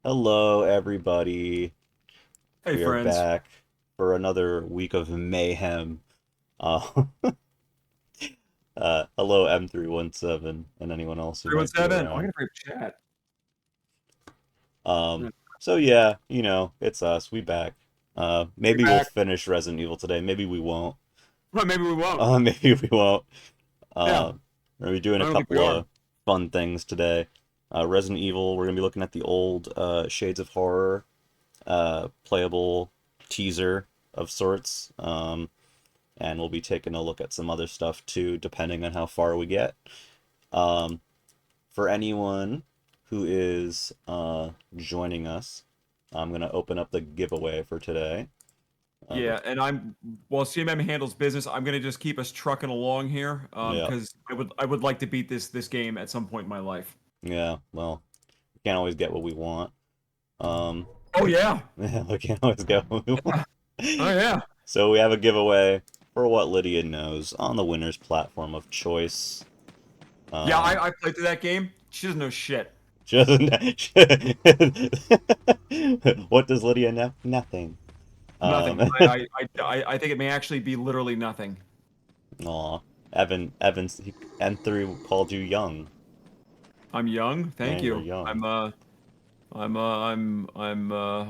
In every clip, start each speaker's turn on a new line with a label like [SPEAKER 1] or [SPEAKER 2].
[SPEAKER 1] Hello, everybody.
[SPEAKER 2] Hey,
[SPEAKER 1] We are
[SPEAKER 2] friends.
[SPEAKER 1] back for another week of mayhem. Uh, hello, M317, and anyone else who
[SPEAKER 2] Everyone's
[SPEAKER 1] might be
[SPEAKER 2] that in. Oh, I
[SPEAKER 1] around.
[SPEAKER 2] gotta bring up chat.
[SPEAKER 1] Um,
[SPEAKER 2] Yeah.
[SPEAKER 1] so yeah, it's us. We back.
[SPEAKER 2] We
[SPEAKER 1] Maybe we'll
[SPEAKER 2] back.
[SPEAKER 1] finish Resident Evil today. Maybe we won't.
[SPEAKER 2] Well, maybe we won't.
[SPEAKER 1] Maybe we won't.
[SPEAKER 2] Yeah,
[SPEAKER 1] We're gonna be doing
[SPEAKER 2] I
[SPEAKER 1] a
[SPEAKER 2] don't think we
[SPEAKER 1] couple
[SPEAKER 2] are.
[SPEAKER 1] of fun things today. Resident Evil. We're gonna be looking at the old Shades of Horror playable teaser of sorts. And we'll be taking a look at some other stuff too, depending on how far we get. Um, for anyone who is joining us, I'm going to open up the giveaway for today.
[SPEAKER 2] Yeah, and while CMM handles business, I'm gonna just keep us trucking along here,
[SPEAKER 1] Yeah,
[SPEAKER 2] because I would like to beat this game at some point in my life.
[SPEAKER 1] yeah, well, we can't always get what we want. Um,
[SPEAKER 2] Oh yeah.
[SPEAKER 1] yeah, we can't always get what we want.
[SPEAKER 2] Yeah. Oh yeah.
[SPEAKER 1] So we have a giveaway for what Lydia knows on the winner's platform of choice.
[SPEAKER 2] Yeah,
[SPEAKER 1] Um,
[SPEAKER 2] I played through that game. She doesn't know shit.
[SPEAKER 1] She doesn't. What does Lydia know? Nothing.
[SPEAKER 2] Nothing.
[SPEAKER 1] Um,
[SPEAKER 2] I think it may actually be literally nothing.
[SPEAKER 1] aw, Evans, N3 called you young.
[SPEAKER 2] I'm young.
[SPEAKER 1] Yeah,
[SPEAKER 2] Thank
[SPEAKER 1] you're
[SPEAKER 2] you.
[SPEAKER 1] young.
[SPEAKER 2] I'm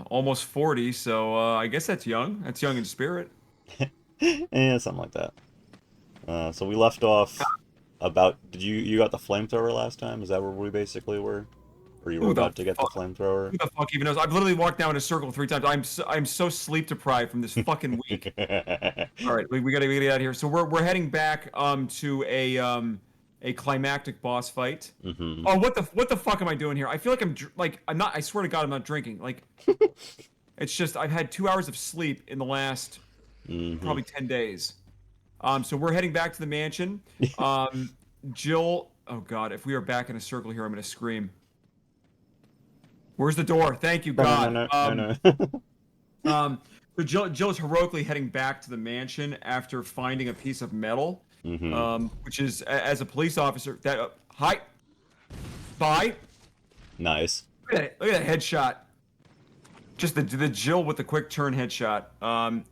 [SPEAKER 2] almost 40, so I guess that's young. That's young in spirit.
[SPEAKER 1] Yeah, something like that. So we left off about. Did you got the flamethrower last time? Is that where we basically were? Or you were
[SPEAKER 2] Who the
[SPEAKER 1] about to get the
[SPEAKER 2] fuck?
[SPEAKER 1] flamethrower?
[SPEAKER 2] Who the fuck even knows? I've literally walked down in a circle 3 times. I'm so sleep deprived from this fucking week. All right, we gotta get out of here. So we're heading back to a climactic boss fight.
[SPEAKER 1] Hmm.
[SPEAKER 2] Oh, what the fuck am I doing here? I feel like I'm not. I swear to God, I'm not drinking. Like it's just I've had 2 hours of sleep in the last
[SPEAKER 1] Hmm.
[SPEAKER 2] probably 10 days. So we're heading back to the mansion. Um, Jill. Oh God, if we are back in a circle here, I'm gonna scream. Where's the door? Thank you,
[SPEAKER 1] No, no, no,
[SPEAKER 2] God.
[SPEAKER 1] no, no, no.
[SPEAKER 2] Um, so Jill is heroically heading back to the mansion after finding a piece of metal,
[SPEAKER 1] Hmm.
[SPEAKER 2] which is, as a police officer, that, hi, bye.
[SPEAKER 1] Nice.
[SPEAKER 2] Look at that headshot. Just the Jill with the quick turn headshot.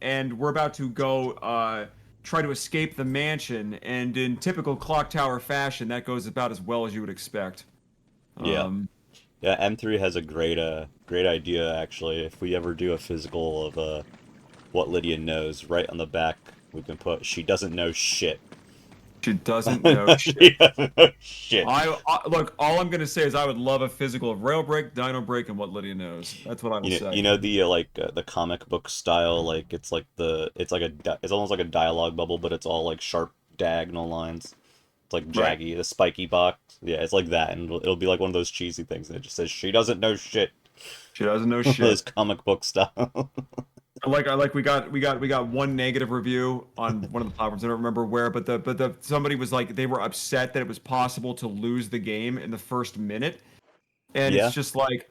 [SPEAKER 2] And we're about to go try to escape the mansion, and in typical clock tower fashion, that goes about as well as you would expect.
[SPEAKER 1] Yeah.
[SPEAKER 2] Um,
[SPEAKER 1] Yeah, M3 has a great idea actually. If we ever do a physical of what Lydia knows, right on the back we can put she doesn't know shit.
[SPEAKER 2] she doesn't know shit.
[SPEAKER 1] She doesn't know shit.
[SPEAKER 2] Look. All I'm gonna say is I would love a physical of Railbreak, Dino Break, and what Lydia knows. That's what I will say.
[SPEAKER 1] You know the the comic book style, like it's like it's almost like a dialogue bubble, but it's all like sharp diagonal lines. It's like
[SPEAKER 2] Right.
[SPEAKER 1] jaggy, the spiky box. Yeah, it's like that, and it'll be like one of those cheesy things. And it just says she doesn't know shit.
[SPEAKER 2] She doesn't know
[SPEAKER 1] Those
[SPEAKER 2] shit.
[SPEAKER 1] comic book style.
[SPEAKER 2] I like we got one negative review on one of the platforms. I don't remember where, but the somebody was like they were upset that it was possible to lose the game in the first minute. And
[SPEAKER 1] Yeah.
[SPEAKER 2] it's just like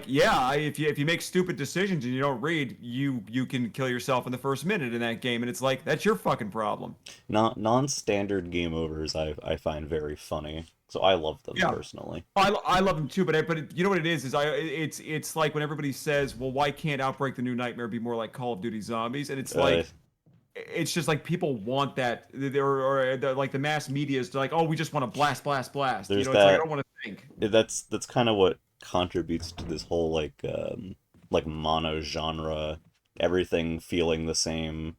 [SPEAKER 2] yeah, if you make stupid decisions and you don't read, you can kill yourself in the first minute in that game, and it's like that's your fucking problem.
[SPEAKER 1] Not non-standard game overs I find very funny. So I love them
[SPEAKER 2] Yeah.
[SPEAKER 1] personally.
[SPEAKER 2] I love them too, but you know what it is it's like when everybody says, well, why can't Outbreak the New Nightmare be more like Call of Duty Zombies? And it's
[SPEAKER 1] Uh
[SPEAKER 2] like it's just like people want that, or like the mass media is like, oh, we just want to blast, blast, blast.
[SPEAKER 1] there's
[SPEAKER 2] It's like I
[SPEAKER 1] that
[SPEAKER 2] don't want to think.
[SPEAKER 1] that's kind of what contributes to this whole like mono genre everything feeling the same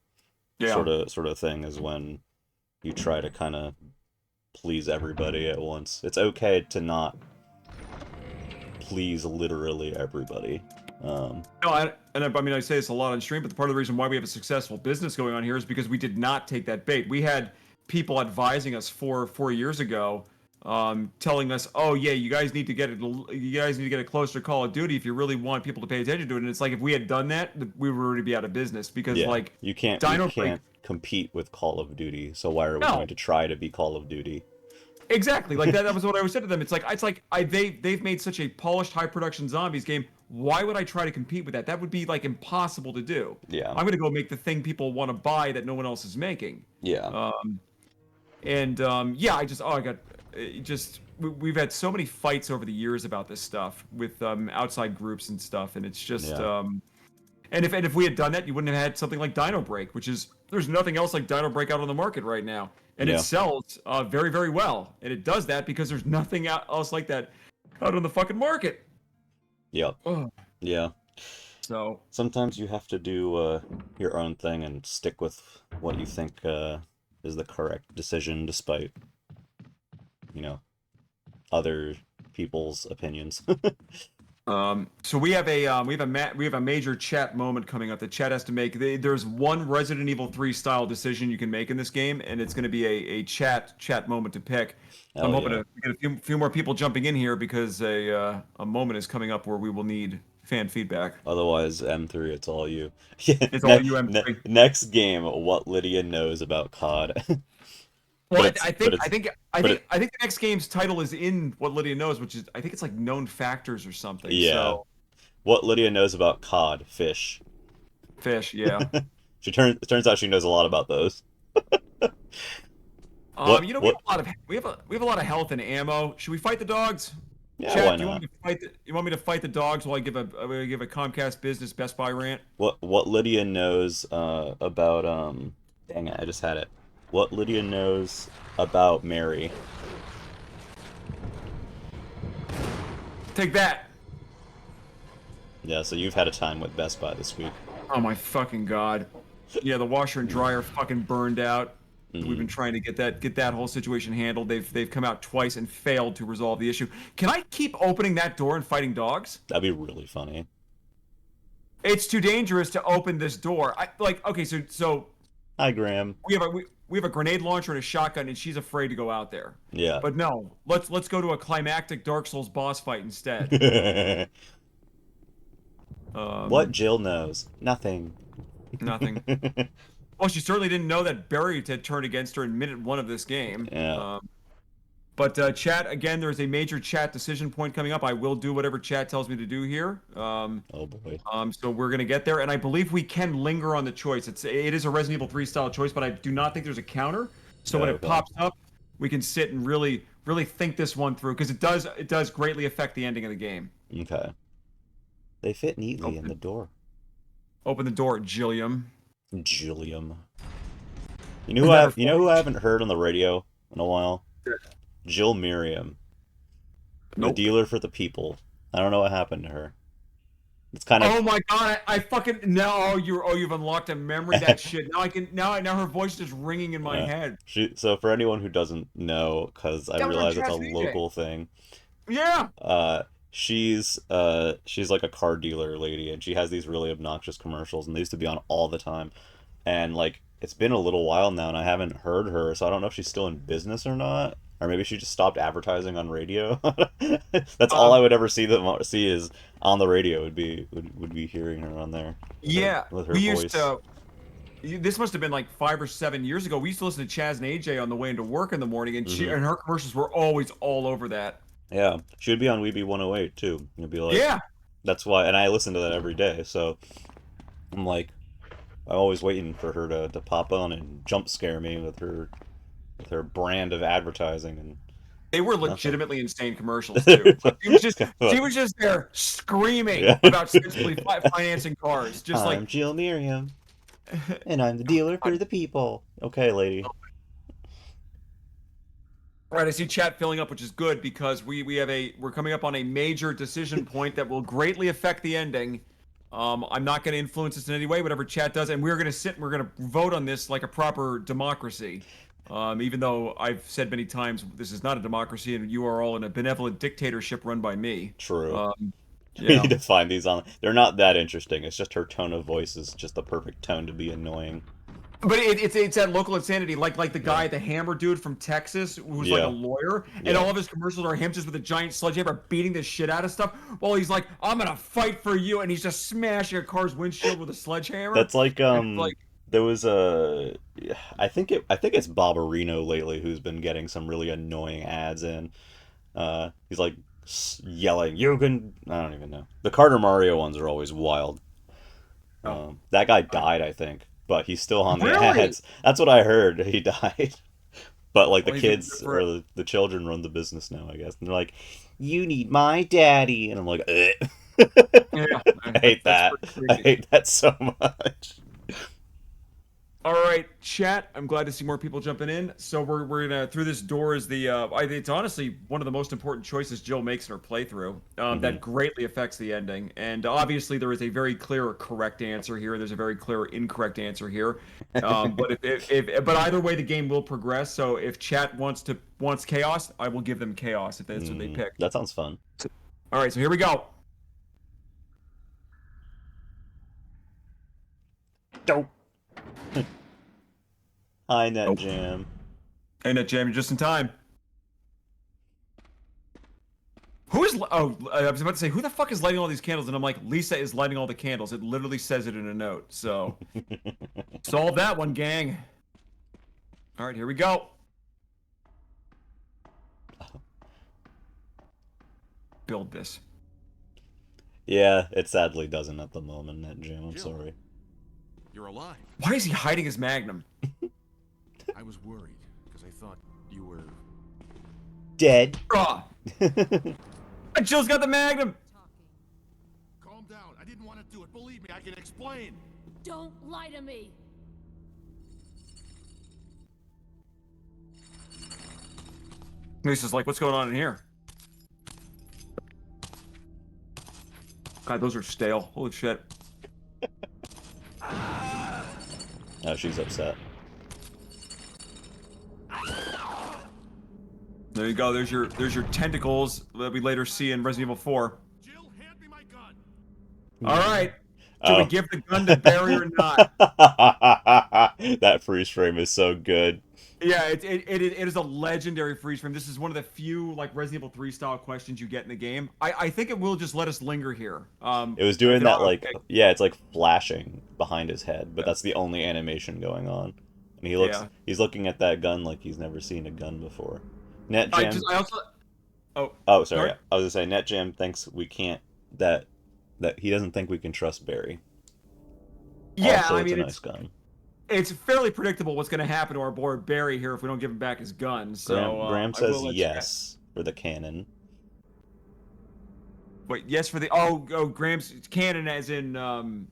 [SPEAKER 2] Yeah.
[SPEAKER 1] sort of thing is when you try to kind of please everybody at once. It's okay to not please literally everybody.
[SPEAKER 2] No, I mean, I say this a lot on stream, but part of the reason why we have a successful business going on here is because we did not take that bait. We had people advising us 4 years ago, telling us, "Oh yeah, you guys need to get it. You guys need to get it closer to Call of Duty if you really want people to pay attention to it." And it's like if we had done that, we would already be out of business because
[SPEAKER 1] Yeah,
[SPEAKER 2] like
[SPEAKER 1] you
[SPEAKER 2] Dino Break.
[SPEAKER 1] can't compete with Call of Duty, so why are we going
[SPEAKER 2] No,
[SPEAKER 1] to try to be Call of Duty?
[SPEAKER 2] exactly. Like that. That was what I always said to them. It's like they've made such a polished, high production zombies game. Why would I try to compete with that? That would be like impossible to do.
[SPEAKER 1] Yeah.
[SPEAKER 2] I'm gonna go make the thing people want to buy that no one else is making.
[SPEAKER 1] Yeah.
[SPEAKER 2] And yeah, I got just we've had so many fights over the years about this stuff with outside groups and stuff, and it's just
[SPEAKER 1] Yeah.
[SPEAKER 2] and if we had done that, you wouldn't have had something like Dino Break, which is there's nothing else like Dino Break out on the market right now, and it
[SPEAKER 1] Yeah.
[SPEAKER 2] sells very very well, and it does that because there's nothing else like that out on the fucking market.
[SPEAKER 1] Yep.
[SPEAKER 2] Ugh.
[SPEAKER 1] Yeah.
[SPEAKER 2] So
[SPEAKER 1] Sometimes you have to do your own thing and stick with what you think is the correct decision, despite, you know, other people's opinions.
[SPEAKER 2] so we have a major chat moment coming up. The chat has to make. There's one Resident Evil 3 style decision you can make in this game, and it's going to be a chat moment to pick. So I'm
[SPEAKER 1] Hell
[SPEAKER 2] hoping
[SPEAKER 1] yeah.
[SPEAKER 2] to get a few more people jumping in here because a moment is coming up where we will need fan feedback.
[SPEAKER 1] Otherwise, M3, it's all you. Yeah.
[SPEAKER 2] It's all UM3.
[SPEAKER 1] Next game, what Lydia knows about COD.
[SPEAKER 2] Well,
[SPEAKER 1] But it's but it's but it
[SPEAKER 2] I think the next game's title is in what Lydia knows, which is I think it's like known factors or something.
[SPEAKER 1] yeah.
[SPEAKER 2] So
[SPEAKER 1] What Lydia knows about cod fish.
[SPEAKER 2] fish, yeah.
[SPEAKER 1] It turns out she knows a lot about those. What
[SPEAKER 2] We
[SPEAKER 1] what
[SPEAKER 2] have a lot of we have a lot of health and ammo. Should we fight the dogs?
[SPEAKER 1] Yeah, why
[SPEAKER 2] Chat, do you want
[SPEAKER 1] not?
[SPEAKER 2] me to fight you want me to fight the dogs while I give a Comcast Business Best Buy rant?
[SPEAKER 1] What Lydia knows about dang it, I just had it. What Lydia knows about Mary.
[SPEAKER 2] Take that.
[SPEAKER 1] Yeah, so you've had a time with Best Buy this week.
[SPEAKER 2] Oh my fucking god. Yeah, the washer and dryer fucking burned out. We've been
[SPEAKER 1] Mm,
[SPEAKER 2] trying to get that whole situation handled. They've come out twice and failed to resolve the issue. Can I keep opening that door and fighting dogs?
[SPEAKER 1] that'd be really funny.
[SPEAKER 2] It's too dangerous to open this door. Okay, so
[SPEAKER 1] Hi, Graham.
[SPEAKER 2] we have a grenade launcher and a shotgun, and she's afraid to go out there.
[SPEAKER 1] Yeah.
[SPEAKER 2] But no, let's go to a climactic Dark Souls boss fight instead.
[SPEAKER 1] What
[SPEAKER 2] Um,
[SPEAKER 1] Jill knows? Nothing.
[SPEAKER 2] Nothing. Well, she certainly didn't know that Barry had turned against her in minute one of this game.
[SPEAKER 1] Yeah.
[SPEAKER 2] But chat again, there's a major chat decision point coming up. I will do whatever chat tells me to do here.
[SPEAKER 1] Oh boy.
[SPEAKER 2] So we're gonna get there, and I believe we can linger on the choice. It is a Resident Evil 3 style choice, but I do not think there's a counter. So when it
[SPEAKER 1] Okay.
[SPEAKER 2] pops up, we can sit and really think this one through because it does greatly affect the ending of the game.
[SPEAKER 1] Okay. They fit neatly in the
[SPEAKER 2] Open,
[SPEAKER 1] door.
[SPEAKER 2] open the door, Gilliam.
[SPEAKER 1] Gilliam.
[SPEAKER 2] Isn't that her
[SPEAKER 1] You know who I
[SPEAKER 2] voice?
[SPEAKER 1] haven't heard on the radio in a while? Jill Miriam, the
[SPEAKER 2] Nope.
[SPEAKER 1] dealer for the people. I don't know what happened to her. It's kind of
[SPEAKER 2] Oh my god, I fucking now you've unlocked a memory that shit. Now I can now her voice is ringing in my
[SPEAKER 1] yeah.
[SPEAKER 2] head.
[SPEAKER 1] So for anyone who doesn't know, because I
[SPEAKER 2] That was on
[SPEAKER 1] realize it's a
[SPEAKER 2] Chat's DJ.
[SPEAKER 1] local thing,
[SPEAKER 2] Yeah.
[SPEAKER 1] she's like a car dealer lady, and she has these really obnoxious commercials, and they used to be on all the time. And like it's been a little while now, and I haven't heard her, so I don't know if she's still in business or not, or maybe she just stopped advertising on radio. That's all I
[SPEAKER 2] Um
[SPEAKER 1] would ever see is on the radio would be hearing her on there
[SPEAKER 2] yeah,
[SPEAKER 1] with her
[SPEAKER 2] we used
[SPEAKER 1] voice.
[SPEAKER 2] to this must have been like 5 or 7 years ago. We used to listen to Chaz and AJ on the way into work in the morning, and she
[SPEAKER 1] Hmm.
[SPEAKER 2] and her commercials were always all over that.
[SPEAKER 1] Yeah, she would be on Weeby 108 too. It'd be like
[SPEAKER 2] Yeah.
[SPEAKER 1] that's why, and I listen to that every day. So I'm like, I'm always waiting for her to pop on and jump scare me with her brand of advertising and
[SPEAKER 2] They were
[SPEAKER 1] nothing.
[SPEAKER 2] legitimately insane commercials too. Like she was just there screaming
[SPEAKER 1] Yeah.
[SPEAKER 2] about sensibly financing cars, just like
[SPEAKER 1] I'm Jill Miriam, and I'm the dealer for the people. Okay, lady.
[SPEAKER 2] right, I see chat filling up, which is good because we're coming up on a major decision point that will greatly affect the ending. I'm not going to influence this in any way. Whatever chat does, and we're going to sit and we're going to vote on this like a proper democracy. Even though I've said many times this is not a democracy, and you are all in a benevolent dictatorship run by me.
[SPEAKER 1] True.
[SPEAKER 2] Um,
[SPEAKER 1] We
[SPEAKER 2] yeah.
[SPEAKER 1] need to find these on. They're not that interesting. It's just her tone of voice is just the perfect tone to be annoying.
[SPEAKER 2] But it's that local insanity, like the
[SPEAKER 1] Yeah.
[SPEAKER 2] guy, the hammer dude from Texas, who's like a
[SPEAKER 1] Yeah.
[SPEAKER 2] lawyer, and
[SPEAKER 1] Yeah.
[SPEAKER 2] all of his commercials are him just with a giant sledgehammer beating the shit out of stuff, while he's like, "I'm gonna fight for you," and he's just smashing a car's windshield with a sledgehammer.
[SPEAKER 1] That's like
[SPEAKER 2] And it's like,
[SPEAKER 1] there was a I think it's Bobberino lately who's been getting some really annoying ads in. He's like yelling, "You can." I don't even know. The Carter Mario ones are always wild.
[SPEAKER 2] oh,
[SPEAKER 1] That guy died, I think, but he's still on the
[SPEAKER 2] really?
[SPEAKER 1] ads. That's what I heard. He died. But like the
[SPEAKER 2] Well, he's gonna do
[SPEAKER 1] kids
[SPEAKER 2] it
[SPEAKER 1] or
[SPEAKER 2] for
[SPEAKER 1] the children run the business now, I guess. And they're like, "You need my daddy," and I'm like, "Ugh."
[SPEAKER 2] yeah.
[SPEAKER 1] I hate
[SPEAKER 2] That's
[SPEAKER 1] that.
[SPEAKER 2] pretty
[SPEAKER 1] I
[SPEAKER 2] creepy.
[SPEAKER 1] hate that so much.
[SPEAKER 2] All right, chat. I'm glad to see more people jumping in. So we're gonna through this door is the it's honestly one of the most important choices Jill makes in her playthrough.
[SPEAKER 1] Hmm.
[SPEAKER 2] That greatly affects the ending. And obviously there is a very clear correct answer here. There's a very clear incorrect answer here. But but either way the game will progress. So if chat wants chaos, I will give them chaos if that's what they pick.
[SPEAKER 1] That sounds fun.
[SPEAKER 2] All right, so here we go.
[SPEAKER 1] Dope. Hi, Net
[SPEAKER 2] Oh,
[SPEAKER 1] Jam.
[SPEAKER 2] and it jammed just in time. Who is? Oh, I was about to say, who the fuck is lighting all these candles? And I'm like, Lisa is lighting all the candles. It literally says it in a note. So solve that one, gang. All right, here we go. Build this.
[SPEAKER 1] Yeah, it sadly doesn't at the moment, Net Jam. I'm
[SPEAKER 3] Jill,
[SPEAKER 1] sorry.
[SPEAKER 3] you're alive.
[SPEAKER 2] Why is he hiding his magnum?
[SPEAKER 3] I was worried because I thought you were.
[SPEAKER 1] Dead.
[SPEAKER 2] Ah, Jill's got the magnum.
[SPEAKER 3] Calm down. I didn't want to do it. Believe me, I can explain.
[SPEAKER 4] Don't lie to me.
[SPEAKER 2] Lisa's like, what's going on in here? God, those are stale. Holy shit.
[SPEAKER 1] Oh, she's upset.
[SPEAKER 2] There you go. There's your tentacles that we later see in Resident Evil 4.
[SPEAKER 3] Jill, hand me my gun.
[SPEAKER 2] All right. Do
[SPEAKER 1] Oh.
[SPEAKER 2] we give the gun to Barry or not?
[SPEAKER 1] That freeze frame is so good.
[SPEAKER 2] Yeah, it is a legendary freeze frame. This is one of the few like Resident Evil 3 style questions you get in the game. I think it will just let us linger here.
[SPEAKER 1] It was doing that like,
[SPEAKER 2] okay.
[SPEAKER 1] yeah, it's like flashing behind his head, but
[SPEAKER 2] Yeah.
[SPEAKER 1] that's the only animation going on. And
[SPEAKER 2] Yeah.
[SPEAKER 1] he's looking at that gun like he's never seen a gun before. Net
[SPEAKER 2] I
[SPEAKER 1] Jam.
[SPEAKER 2] also
[SPEAKER 1] Oh, sorry.
[SPEAKER 2] sorry?
[SPEAKER 1] I was gonna say Net Jam thinks we can't that he doesn't think we can trust Barry.
[SPEAKER 2] Yeah,
[SPEAKER 1] Also,
[SPEAKER 2] I
[SPEAKER 1] it's a
[SPEAKER 2] mean
[SPEAKER 1] nice gun.
[SPEAKER 2] it's fairly predictable what's going to happen to our boy Barry here if we don't give him back his gun. So
[SPEAKER 1] Graham
[SPEAKER 2] I will
[SPEAKER 1] says
[SPEAKER 2] let
[SPEAKER 1] yes for the cannon.
[SPEAKER 2] Wait, yes for the Graham's canon as in the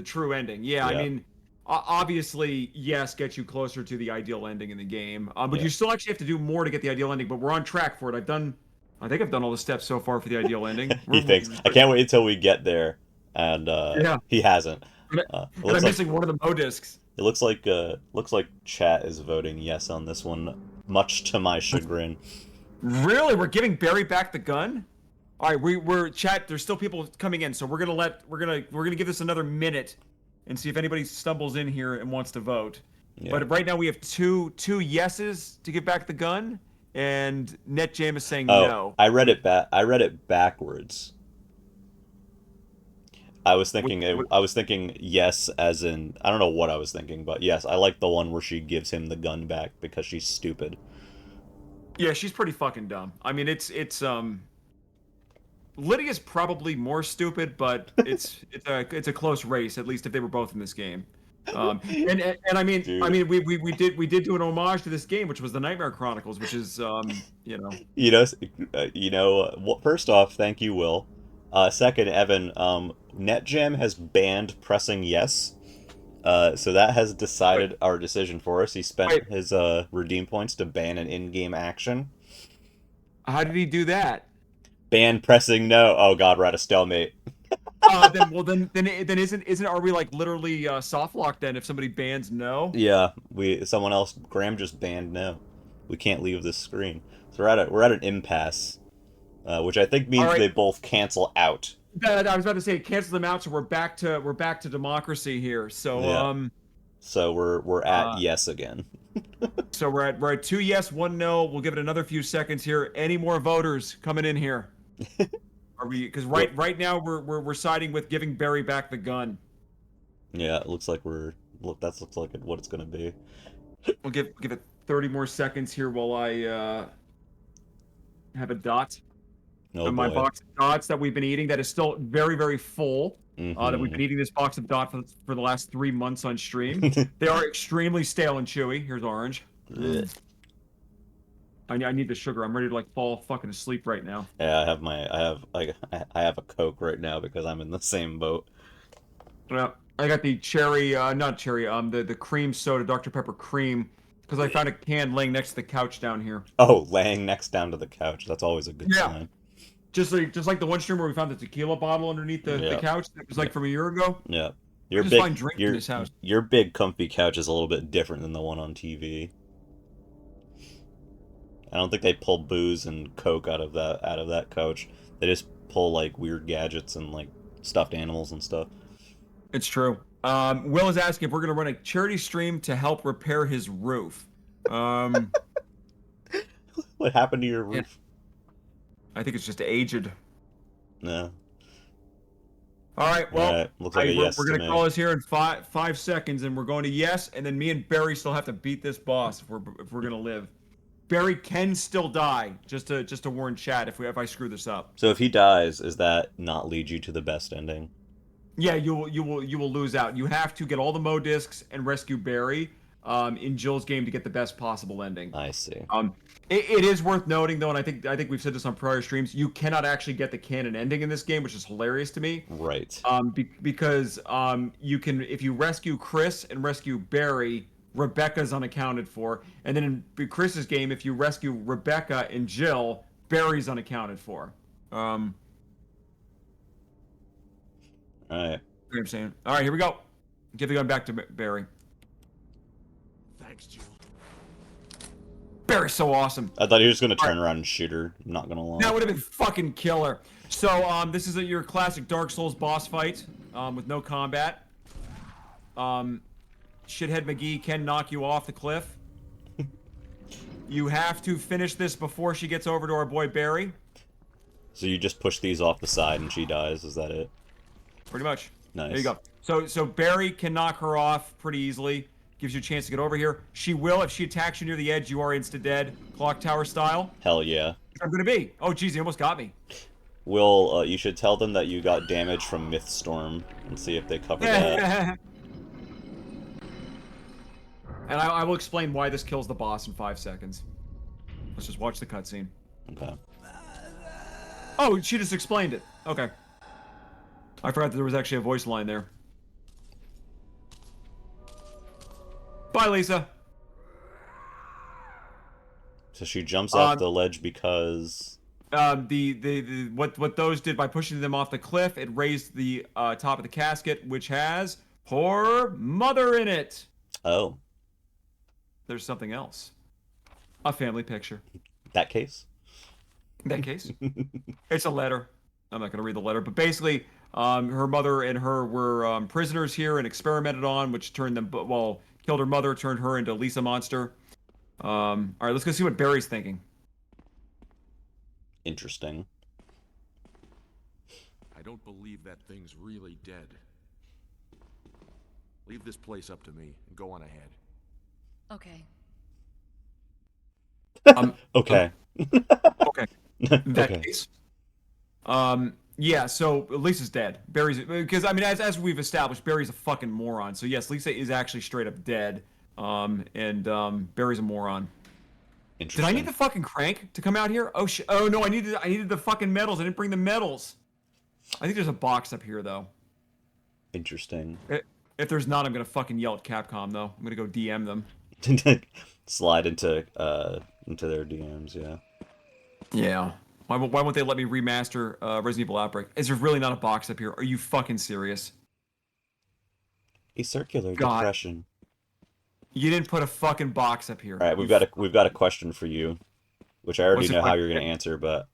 [SPEAKER 2] true ending. Yeah, I
[SPEAKER 1] Yeah.
[SPEAKER 2] mean obviously yes gets you closer to the ideal ending in the game. But
[SPEAKER 1] Yeah.
[SPEAKER 2] you still actually have to do more to get the ideal ending. But we're on track for it. I think I've done all the steps so far for the ideal ending.
[SPEAKER 1] He thinks I can't wait until we get there, and
[SPEAKER 2] Yeah.
[SPEAKER 1] he hasn't.
[SPEAKER 2] And
[SPEAKER 1] It
[SPEAKER 2] I'm
[SPEAKER 1] looks like
[SPEAKER 2] missing one of the Mo discs.
[SPEAKER 1] it looks like chat is voting yes on this one, much to my chagrin.
[SPEAKER 2] Really, we're giving Barry back the gun? All right, we're chat. There's still people coming in, so we're gonna give this another minute and see if anybody stumbles in here and wants to vote.
[SPEAKER 1] Yeah.
[SPEAKER 2] But right now we have two yeses to give back the gun, and Net Jam is saying
[SPEAKER 1] Oh,
[SPEAKER 2] no.
[SPEAKER 1] I read it backwards. I was thinking I was thinking yes as in I don't know what I was thinking, but yes, I like the one where she gives him the gun back because she's stupid.
[SPEAKER 2] Yeah, she's pretty fucking dumb. I mean, it's Lydia's probably more stupid, but it's a close race. At least if they were both in this game. And I mean
[SPEAKER 1] Dude.
[SPEAKER 2] we did do an homage to this game, which was the Nightmare Chronicles, which is you know.
[SPEAKER 1] First off, thank you, Will. Second, Evan, NetJam has banned pressing yes. So that has decided our decision for us. He spent
[SPEAKER 2] Wait.
[SPEAKER 1] his redeem points to ban an in-game action.
[SPEAKER 2] How did he do that?
[SPEAKER 1] Ban pressing no. Oh god, we're at a stalemate.
[SPEAKER 2] Then isn't are we like literally soft locked then if somebody bans no?
[SPEAKER 1] Yeah, Graham just banned no. We can't leave this screen. So we're at an impasse, which I think means
[SPEAKER 2] All right.
[SPEAKER 1] they both cancel out.
[SPEAKER 2] I was about to say cancel them out, so we're back to democracy here. So
[SPEAKER 1] Yeah. So we're at yes again.
[SPEAKER 2] so we're at 2 yes, 1 no. We'll give it another few seconds here. Any more voters coming in here? Are we? Because right now we're siding with giving Barry back the gun.
[SPEAKER 1] Yeah, it looks like that looks like what it's gonna be.
[SPEAKER 2] We'll give it 30 more seconds here while I have a dot
[SPEAKER 1] Oh
[SPEAKER 2] on my
[SPEAKER 1] boy.
[SPEAKER 2] box of dots that we've been eating. That is still very very full. That we've been eating this box of dots for the last 3 months on stream. They are extremely stale and chewy. Here's orange.
[SPEAKER 1] Ugh.
[SPEAKER 2] I need the sugar. I'm ready to like fall fucking asleep right now.
[SPEAKER 1] Yeah, I have a Coke right now because I'm in the same boat.
[SPEAKER 2] Well, I got the cherry, not cherry, the cream soda, Dr. Pepper cream, because I found a can laying next to the couch down here.
[SPEAKER 1] Oh, laying next down to the couch. That's always a good
[SPEAKER 2] Yeah.
[SPEAKER 1] sign.
[SPEAKER 2] Just like the one stream where we found the tequila bottle underneath the
[SPEAKER 1] Yeah.
[SPEAKER 2] couch that was like
[SPEAKER 1] Yeah.
[SPEAKER 2] from a year ago.
[SPEAKER 1] Yeah.
[SPEAKER 2] I
[SPEAKER 1] Your
[SPEAKER 2] just
[SPEAKER 1] big
[SPEAKER 2] find drinks in
[SPEAKER 1] your
[SPEAKER 2] this house.
[SPEAKER 1] your big comfy couch is a little bit different than the one on TV. I don't think they pull booze and coke out of that couch. They just pull like weird gadgets and like stuffed animals and stuff.
[SPEAKER 2] It's true. Will is asking if we're gonna run a charity stream to help repair his roof. Um,
[SPEAKER 1] What happened to your
[SPEAKER 2] yeah,
[SPEAKER 1] roof?
[SPEAKER 2] I think it's just aged.
[SPEAKER 1] No.
[SPEAKER 2] All right,
[SPEAKER 1] All
[SPEAKER 2] well,
[SPEAKER 1] right. Looks like a
[SPEAKER 2] we're,
[SPEAKER 1] yes
[SPEAKER 2] we're
[SPEAKER 1] to
[SPEAKER 2] gonna
[SPEAKER 1] me.
[SPEAKER 2] call this here in five seconds, and we're going to yes, and then me and Barry still have to beat this boss if we're gonna live. Barry can still die, just to warn chat if I screw this up.
[SPEAKER 1] So if he dies, does that not lead you to the best ending?
[SPEAKER 2] Yeah, you will lose out. You have to get all the Mo discs and rescue Barry in Jill's game to get the best possible ending.
[SPEAKER 1] I see.
[SPEAKER 2] It is worth noting though, and I think we've said this on prior streams. You cannot actually get the canon ending in this game, which is hilarious to me.
[SPEAKER 1] Right.
[SPEAKER 2] Because you can, if you rescue Chris and rescue Barry, Rebecca's unaccounted for, and then in Chris's game, if you rescue Rebecca and Jill, Barry's unaccounted for.
[SPEAKER 1] All right.
[SPEAKER 2] You know what I'm saying? All right, here we go. Give the gun back to Barry.
[SPEAKER 3] Thanks, Jill.
[SPEAKER 2] Barry's so awesome.
[SPEAKER 1] I thought he was gonna turn around and shoot her. Not gonna lie.
[SPEAKER 2] That would have been fucking killer. So, this is your classic Dark Souls boss fight, with no combat. Shithead McGee can knock you off the cliff. You have to finish this before she gets over to our boy Barry.
[SPEAKER 1] So you just push these off the side and she dies. Is that it?
[SPEAKER 2] Pretty much.
[SPEAKER 1] Nice.
[SPEAKER 2] There you go. So Barry can knock her off pretty easily. Gives you a chance to get over here. She will, if she attacks you near the edge, you are insta dead, clock tower style.
[SPEAKER 1] Hell yeah.
[SPEAKER 2] I'm gonna be. Oh jeez, he almost got me.
[SPEAKER 1] Will, you should tell them that you got damage from Myth Storm and see if they cover that.
[SPEAKER 2] And I will explain why this kills the boss in 5 seconds. Let's just watch the cutscene.
[SPEAKER 1] Okay.
[SPEAKER 2] Oh, she just explained it. Okay. I forgot that there was actually a voice line there. Bye, Lisa.
[SPEAKER 1] So she jumps off the ledge because...
[SPEAKER 2] What those did by pushing them off the cliff, it raised the top of the casket, which has her mother in it.
[SPEAKER 1] Oh.
[SPEAKER 2] There's something else. A family picture.
[SPEAKER 1] That case?
[SPEAKER 2] In that case, it's a letter. I'm not gonna read the letter, but basically, her mother and her were prisoners here and experimented on, which turned them, killed her mother, turned her into Lisa Monster. All right, let's go see what Barry's thinking.
[SPEAKER 1] Interesting.
[SPEAKER 3] I don't believe that thing's really dead. Leave this place up to me and go on ahead.
[SPEAKER 4] Okay.
[SPEAKER 1] Okay.
[SPEAKER 2] Okay. In that
[SPEAKER 1] Okay.
[SPEAKER 2] case. Yeah, so Lisa's dead. Barry's, because I mean, as we've established, Barry's a fucking moron. So yes, Lisa is actually straight up dead. Barry's a moron. Did
[SPEAKER 1] Interesting.
[SPEAKER 2] I need the fucking crank to come out here? Oh shit! Oh no, I needed the fucking medals. I didn't bring the medals. I think there's a box up here though.
[SPEAKER 1] Interesting.
[SPEAKER 2] If there's not, I'm gonna fucking yell at Capcom though. I'm gonna go DM them.
[SPEAKER 1] Slide into their DMs, yeah.
[SPEAKER 2] Yeah. Why won't they let me remaster Resident Evil Outbreak? Is there really not a box up here? Are you fucking serious?
[SPEAKER 1] A circular
[SPEAKER 2] God.
[SPEAKER 1] depression.
[SPEAKER 2] You didn't put a fucking box up here.
[SPEAKER 1] All right, we've got a question for you, which I already
[SPEAKER 2] What's the
[SPEAKER 1] know how
[SPEAKER 2] question?
[SPEAKER 1] you're going to answer, but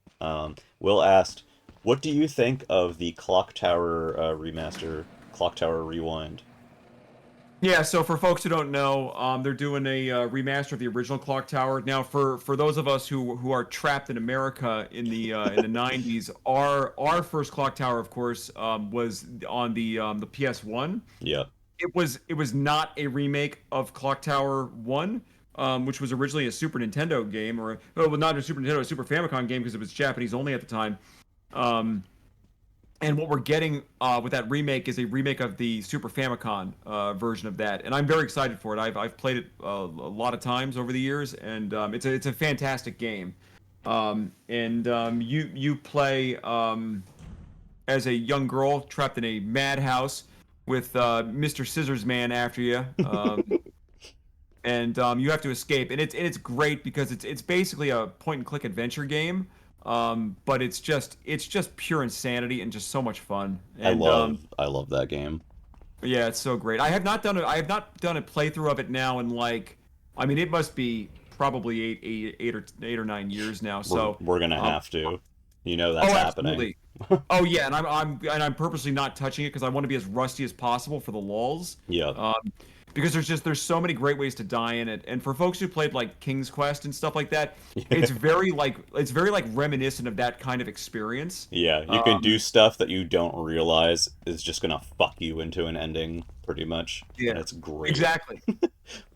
[SPEAKER 1] Will asked, what do you think of the Clock Tower remaster, Clock Tower Rewind?
[SPEAKER 2] Yeah, so for folks who don't know, they're doing a remaster of the original Clock Tower. Now, for those of us who are trapped in America in the 90s, our first Clock Tower, of course, was on the PS1.
[SPEAKER 1] Yeah.
[SPEAKER 2] It was not a remake of Clock Tower 1, which was originally a Super Nintendo game, not a Super Nintendo, a Super Famicom game because it was Japanese only at the time. And what we're getting with that remake is a remake of the Super Famicom version of that, and I'm very excited for it. I've played it a lot of times over the years, and it's a fantastic game. You play as a young girl trapped in a madhouse with Mr. Scissors Man after you, and you have to escape. And it's great because it's basically a point and click adventure game, but it's just pure insanity and just so much fun. And
[SPEAKER 1] I love that game.
[SPEAKER 2] yeah, it's so great. I have not done a playthrough of it now in like, I mean, it must be probably 8 or 9 years now. So
[SPEAKER 1] We're gonna
[SPEAKER 2] um,
[SPEAKER 1] have to. You know that's happening.
[SPEAKER 2] absolutely. Oh yeah, and I'm purposely not touching it because I want to be as rusty as possible for the lulls.
[SPEAKER 1] Yeah.
[SPEAKER 2] Because there's so many great ways to die in it, and for folks who played like King's Quest and stuff like that, it's very like reminiscent of that kind of experience.
[SPEAKER 1] Yeah, you can do stuff that you don't realize is just gonna fuck you into an ending, pretty much.
[SPEAKER 2] Yeah,
[SPEAKER 1] And it's great.
[SPEAKER 2] exactly.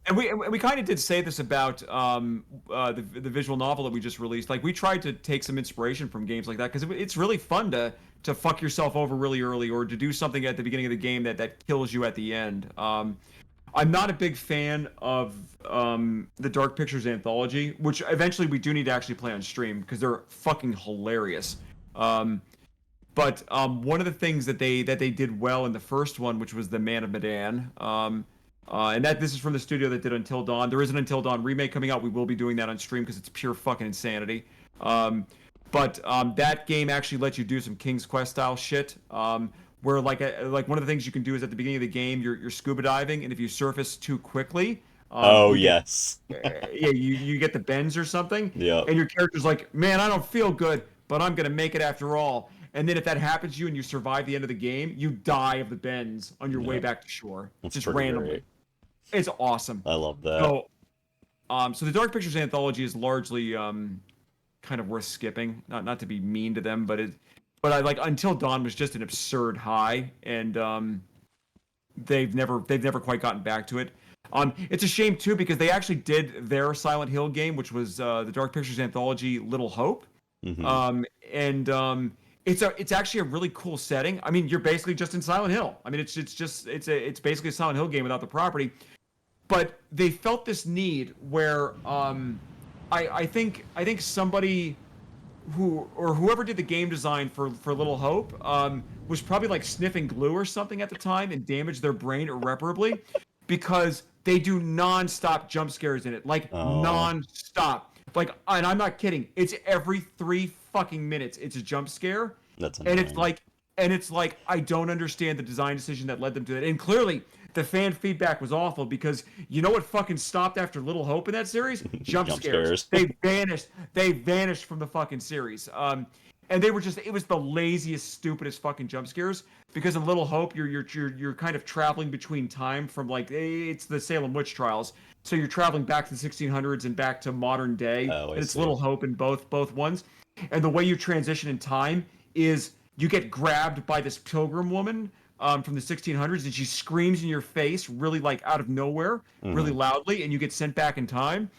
[SPEAKER 2] And we kind of did say this about the visual novel that we just released. Like we tried to take some inspiration from games like that because it's really fun to fuck yourself over really early or to do something at the beginning of the game that kills you at the end. I'm not a big fan of the Dark Pictures anthology, which eventually we do need to actually play on stream because they're fucking hilarious. But one of the things that they did well in the first one, which was the Man of Medan, and that this is from the studio that did Until Dawn. There is an Until Dawn remake coming out. We will be doing that on stream because it's pure fucking insanity. But that game actually lets you do some King's Quest style shit. Where like one of the things you can do is at the beginning of the game you're scuba diving, and if you surface too quickly,
[SPEAKER 1] Oh,
[SPEAKER 2] you get
[SPEAKER 1] yes.
[SPEAKER 2] yeah you get the bends or something,
[SPEAKER 1] Yep.
[SPEAKER 2] and your character's like, man, I don't feel good, but I'm gonna make it after all. And then if that happens to you and you survive the end of the game, you die of the bends on your way
[SPEAKER 1] Yep.
[SPEAKER 2] back to shore,
[SPEAKER 1] That's
[SPEAKER 2] just
[SPEAKER 1] pretty
[SPEAKER 2] randomly.
[SPEAKER 1] great.
[SPEAKER 2] It's awesome.
[SPEAKER 1] I love that.
[SPEAKER 2] So the Dark Pictures anthology is largely kind of worth skipping. Not to be mean to them, but I like Until Dawn was just an absurd high, and they've never quite gotten back to it. It's a shame too because they actually did their Silent Hill game, which was the Dark Pictures anthology Little Hope,
[SPEAKER 1] Hmm.
[SPEAKER 2] and it's actually a really cool setting. I mean, you're basically just in Silent Hill. I mean, it's basically a Silent Hill game without the property, but they felt this need where I think somebody whoever did the game design for Little Hope was probably like sniffing glue or something at the time and damaged their brain irreparably because they do non-stop jump scares in it, like
[SPEAKER 1] Oh,
[SPEAKER 2] non-stop. Like, and I'm not kidding. It's every 3 fucking minutes. It's a jump scare,
[SPEAKER 1] that's
[SPEAKER 2] and it's
[SPEAKER 1] annoying.
[SPEAKER 2] like, I don't understand the design decision that led them to that. And clearly, the fan feedback was awful because you know what fucking stopped after Little Hope in that series? Jump
[SPEAKER 1] Jump
[SPEAKER 2] scares.
[SPEAKER 1] scares.
[SPEAKER 2] They vanished. They vanished from the fucking series. And they were just, it was the laziest, stupidest fucking jump scares because in Little Hope you're kind of traveling between time from like it's the Salem witch trials. So you're traveling back to the 1600s and back to modern day,
[SPEAKER 1] Oh, I
[SPEAKER 2] and it's
[SPEAKER 1] see.
[SPEAKER 2] Little Hope in both ones. And the way you transition in time is you get grabbed by this pilgrim woman from the 1600s, and she screams in your face, really like out of nowhere, really
[SPEAKER 1] Hmm.
[SPEAKER 2] loudly, and you get sent back in time.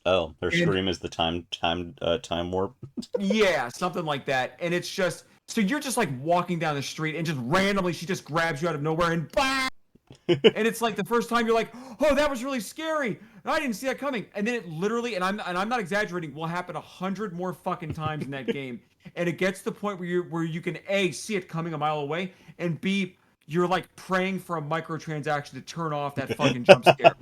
[SPEAKER 1] Oh, her
[SPEAKER 2] And
[SPEAKER 1] scream is the time warp.
[SPEAKER 2] yeah, something like that. And it's just so you're just like walking down the street, and just randomly she just grabs you out of nowhere and bang! And it's like the first time you're like, oh, that was really scary. I didn't see that coming. And then it literally, and I'm not exaggerating, will happen 100 more fucking times in that game. And it gets to the point where you can A, see it coming a mile away, and B, you're like praying for a microtransaction to turn off that fucking jump scare.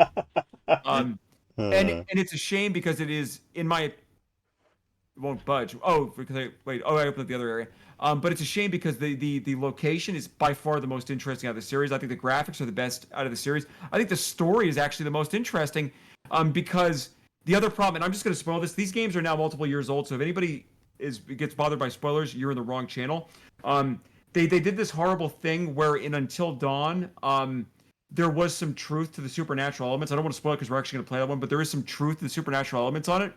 [SPEAKER 2] Um and
[SPEAKER 1] Uh,
[SPEAKER 2] it's a shame because it is in my it won't budge. Oh, because I opened up the other area. But it's a shame because the location is by far the most interesting out of the series. I think the graphics are the best out of the series. I think the story is actually the most interesting, because the other problem, and I'm just going to spoil this. These games are now multiple years old, so if anybody gets bothered by spoilers, you're in the wrong channel. They did this horrible thing where in Until Dawn, there was some truth to the supernatural elements. I don't want to spoil it because we're actually going to play that one, but there is some truth to the supernatural elements on it.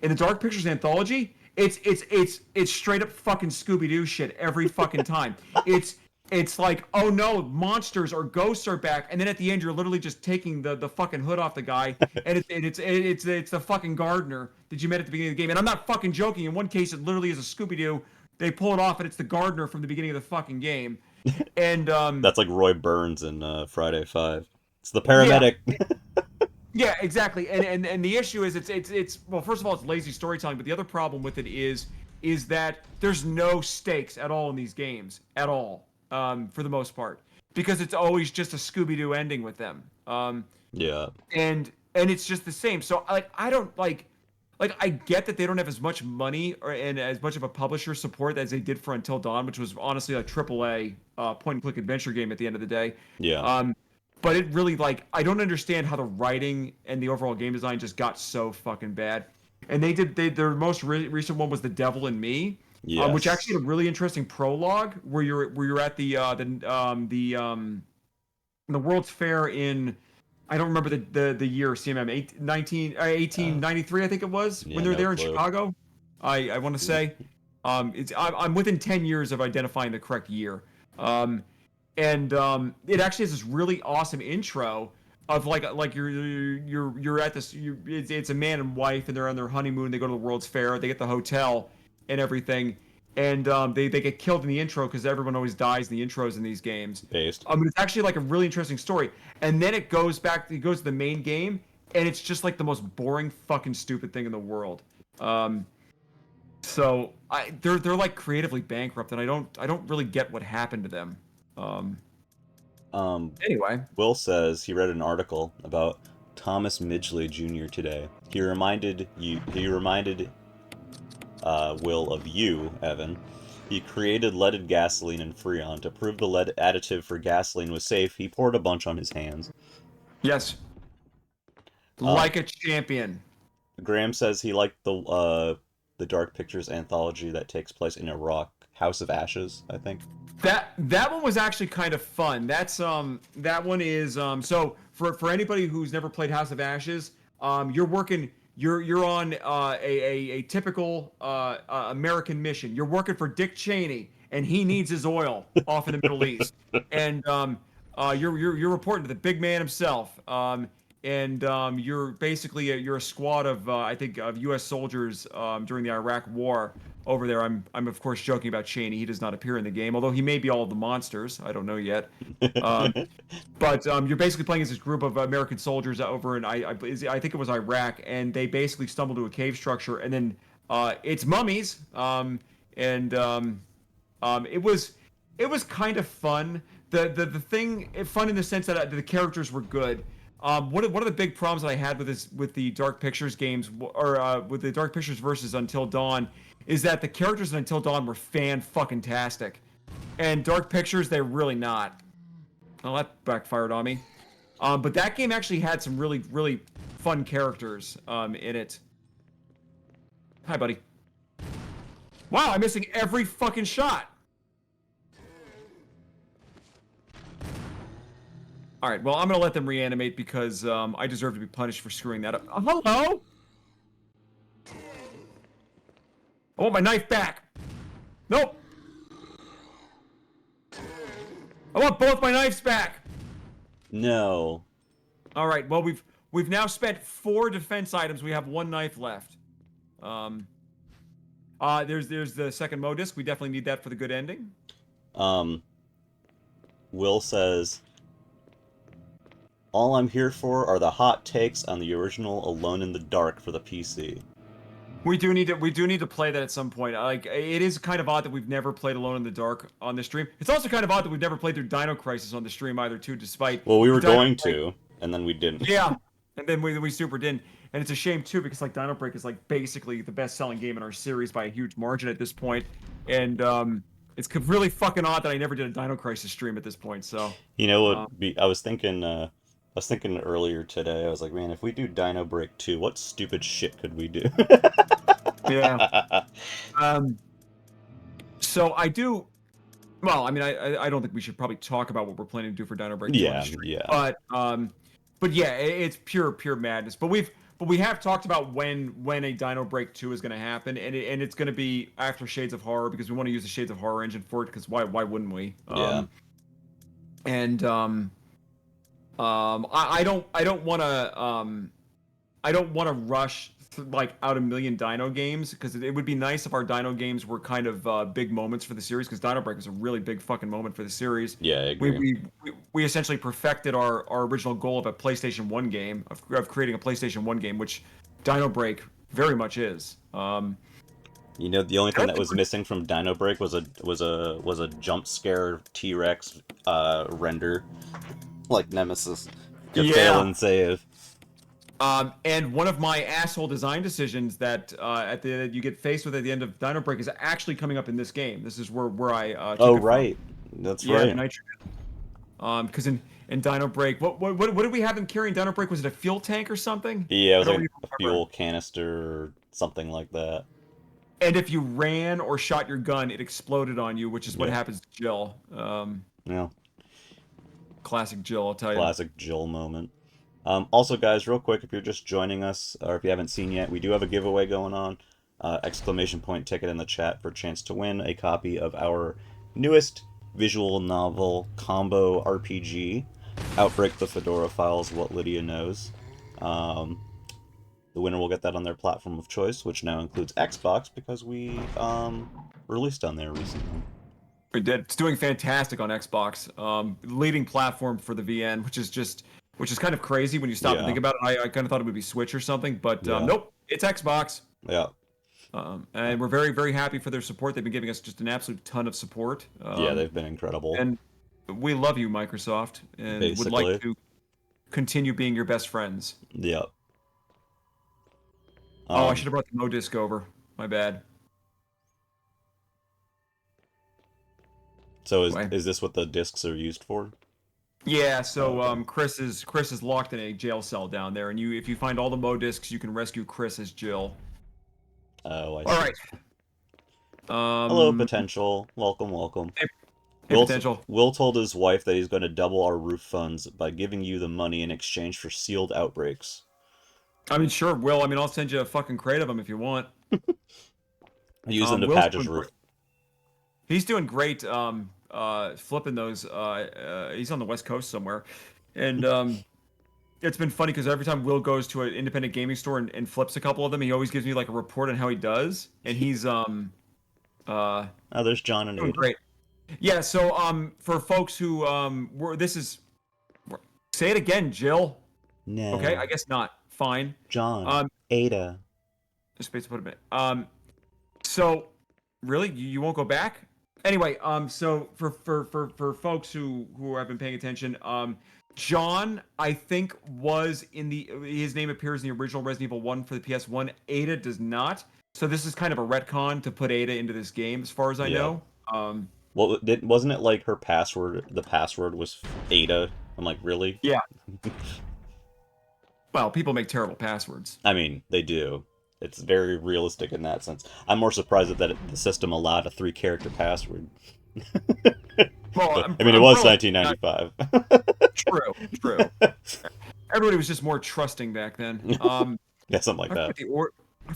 [SPEAKER 2] In the Dark Pictures anthology, it's straight up fucking Scooby Doo shit every fucking time. It's like, oh no, monsters or ghosts are back, and then at the end you're literally just taking the fucking hood off the guy, and it's the fucking gardener that you met at the beginning of the game. And I'm not fucking joking. In one case, it literally is a Scooby Doo they pull it off, and it's the gardener from the beginning of the fucking game. And
[SPEAKER 1] That's like Roy Burns in Friday 5. It's the
[SPEAKER 2] yeah,
[SPEAKER 1] paramedic.
[SPEAKER 2] yeah, exactly. And the issue is it's well, first of all, it's lazy storytelling, but the other problem with it is that there's no stakes at all in these games at all, for the most part, because it's always just a Scooby-Doo ending with them.
[SPEAKER 1] Yeah.
[SPEAKER 2] And it's just the same. So like I don't like I get that they don't have as much money and as much of a publisher support as they did for Until Dawn, which was honestly a AAA point and click adventure game at the end of the day.
[SPEAKER 1] Yeah.
[SPEAKER 2] But it really like I don't understand how the writing and the overall game design just got so fucking bad. And their most recent one was The Devil in Me, which actually
[SPEAKER 1] Yes.
[SPEAKER 2] had a really interesting prologue where you're at the World's Fair in I don't remember the year CMM 1893 I think it was
[SPEAKER 1] Yeah,
[SPEAKER 2] when they're
[SPEAKER 1] no
[SPEAKER 2] there in
[SPEAKER 1] clue.
[SPEAKER 2] Chicago. I want to say I'm within 10 years of identifying the correct year. And it actually has this really awesome intro of like you're at this it's a man and wife and they're on their honeymoon. They go to the World's Fair. They get the hotel and everything, and they get killed in the intro because everyone always dies in the intros in these games.
[SPEAKER 1] Based.
[SPEAKER 2] It's actually like a really interesting story, and then it goes to the main game, and it's just like the most boring fucking stupid thing in the world. So they're like creatively bankrupt, and I don't really get what happened to them. Um, anyway,
[SPEAKER 1] Will says he read an article about Thomas Midgley Jr. today. He reminded Will of you, Evan. He created leaded gasoline in Freon. To prove the lead additive for gasoline was safe, he poured a bunch on his hands.
[SPEAKER 2] yes,
[SPEAKER 1] Um,
[SPEAKER 2] like a champion.
[SPEAKER 1] Graham says he liked the Dark Pictures anthology that takes place in Iraq, House of Ashes, I think.
[SPEAKER 2] That one was actually kind of fun. That one is so for anybody who's never played House of Ashes, you're on a typical American mission. You're working for Dick Cheney, and he needs his oil off in the Middle East, and you're reporting to the big man himself. And you're basically you're a squad of I think of U.S. soldiers during the Iraq War over there. I'm of course joking about Cheney. He does not appear in the game, although he may be all of the monsters. I don't know yet. Um, but you're basically playing as this group of American soldiers over in I think it was Iraq, and they basically stumble to a cave structure, and then it's mummies. It was kind of fun. The thing fun in the sense that the characters were good. One of the big problems that I had with the Dark Pictures games or with the Dark Pictures versus Until Dawn is that the characters in Until Dawn were fucking tastic, and Dark Pictures they're really not. Well, that backfired on me. But that game actually had some really fun characters in it. Hi, buddy. Wow, I'm missing every fucking shot. All right, well, I'm gonna let them reanimate because I deserve to be punished for screwing that up. Hello? I want my knife back. Nope. I want both my knives back.
[SPEAKER 1] No.
[SPEAKER 2] All right, well, we've now spent 4 defense items. We have 1 knife left. There's the second Mo disc. We definitely need that for the good ending.
[SPEAKER 1] Will says, all I'm here for are the hot takes on the original Alone in the Dark for the PC.
[SPEAKER 2] We do need to play that at some point. Like it is kind of odd that we've never played Alone in the Dark on the stream. It's also kind of odd that we've never played through Dino Crisis on the stream either, too, despite
[SPEAKER 1] Well, we were
[SPEAKER 2] Dino
[SPEAKER 1] going
[SPEAKER 2] Break-
[SPEAKER 1] to, and then we didn't.
[SPEAKER 2] Yeah, and then we super didn't, and it's a shame too because like Dino Break is like basically the best-selling game in our series by a huge margin at this point, and it's really fucking odd that I never did a Dino Crisis stream at this point. So
[SPEAKER 1] You know what? I was thinking earlier today. I was like, man, if we do Dino Break 2, what stupid shit could we do?
[SPEAKER 2] yeah. So I do. Well, I mean, I don't think we should probably talk about what we're planning to do for Dino Break 2 on
[SPEAKER 1] Yeah,
[SPEAKER 2] the stream.
[SPEAKER 1] yeah.
[SPEAKER 2] But yeah, it's pure madness. But we have talked about when a Dino Break 2 is going to happen, and it's going to be after Shades of Horror because we want to use the Shades of Horror engine for it. Because why wouldn't we?
[SPEAKER 1] Yeah.
[SPEAKER 2] And I don't want to rush like out a million Dino games, because it would be nice if our Dino games were kind of big moments for the series, because Dino Break was a really big fucking moment for the series.
[SPEAKER 1] Yeah, I
[SPEAKER 2] We
[SPEAKER 1] agree.
[SPEAKER 2] we we essentially perfected our original goal of a PlayStation 1 game, of creating a PlayStation 1 game, which Dino Break very much is.
[SPEAKER 1] You know, the only
[SPEAKER 2] I
[SPEAKER 1] thing that
[SPEAKER 2] think
[SPEAKER 1] was missing from Dino Break was a jump scare T-Rex render, like Nemesis. Could fail
[SPEAKER 2] yeah.
[SPEAKER 1] and save.
[SPEAKER 2] And one of my asshole design decisions that you get faced with at the end of Dino Break is actually coming up in this game. This is where I
[SPEAKER 1] Oh,
[SPEAKER 2] took it from.
[SPEAKER 1] right. That's
[SPEAKER 2] Yeah, the
[SPEAKER 1] right.
[SPEAKER 2] nitrogen. Because in Dino Break, what did we have him carrying? Dino Break, was it a fuel tank or something?
[SPEAKER 1] Yeah, it
[SPEAKER 2] I
[SPEAKER 1] was
[SPEAKER 2] don't
[SPEAKER 1] like
[SPEAKER 2] even
[SPEAKER 1] a
[SPEAKER 2] remember.
[SPEAKER 1] fuel canister or something like that.
[SPEAKER 2] And if you ran or shot your gun, it exploded on you, which is what
[SPEAKER 1] Yeah.
[SPEAKER 2] happens to Jill.
[SPEAKER 1] Yeah.
[SPEAKER 2] Classic Jill, I'll tell you.
[SPEAKER 1] Classic Jill moment. Also, guys, real quick, if you're just joining us, or if you haven't seen yet, we do have a giveaway going on. Exclamation point ticket in the chat for a chance to win a copy of our newest visual novel combo RPG, Outbreak the Fedora Files, What Lydia Knows. Um, the winner will get that on their platform of choice, which now includes Xbox because we released on there recently.
[SPEAKER 2] It did. It's doing fantastic on Xbox. Leading platform for the VN, which is kind of crazy when you stop and
[SPEAKER 1] Yeah,
[SPEAKER 2] think about it. I kind of thought it would be Switch or something, but
[SPEAKER 1] yeah,
[SPEAKER 2] nope, it's Xbox.
[SPEAKER 1] yeah,
[SPEAKER 2] And we're very, very happy for their support. They've been giving us just an absolute ton of support.
[SPEAKER 1] yeah. They've been incredible,
[SPEAKER 2] And we love you, Microsoft, and would like
[SPEAKER 1] basically.
[SPEAKER 2] to continue being your best friends.
[SPEAKER 1] Yeah.
[SPEAKER 2] Oh, I
[SPEAKER 1] Um,
[SPEAKER 2] should have brought the Mo disc over. My bad.
[SPEAKER 1] So
[SPEAKER 2] Anyway.
[SPEAKER 1] is this what the discs are used for?
[SPEAKER 2] Yeah,
[SPEAKER 1] Oh,
[SPEAKER 2] so
[SPEAKER 1] okay.
[SPEAKER 2] Chris is locked in a jail cell down there, and if you find all the Mo discs, you can rescue Chris as Jill.
[SPEAKER 1] Oh, I
[SPEAKER 2] All
[SPEAKER 1] see.
[SPEAKER 2] right.
[SPEAKER 1] Hello,
[SPEAKER 2] Um,
[SPEAKER 1] potential. Welcome, welcome.
[SPEAKER 2] hey, hey,
[SPEAKER 1] Will
[SPEAKER 2] potential.
[SPEAKER 1] Will told his wife that he's going to double our roof funds by giving you the money in exchange for sealed outbreaks.
[SPEAKER 2] I mean, sure, Will. I mean, I'll send you a fucking crate of them if you want.
[SPEAKER 1] Use them to
[SPEAKER 2] Will's
[SPEAKER 1] patch his
[SPEAKER 2] doing
[SPEAKER 1] roof.
[SPEAKER 2] great. He's doing great. Flipping those. He's on the West Coast somewhere, and it's been funny because every time Will goes to an independent gaming store and flips a couple of them, he always gives me like a report on how he does, and he's uh
[SPEAKER 1] Oh, there's John and
[SPEAKER 2] doing
[SPEAKER 1] Ada.
[SPEAKER 2] great. Yeah. So for folks who say it again, Jill. Okay, I
[SPEAKER 1] No,
[SPEAKER 2] guess not. Fine.
[SPEAKER 1] John,
[SPEAKER 2] Um,
[SPEAKER 1] Ada.
[SPEAKER 2] just space to put a minute. So really, you won't go back? Anyway, so for folks who have been paying attention, John, I think was in his name appears in the original Resident Evil 1 for the PS1. Ada does not. So this is kind of a retcon to put Ada into this game, as far as I
[SPEAKER 1] Yeah.
[SPEAKER 2] know.
[SPEAKER 1] Well, wasn't it like her password? The password was Ada. I'm like, really?
[SPEAKER 2] Yeah. Well, people make terrible passwords.
[SPEAKER 1] I mean, they do. It's very realistic in that sense. I'm more surprised that the system allowed a 3-character password.
[SPEAKER 2] Well,
[SPEAKER 1] But I mean, it
[SPEAKER 2] I'm
[SPEAKER 1] was
[SPEAKER 2] relatively not
[SPEAKER 1] 1995.
[SPEAKER 2] true. True. Everybody was just more trusting back then.
[SPEAKER 1] Yeah, something like
[SPEAKER 2] I
[SPEAKER 1] that.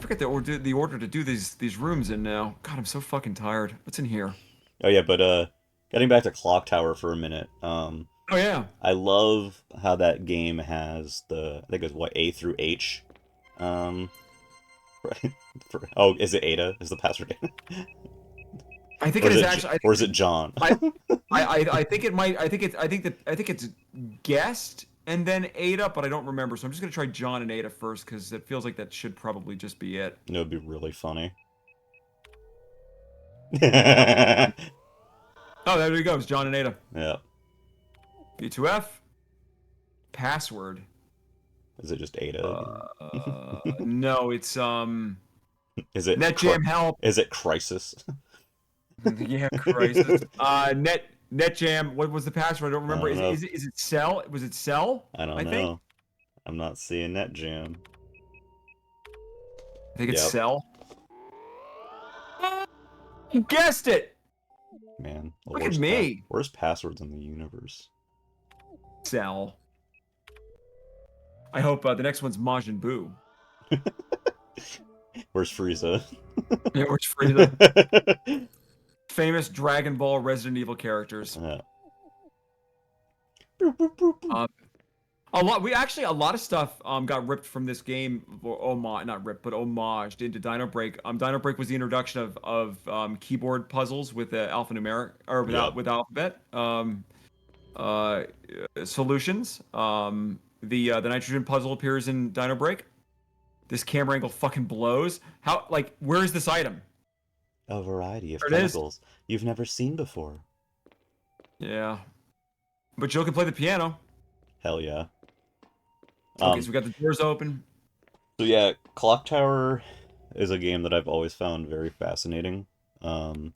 [SPEAKER 2] forget the order to do these rooms in now. God, I'm so fucking tired. What's in here?
[SPEAKER 1] Oh yeah, but getting back to Clock Tower for a minute.
[SPEAKER 2] Oh yeah.
[SPEAKER 1] I love how that game has I think it's what, A through H. Um, oh, is it Ada? Is the password Ada?
[SPEAKER 2] I think
[SPEAKER 1] Or
[SPEAKER 2] it
[SPEAKER 1] is
[SPEAKER 2] is
[SPEAKER 1] it
[SPEAKER 2] actually. I
[SPEAKER 1] or
[SPEAKER 2] think
[SPEAKER 1] is it John?
[SPEAKER 2] I think it might. I think it's guest and then Ada, but I don't remember. So I'm just gonna try John and Ada first because it feels like that should probably just be it.
[SPEAKER 1] It would be really funny.
[SPEAKER 2] Oh, there he goes, John and Ada.
[SPEAKER 1] Yeah.
[SPEAKER 2] B2F password.
[SPEAKER 1] Is it just Ada again?
[SPEAKER 2] No, it's
[SPEAKER 1] Is it
[SPEAKER 2] NetJam help.
[SPEAKER 1] is it Crisis?
[SPEAKER 2] Yeah, crisis. NetJam. What was the password? I don't
[SPEAKER 1] I
[SPEAKER 2] remember.
[SPEAKER 1] don't know.
[SPEAKER 2] Is it cell? Was it cell?
[SPEAKER 1] I don't
[SPEAKER 2] I think.
[SPEAKER 1] know. I'm not seeing that jam.
[SPEAKER 2] I think it's
[SPEAKER 1] Yep.
[SPEAKER 2] cell. You guessed it.
[SPEAKER 1] Man, the
[SPEAKER 2] Look at
[SPEAKER 1] worst
[SPEAKER 2] me.
[SPEAKER 1] worst passwords in the universe.
[SPEAKER 2] Cell. I hope the next one's Majin Buu.
[SPEAKER 1] Where's Frieza?
[SPEAKER 2] Yeah, which Frieza. Famous Dragon Ball Resident Evil characters.
[SPEAKER 1] Yeah.
[SPEAKER 2] Um, A lot of stuff got ripped from this game, or homage, not ripped, but homaged into Dino Break. Dino Break was the introduction of keyboard puzzles with alphanumeric or
[SPEAKER 1] Yep.
[SPEAKER 2] with alphabet uh, solutions. The nitrogen puzzle appears in Dino Break. This camera angle fucking blows. How where is this item?
[SPEAKER 1] A variety of
[SPEAKER 2] There it is.
[SPEAKER 1] chemicals you've never seen before.
[SPEAKER 2] Yeah, but Joe can play the piano.
[SPEAKER 1] Hell yeah.
[SPEAKER 2] Okay,
[SPEAKER 1] Um,
[SPEAKER 2] so we got the doors open.
[SPEAKER 1] so yeah, Clock Tower is a game that I've always found very fascinating. Um,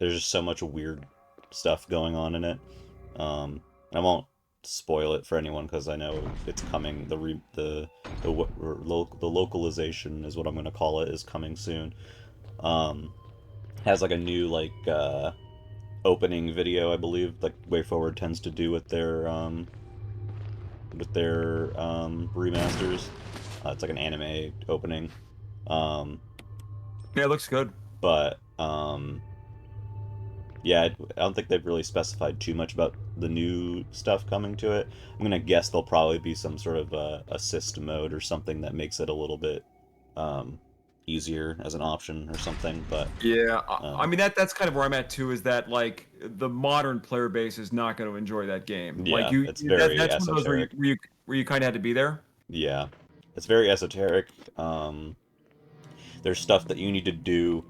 [SPEAKER 1] there's just so much weird stuff going on in it. I won't spoil it for anyone because I know it's coming. The localization is what I'm gonna call it is coming soon. Um, has like a new opening video, I believe, like WayForward tends to do with their remasters. It's like an anime opening. Um,
[SPEAKER 2] Yeah, it looks good.
[SPEAKER 1] but yeah, I don't think they've really specified too much about the new stuff coming to it. I'm gonna guess there'll probably be some sort of assist mode or something that makes it a little bit um, easier as an option or something. But
[SPEAKER 2] Yeah, I
[SPEAKER 1] um,
[SPEAKER 2] mean that's kind of where I'm at too. Is that like the modern player base is not going to enjoy that game? Like
[SPEAKER 1] yeah, it's very
[SPEAKER 2] that's one of those
[SPEAKER 1] esoteric.
[SPEAKER 2] where you kind of had to be there.
[SPEAKER 1] Yeah, it's very esoteric. There's stuff that you need to do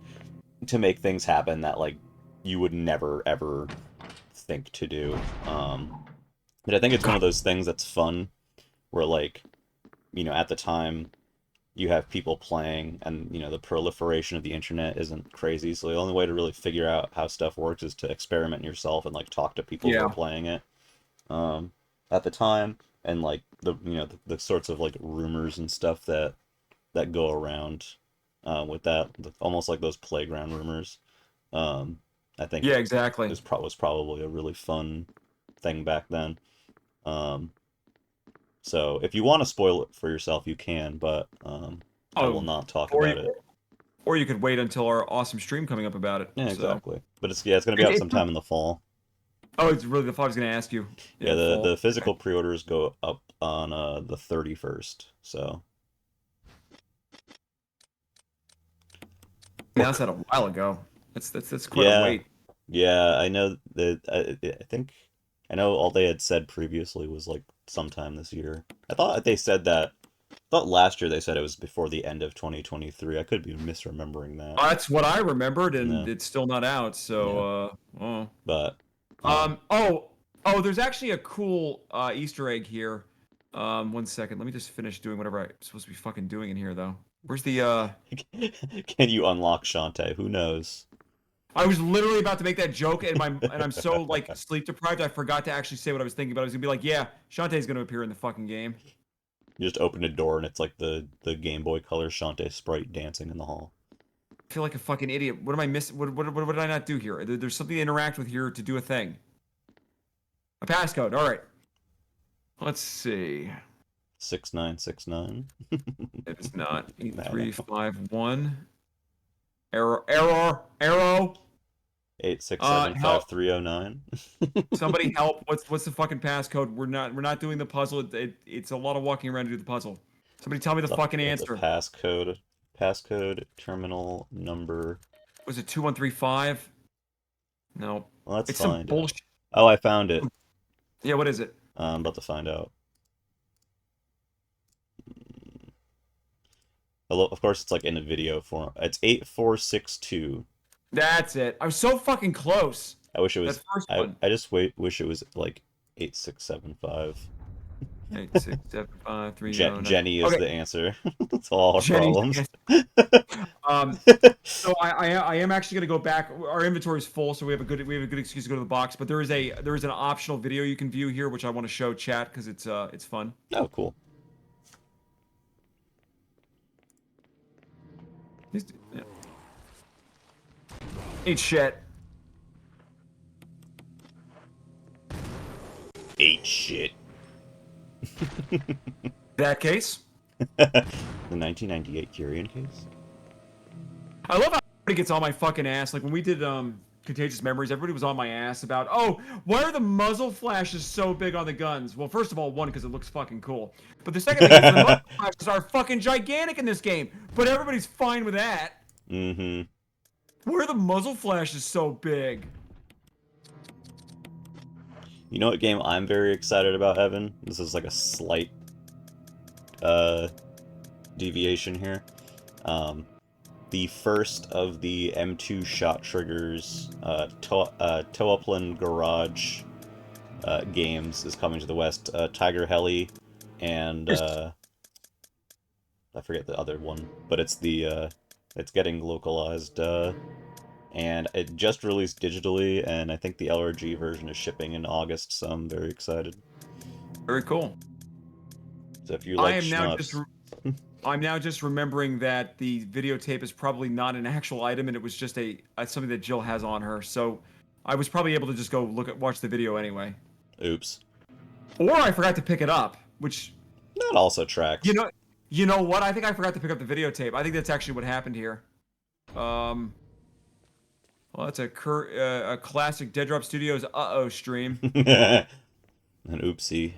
[SPEAKER 1] to make things happen that like you would never ever think to do. But I think it's one of those things that's fun, where like at the time you have people playing, and the proliferation of the internet isn't crazy, so the only way to really figure out how stuff works is to experiment yourself and like talk to people who are
[SPEAKER 2] Yeah,
[SPEAKER 1] playing it. Um, at the time, and like the sorts of like rumors and stuff that go around with that, almost like those playground rumors. Um, I think
[SPEAKER 2] yeah, exactly.
[SPEAKER 1] was probably a really fun thing back then. Um, so if you want to spoil it for yourself, you can, but I will
[SPEAKER 2] Oh,
[SPEAKER 1] not talk
[SPEAKER 2] or
[SPEAKER 1] about
[SPEAKER 2] you,
[SPEAKER 1] it.
[SPEAKER 2] or you could wait until our awesome stream coming up about it.
[SPEAKER 1] Yeah,
[SPEAKER 2] So
[SPEAKER 1] exactly. But it's gonna be out
[SPEAKER 2] it's
[SPEAKER 1] sometime in the fall.
[SPEAKER 2] oh, it's really the thought I was going to ask you.
[SPEAKER 1] Yeah,
[SPEAKER 2] Yeah,
[SPEAKER 1] the
[SPEAKER 2] fall.
[SPEAKER 1] the physical pre-orders go up on the 31st. So
[SPEAKER 2] Man, that's not a while ago. That's quite a
[SPEAKER 1] yeah,
[SPEAKER 2] wait.
[SPEAKER 1] yeah, I know that I think I know all they had said previously was like sometime this year. I thought last year they said it was before the end of 2023. I could be misremembering that.
[SPEAKER 2] That's what I remembered, and
[SPEAKER 1] No,
[SPEAKER 2] it's still not out.
[SPEAKER 1] yeah,
[SPEAKER 2] So, oh.
[SPEAKER 1] but um,
[SPEAKER 2] Oh, oh, there's actually a cool Easter egg here. One second. Let me just finish doing whatever I'm supposed to be fucking doing in here, though. Where's the
[SPEAKER 1] can you unlock Shantae? Who knows?
[SPEAKER 2] I was literally about to make that joke, and I'm so like sleep deprived, I forgot to actually say what I was thinking. But I was gonna be like, yeah, Shantae's gonna appear in the fucking game.
[SPEAKER 1] You just open a door and it's like the Game Boy Color Shantae sprite dancing in the hall.
[SPEAKER 2] I feel like a fucking idiot. What am I missing? What did I not do here? There's something to interact with here to do a thing. A passcode. All right. Let's see.
[SPEAKER 1] 6969.
[SPEAKER 2] It's not eight
[SPEAKER 1] I
[SPEAKER 2] three
[SPEAKER 1] know.
[SPEAKER 2] five one. Arrow.
[SPEAKER 1] Eight six seven five
[SPEAKER 2] Help!
[SPEAKER 1] three zero nine.
[SPEAKER 2] Somebody help! What's the fucking passcode? We're not doing the puzzle. It's a lot of walking around to do the puzzle. Somebody tell me the fucking
[SPEAKER 1] The
[SPEAKER 2] answer.
[SPEAKER 1] passcode terminal number.
[SPEAKER 2] Was it 2135? No,
[SPEAKER 1] Well, let's
[SPEAKER 2] it's some
[SPEAKER 1] find out.
[SPEAKER 2] bullshit.
[SPEAKER 1] Oh, I found it.
[SPEAKER 2] Yeah, what is it?
[SPEAKER 1] I'm about to find out. Of course, it's like in a video form. It's 8462.
[SPEAKER 2] That's it. I was so fucking close.
[SPEAKER 1] I wish it
[SPEAKER 2] That
[SPEAKER 1] was.
[SPEAKER 2] first
[SPEAKER 1] I
[SPEAKER 2] one.
[SPEAKER 1] I just wish it was like 8675.
[SPEAKER 2] 8675309.
[SPEAKER 1] Jenny is
[SPEAKER 2] Okay,
[SPEAKER 1] the answer. That's all our
[SPEAKER 2] Jenny's.
[SPEAKER 1] problems.
[SPEAKER 2] Um, so I am actually gonna go back. Our inventory is full, so we have a good excuse to go to the box. But there is an optional video you can view here, which I want to show chat because it's fun.
[SPEAKER 1] Oh, cool.
[SPEAKER 2] Yeah. Eat shit.
[SPEAKER 1] Ate shit.
[SPEAKER 2] That case.
[SPEAKER 1] The 1998 Curian case.
[SPEAKER 2] I love how he gets all my fucking ass. Like when we did Contagious Memories, everybody was on my ass about, oh, why are the muzzle flashes so big on the guns? Well, first of all, one, because it looks fucking cool. But the second thing is the muzzle flashes are fucking gigantic in this game. But everybody's fine with that.
[SPEAKER 1] Mm-hmm.
[SPEAKER 2] Why are the muzzle flashes so big?
[SPEAKER 1] You know what game I'm very excited about, Evan? This is like a slight deviation here. The first of the M2 shot triggers Toaplan Garage games is coming to the West. Tiger Heli and I forget the other one, but it's the it's getting localized and it just released digitally, and I think the LRG version is shipping in August, so I'm very excited.
[SPEAKER 2] Very cool.
[SPEAKER 1] So if you like
[SPEAKER 2] I'm now just remembering that the videotape is probably not an actual item, and it was just a something that Jill has on her. So I was probably able to just go watch the video anyway.
[SPEAKER 1] Oops.
[SPEAKER 2] Or I forgot to pick it up, which
[SPEAKER 1] That also tracks.
[SPEAKER 2] you know what? I think I forgot to pick up the videotape. I think that's actually what happened here. Well, that's a classic Dead Drop Studios uh-oh stream.
[SPEAKER 1] An oopsie.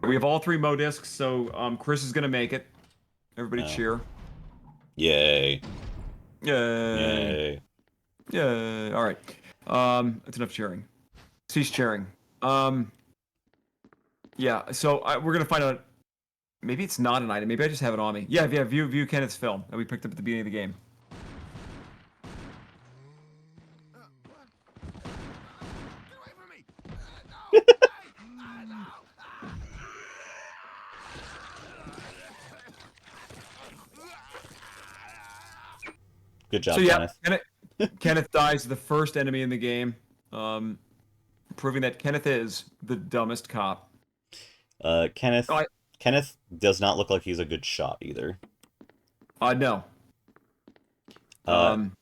[SPEAKER 2] We have all 3 Mo discs, so Chris is gonna make it. Everybody cheer.
[SPEAKER 1] Yay.
[SPEAKER 2] Yay.
[SPEAKER 1] Yay.
[SPEAKER 2] Yay. All right. That's enough cheering. Cease cheering. Yeah, so we're gonna find out. Maybe it's not an item. Maybe I just have it on me. Yeah, view Kenneth's film that we picked up at the beginning of the game.
[SPEAKER 3] Get away from me! No! No!
[SPEAKER 1] Good job,
[SPEAKER 2] So yeah,
[SPEAKER 1] Kenneth.
[SPEAKER 2] Kenneth dies the first enemy in the game, proving that Kenneth is the dumbest cop.
[SPEAKER 1] Kenneth.
[SPEAKER 2] Oh,
[SPEAKER 1] Kenneth does not look like he's a good shot either.
[SPEAKER 2] No.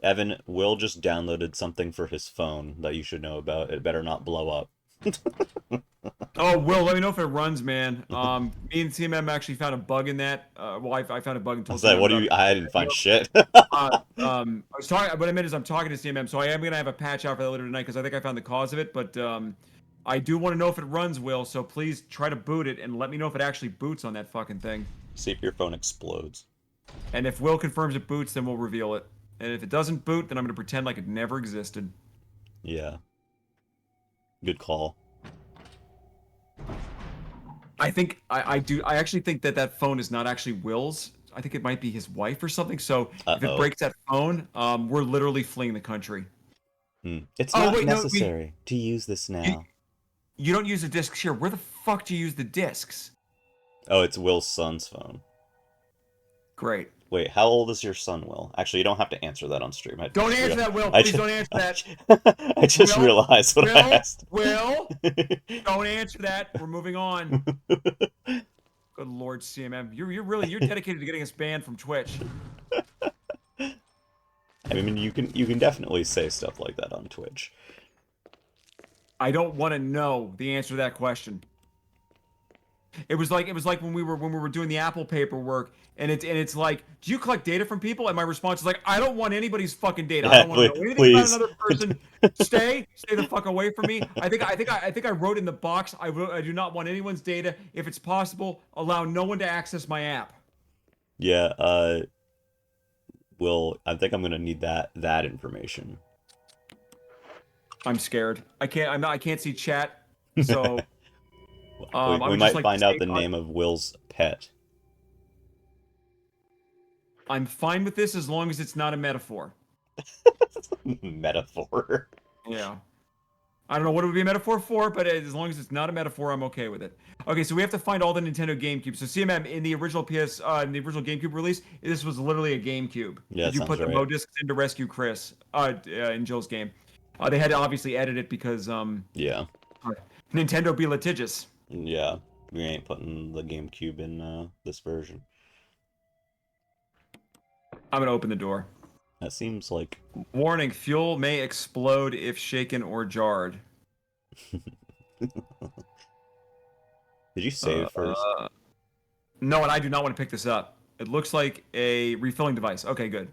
[SPEAKER 1] Evan, Will just downloaded something for his phone that you should know about. It better not blow up.
[SPEAKER 2] Oh, Will, let me know if it runs, man. Me and CMM actually found a bug in that. Well, I found a bug and
[SPEAKER 1] I
[SPEAKER 2] told
[SPEAKER 1] was like,
[SPEAKER 2] CMM
[SPEAKER 1] what do
[SPEAKER 2] about
[SPEAKER 1] you?
[SPEAKER 2] it.
[SPEAKER 1] I didn't find shit.
[SPEAKER 2] I was talking. What I meant is I'm talking to CMM, so I am gonna have a patch out for that later tonight because I think I found the cause of it. But I do want to know if it runs, Will. So please try to boot it and let me know if it actually boots on that fucking thing.
[SPEAKER 1] See if your phone explodes.
[SPEAKER 2] And if Will confirms it boots, then we'll reveal it. And if it doesn't boot, then I'm gonna pretend like it never existed.
[SPEAKER 1] Yeah. Good call.
[SPEAKER 2] I actually think that phone is not actually Will's. I think it might be his wife or something. So if it breaks that phone, we're literally fleeing the country.
[SPEAKER 1] It's not necessary to use this now.
[SPEAKER 2] You don't use the discs here. Where the fuck do you use the discs?
[SPEAKER 1] Oh, it's Will's son's phone.
[SPEAKER 2] Great.
[SPEAKER 1] Wait, how old is your son, Will? Actually, you don't have to answer that on stream.
[SPEAKER 2] Don't answer that, Will. Please don't answer that.
[SPEAKER 1] I just realized what I asked.
[SPEAKER 2] Will, don't answer that. We're moving on. Good Lord, CMM. You're dedicated to getting us banned from Twitch.
[SPEAKER 1] I mean, you can definitely say stuff like that on Twitch.
[SPEAKER 2] I don't want to know the answer to that question. It was like when we were doing the Apple paperwork, and it's like, do you collect data from people? And my response is like, I don't want anybody's fucking data. I don't want to know anything about another person. Stay the fuck away from me. I think I wrote in the box. I do not want anyone's data. If it's possible, allow no one to access my app.
[SPEAKER 1] Yeah. Will, I think I'm gonna need that information.
[SPEAKER 2] I'm scared. I can't see chat. So.
[SPEAKER 1] We might find out the name of Will's pet.
[SPEAKER 2] I'm fine with this as long as it's not a metaphor.
[SPEAKER 1] Metaphor.
[SPEAKER 2] Yeah. I don't know what it would be a metaphor for, but as long as it's not a metaphor, I'm okay with it. Okay, so we have to find all the Nintendo GameCube. So CMM in the original in the original GameCube release, this was literally a GameCube.
[SPEAKER 1] Yeah,
[SPEAKER 2] you put the Mo discs in to rescue Chris in Jill's game. They had to obviously edit it because
[SPEAKER 1] yeah.
[SPEAKER 2] Nintendo be litigious.
[SPEAKER 1] Yeah, we ain't putting the GameCube in this version.
[SPEAKER 2] I'm gonna open the door.
[SPEAKER 1] That seems like...
[SPEAKER 2] Warning, fuel may explode if shaken or jarred.
[SPEAKER 1] Did you save first?
[SPEAKER 2] No, and I do not want to pick this up. It looks like a refilling device. Okay, good.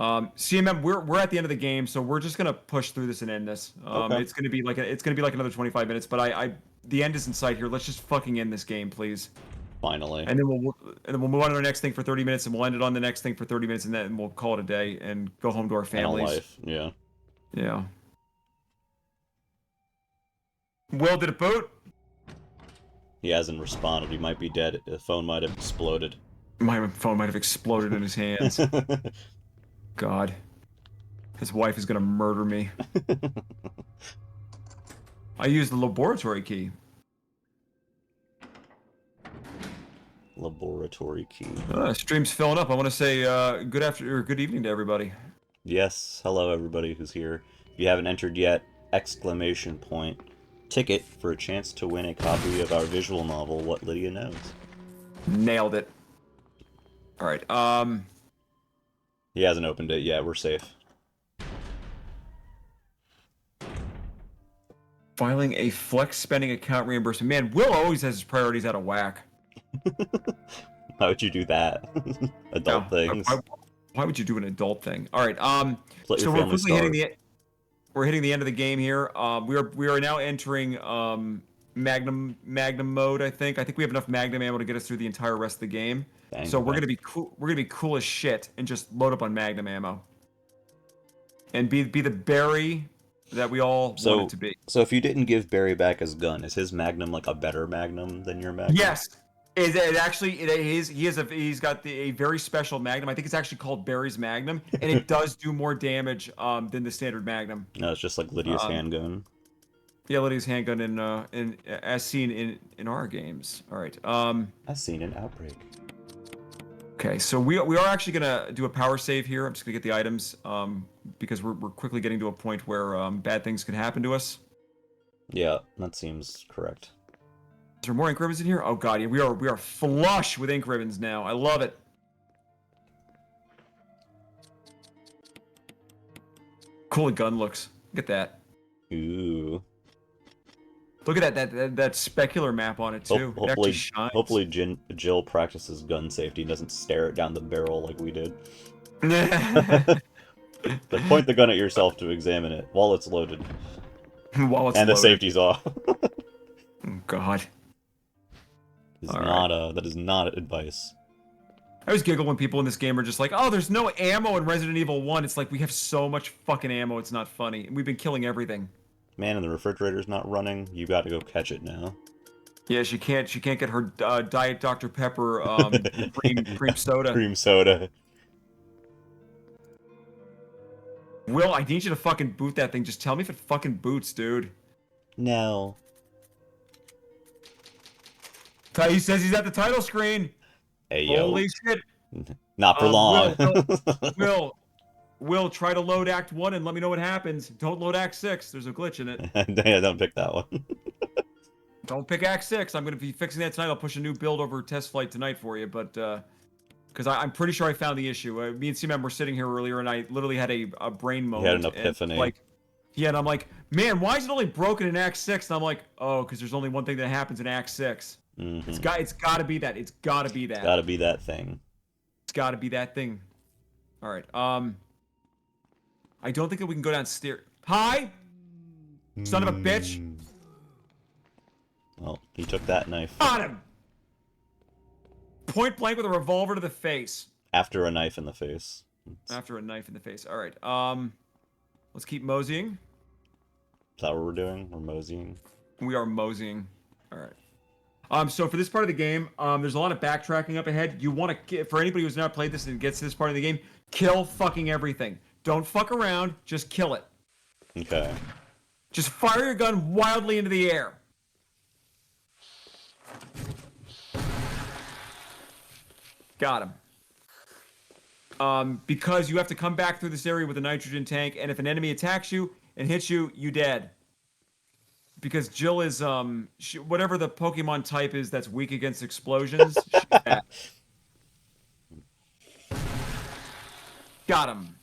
[SPEAKER 2] CMM, we're at the end of the game, so we're just gonna push through this and end this.
[SPEAKER 1] Okay.
[SPEAKER 2] It's gonna be like another 25 minutes, but the end is in sight here. Let's just fucking end this game, please.
[SPEAKER 1] Finally.
[SPEAKER 2] And then we'll move on to our next thing for 30 minutes, and we'll end it on the next thing for 30 minutes, and then we'll call it a day and go home to our
[SPEAKER 1] And a
[SPEAKER 2] families.
[SPEAKER 1] life. Yeah.
[SPEAKER 2] Yeah. Will, did it boot?
[SPEAKER 1] He hasn't responded. He might be dead. The phone might have exploded.
[SPEAKER 2] My phone might have exploded in his hands. God. His wife is gonna murder me. I used the laboratory key.
[SPEAKER 1] Laboratory key.
[SPEAKER 2] Stream's filling up. I want to say good evening to everybody.
[SPEAKER 1] Yes. Hello, everybody who's here. If you haven't entered yet, exclamation point. Ticket for a chance to win a copy of our visual novel, What Lydia Knows.
[SPEAKER 2] Nailed it. All right.
[SPEAKER 1] He hasn't opened it yet. We're safe.
[SPEAKER 2] Filing a flex spending account reimbursement. Man, Will always has his priorities out of whack.
[SPEAKER 1] Why would you do that? Adult things.
[SPEAKER 2] Why would you do an adult thing? All right.
[SPEAKER 1] Let your
[SPEAKER 2] So we're
[SPEAKER 1] family
[SPEAKER 2] quickly hitting
[SPEAKER 1] starve.
[SPEAKER 2] we're hitting the end of the game here. We are now entering Magnum mode. I think we have enough Magnum ammo to get us through the entire rest of the game.
[SPEAKER 1] Dang,
[SPEAKER 2] So we're
[SPEAKER 1] okay.
[SPEAKER 2] gonna be cool. We're gonna be cool as shit and just load up on Magnum ammo. And be the Barry that we all want it to be.
[SPEAKER 1] So if you didn't give Barry back his gun, is his Magnum like a better Magnum than your Magnum?
[SPEAKER 2] Yes. He's got a very special Magnum. I think it's actually called Barry's Magnum, and it does do more damage than the standard Magnum.
[SPEAKER 1] No, it's just like Lydia's handgun.
[SPEAKER 2] Yeah, Lydia's handgun in as seen in our games. All right.
[SPEAKER 1] As seen in Outbreak.
[SPEAKER 2] Okay, so we are actually gonna do a power save here. I'm just gonna get the items because we're quickly getting to a point where bad things can happen to us.
[SPEAKER 1] Yeah, that seems correct.
[SPEAKER 2] Is there more ink ribbons in here? Oh god, yeah, we are flush with ink ribbons now. I love it. Cool the gun looks. Look at that.
[SPEAKER 1] Ooh.
[SPEAKER 2] Look at that specular map on it too. It actually shines.
[SPEAKER 1] Hopefully Jill practices gun safety and doesn't stare it down the barrel like we did. But point the gun at yourself to examine it while it's loaded.
[SPEAKER 2] While it's
[SPEAKER 1] And the
[SPEAKER 2] loaded.
[SPEAKER 1] safety's off.
[SPEAKER 2] Oh god.
[SPEAKER 1] That is not advice.
[SPEAKER 2] I always giggle when people in this game are just like, oh, there's no ammo in Resident Evil 1. It's like, we have so much fucking ammo, it's not funny. We've been killing everything.
[SPEAKER 1] Man, and the refrigerator's not running. You gotta go catch it now.
[SPEAKER 2] Yeah, she can't get her Diet Dr. Pepper cream soda.
[SPEAKER 1] Cream soda.
[SPEAKER 2] Will, I need you to fucking boot that thing. Just tell me if it fucking boots, dude.
[SPEAKER 1] No.
[SPEAKER 2] He says he's at the title screen.
[SPEAKER 1] Hey, yo.
[SPEAKER 2] Holy shit.
[SPEAKER 1] Not for long.
[SPEAKER 2] Will, try to load Act 1 and let me know what happens. Don't load Act 6. There's a glitch in it.
[SPEAKER 1] Yeah, don't pick that one.
[SPEAKER 2] Don't pick Act 6. I'm going to be fixing that tonight. I'll push a new build over test flight tonight for you, but because I'm pretty sure I found the issue. Me and C-Man were sitting here earlier, and I literally had a brain moment.
[SPEAKER 1] You had an epiphany.
[SPEAKER 2] And I'm like, man, why is it only broken in Act 6? And I'm like, oh, because there's only one thing that happens in Act 6.
[SPEAKER 1] Mm-hmm.
[SPEAKER 2] It's got to be that. It's got to be that.
[SPEAKER 1] Gotta be that thing.
[SPEAKER 2] It's got to be that thing. All right. I don't think that we can go downstairs. Hi, son of a bitch.
[SPEAKER 1] Well, he took that knife.
[SPEAKER 2] Got him. Point blank with a revolver to the face.
[SPEAKER 1] After a knife in the face.
[SPEAKER 2] After a knife in the face. All right. Let's keep moseying.
[SPEAKER 1] Is that what we're doing? We're moseying.
[SPEAKER 2] We are moseying. All right. So for this part of the game, there's a lot of backtracking up ahead. You want to, for anybody who's not played this and gets to this part of the game, kill fucking everything. Don't fuck around. Just kill it.
[SPEAKER 1] Okay.
[SPEAKER 2] Just fire your gun wildly into the air. Got him. Because you have to come back through this area with a nitrogen tank, and if an enemy attacks you and hits you, you dead. Because Jill is whatever the Pokemon type is that's weak against explosions. Got him.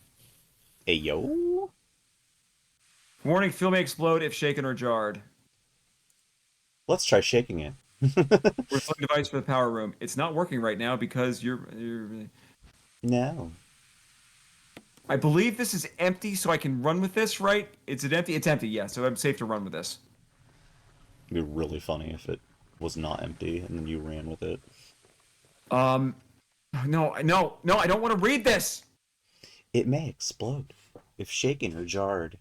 [SPEAKER 1] Hey, yo.
[SPEAKER 2] Warning: fuel may explode if shaken or jarred.
[SPEAKER 1] Let's try shaking it.
[SPEAKER 2] Reflecting device for the power room. It's not working right now because you're
[SPEAKER 1] No.
[SPEAKER 2] I believe this is empty, so I can run with this, right? Is it empty? It's empty, yeah, so I'm safe to run with this.
[SPEAKER 1] It'd be really funny if it was not empty and then you ran with it.
[SPEAKER 2] No, I don't want to read this!
[SPEAKER 1] It may explode if shaken or jarred.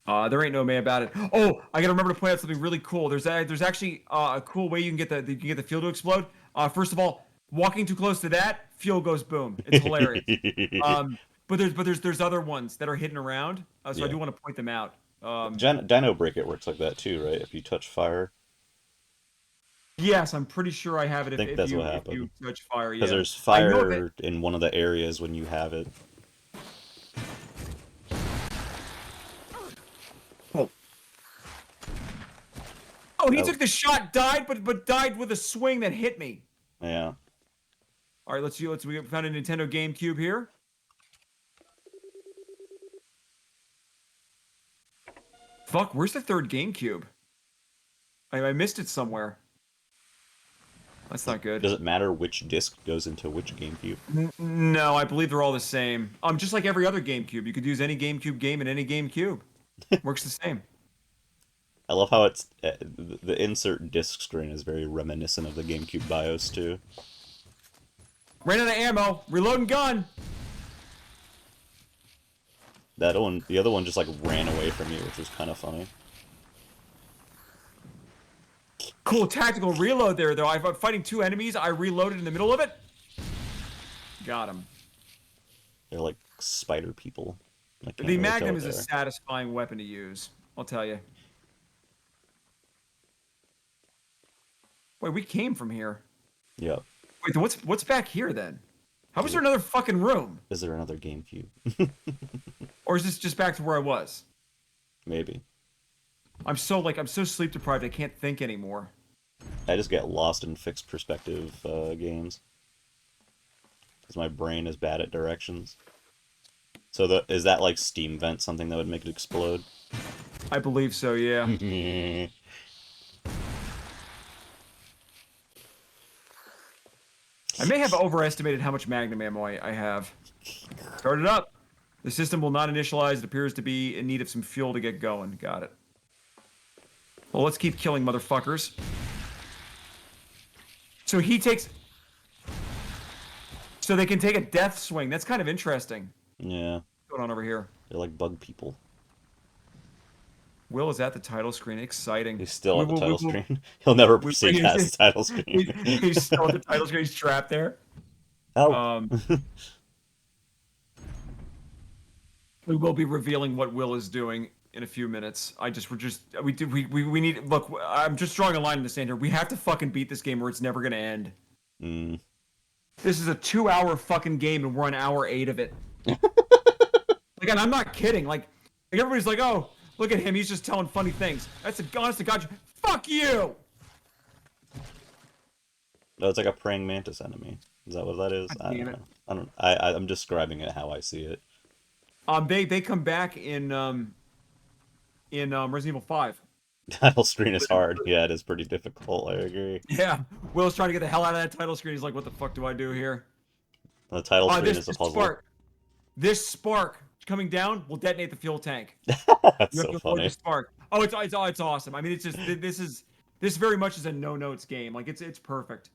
[SPEAKER 2] There ain't no way about it. Oh, I gotta remember to point out something really cool. There's actually a cool way you can get the fuel to explode. First of all, walking too close to that, fuel goes boom. It's hilarious. But there's other ones that are hidden around. So
[SPEAKER 1] Yeah.
[SPEAKER 2] I do want to point them out.
[SPEAKER 1] Dino Break it works like that too, right? If you touch fire.
[SPEAKER 2] Yes, I'm pretty sure I have it
[SPEAKER 1] I think that's what
[SPEAKER 2] if you
[SPEAKER 1] happened.
[SPEAKER 2] touch fire.
[SPEAKER 1] Because
[SPEAKER 2] Yeah,
[SPEAKER 1] there's
[SPEAKER 2] I know that.
[SPEAKER 1] fire in one of the areas when you have it.
[SPEAKER 2] Oh, he
[SPEAKER 1] Oh.
[SPEAKER 2] took the shot, died, but died with a swing that hit me.
[SPEAKER 1] Yeah.
[SPEAKER 2] All right, let's see. We found a Nintendo GameCube here. Fuck, where's the third GameCube? I missed it somewhere. That's not good.
[SPEAKER 1] Does it matter which disc goes into which GameCube?
[SPEAKER 2] No, I believe they're all the same. Just like every other GameCube, you could use any GameCube game in any GameCube. Works the same.
[SPEAKER 1] I love how it's the insert disc screen is very reminiscent of the GameCube BIOS too.
[SPEAKER 2] Ran out of ammo. Reloading gun.
[SPEAKER 1] That one, the other one just like ran away from you, which was kind of funny.
[SPEAKER 2] Cool tactical reload there, though. I'm fighting two enemies. I reloaded in the middle of it. Got him.
[SPEAKER 1] They're like spider people. I can't
[SPEAKER 2] The
[SPEAKER 1] really tell
[SPEAKER 2] Magnum
[SPEAKER 1] what
[SPEAKER 2] is a
[SPEAKER 1] they are.
[SPEAKER 2] satisfying weapon to use. I'll tell you. Wait, we came from here.
[SPEAKER 1] Yep.
[SPEAKER 2] Wait, then what's back here then? How was there another fucking room?
[SPEAKER 1] Is there another GameCube?
[SPEAKER 2] Or is this just back to where I was?
[SPEAKER 1] Maybe.
[SPEAKER 2] I'm so sleep deprived I can't think anymore.
[SPEAKER 1] I just get lost in fixed perspective games. Because my brain is bad at directions. So is that like steam vent something that would make it explode?
[SPEAKER 2] I believe so, yeah. I may have overestimated how much Magnum ammo I have. Start it up. The system will not initialize. It appears to be in need of some fuel to get going. Got it. Well, let's keep killing motherfuckers. So he takes... So they can take a death swing. That's kind of interesting.
[SPEAKER 1] Yeah.
[SPEAKER 2] What's going on over here?
[SPEAKER 1] They're like bug people.
[SPEAKER 2] Will is at the title screen. Exciting.
[SPEAKER 1] He's still at the title screen. He'll never proceed past the title screen.
[SPEAKER 2] He's still at the title screen. He's trapped there.
[SPEAKER 1] Oh.
[SPEAKER 2] We will be revealing what Will is doing in a few minutes. We need, look, I'm just drawing a line in the sand here. We have to fucking beat this game or it's never gonna end. This is a 2-hour fucking game and we're on hour 8 of it. Again, I'm not kidding. Like everybody's like, oh, look at him. He's just telling funny things. That's a honest to God. Fuck you.
[SPEAKER 1] No, it's like a praying mantis enemy. Is that what that is? I don't know. I'm describing it how I see it.
[SPEAKER 2] They come back in Resident Evil 5.
[SPEAKER 1] Title screen is hard. Yeah, it is pretty difficult. I agree.
[SPEAKER 2] Yeah, Will's trying to get the hell out of that title screen. He's like, "What the fuck do I do here?"
[SPEAKER 1] The title screen is a puzzle.
[SPEAKER 2] This spark coming down will detonate the fuel tank.
[SPEAKER 1] That's
[SPEAKER 2] You have
[SPEAKER 1] so
[SPEAKER 2] to avoid
[SPEAKER 1] funny.
[SPEAKER 2] the spark. Oh, it's awesome. I mean, it's just this very much is a no notes game. Like it's perfect.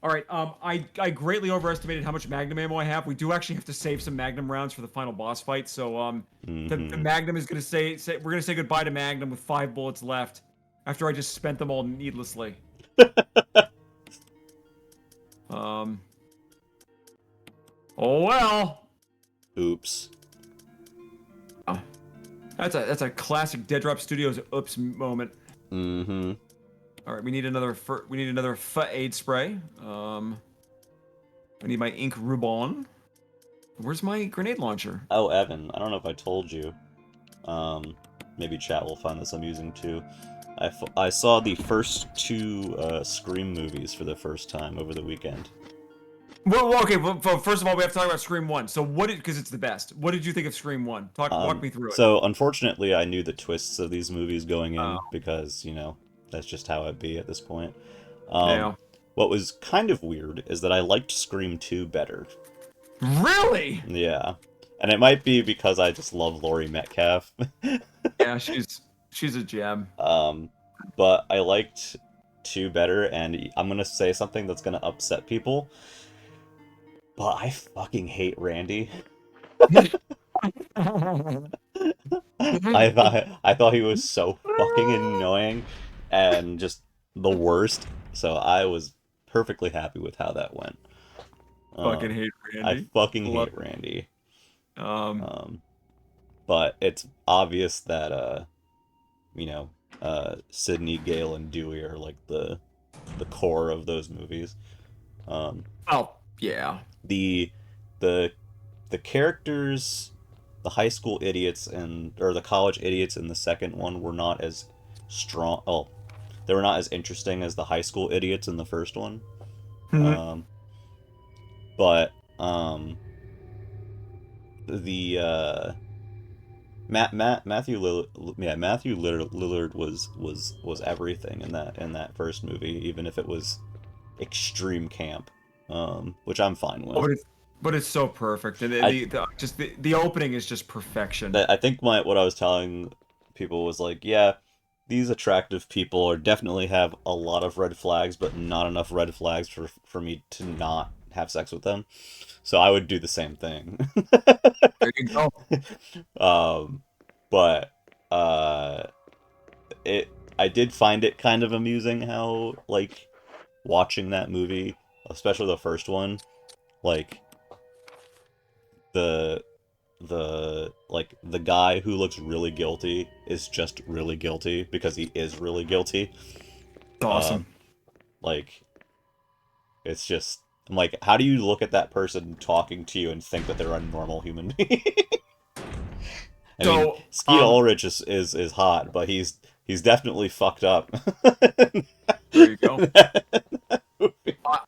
[SPEAKER 2] All right. I greatly overestimated how much Magnum ammo I have. We do actually have to save some Magnum rounds for the final boss fight. So the Magnum is gonna say we're gonna say goodbye to Magnum with 5 bullets left after I just spent them all needlessly. Oh well.
[SPEAKER 1] Oops.
[SPEAKER 2] That's a classic Dead Drop Studios oops moment.
[SPEAKER 1] Mm-hmm.
[SPEAKER 2] All right, we need another aid spray. I need my ink ruban. Where's my grenade launcher?
[SPEAKER 1] Oh, Evan, I don't know if I told you. Maybe chat will find this amusing too. I saw the first 2 Scream movies for the first time over the weekend.
[SPEAKER 2] Well, okay. Well, first of all, we have to talk about Scream 1. So because it's the best. What did you think of Scream 1? Walk me through it.
[SPEAKER 1] So, unfortunately, I knew the twists of these movies going in because, you know, that's just how it be at this point.
[SPEAKER 2] Yeah.
[SPEAKER 1] What was kind of weird is that I liked Scream 2 better.
[SPEAKER 2] Really?
[SPEAKER 1] Yeah. And it might be because I just love Laurie Metcalf.
[SPEAKER 2] Yeah, she's a gem.
[SPEAKER 1] Um, but I liked 2 better, and I'm gonna say something that's gonna upset people, but I fucking hate Randy. I thought he was so fucking annoying and just the worst. So I was perfectly happy with how that went.
[SPEAKER 2] Fucking
[SPEAKER 1] Um,
[SPEAKER 2] hate
[SPEAKER 1] I
[SPEAKER 2] Randy.
[SPEAKER 1] fucking
[SPEAKER 2] Love
[SPEAKER 1] hate Randy.
[SPEAKER 2] um
[SPEAKER 1] Um, but it's obvious that you know, Sydney, Gale, and Dewey are like the core of those movies. Um,
[SPEAKER 2] oh yeah.
[SPEAKER 1] the the the characters, the high school idiots and or the college idiots in the second one were not as strong. Oh, they were not as interesting as the high school idiots in the first one.
[SPEAKER 2] Mhm.
[SPEAKER 1] Um, but the Matthew Lillard was everything in that first movie, even if it was extreme camp, which I'm fine
[SPEAKER 2] Oh,
[SPEAKER 1] with.
[SPEAKER 2] but it's so perfect, and
[SPEAKER 1] I
[SPEAKER 2] the opening is just perfection.
[SPEAKER 1] I think what I was telling people was like, yeah, these attractive people are definitely have a lot of red flags, but not enough red flags for me to not have sex with them. So I would do the same thing.
[SPEAKER 2] There you go.
[SPEAKER 1] um, but uh, it I did find it kind of amusing how like watching that movie, especially the first one, like the the guy who looks really guilty is just really guilty because he is really guilty.
[SPEAKER 2] It's awesome.
[SPEAKER 1] Um, like it's just I'm like, how do you look at that person talking to you and think that they're a normal human being? I mean,
[SPEAKER 2] So,
[SPEAKER 1] Skeet Ulrich is hot, but he's definitely fucked up.
[SPEAKER 2] there you go. I,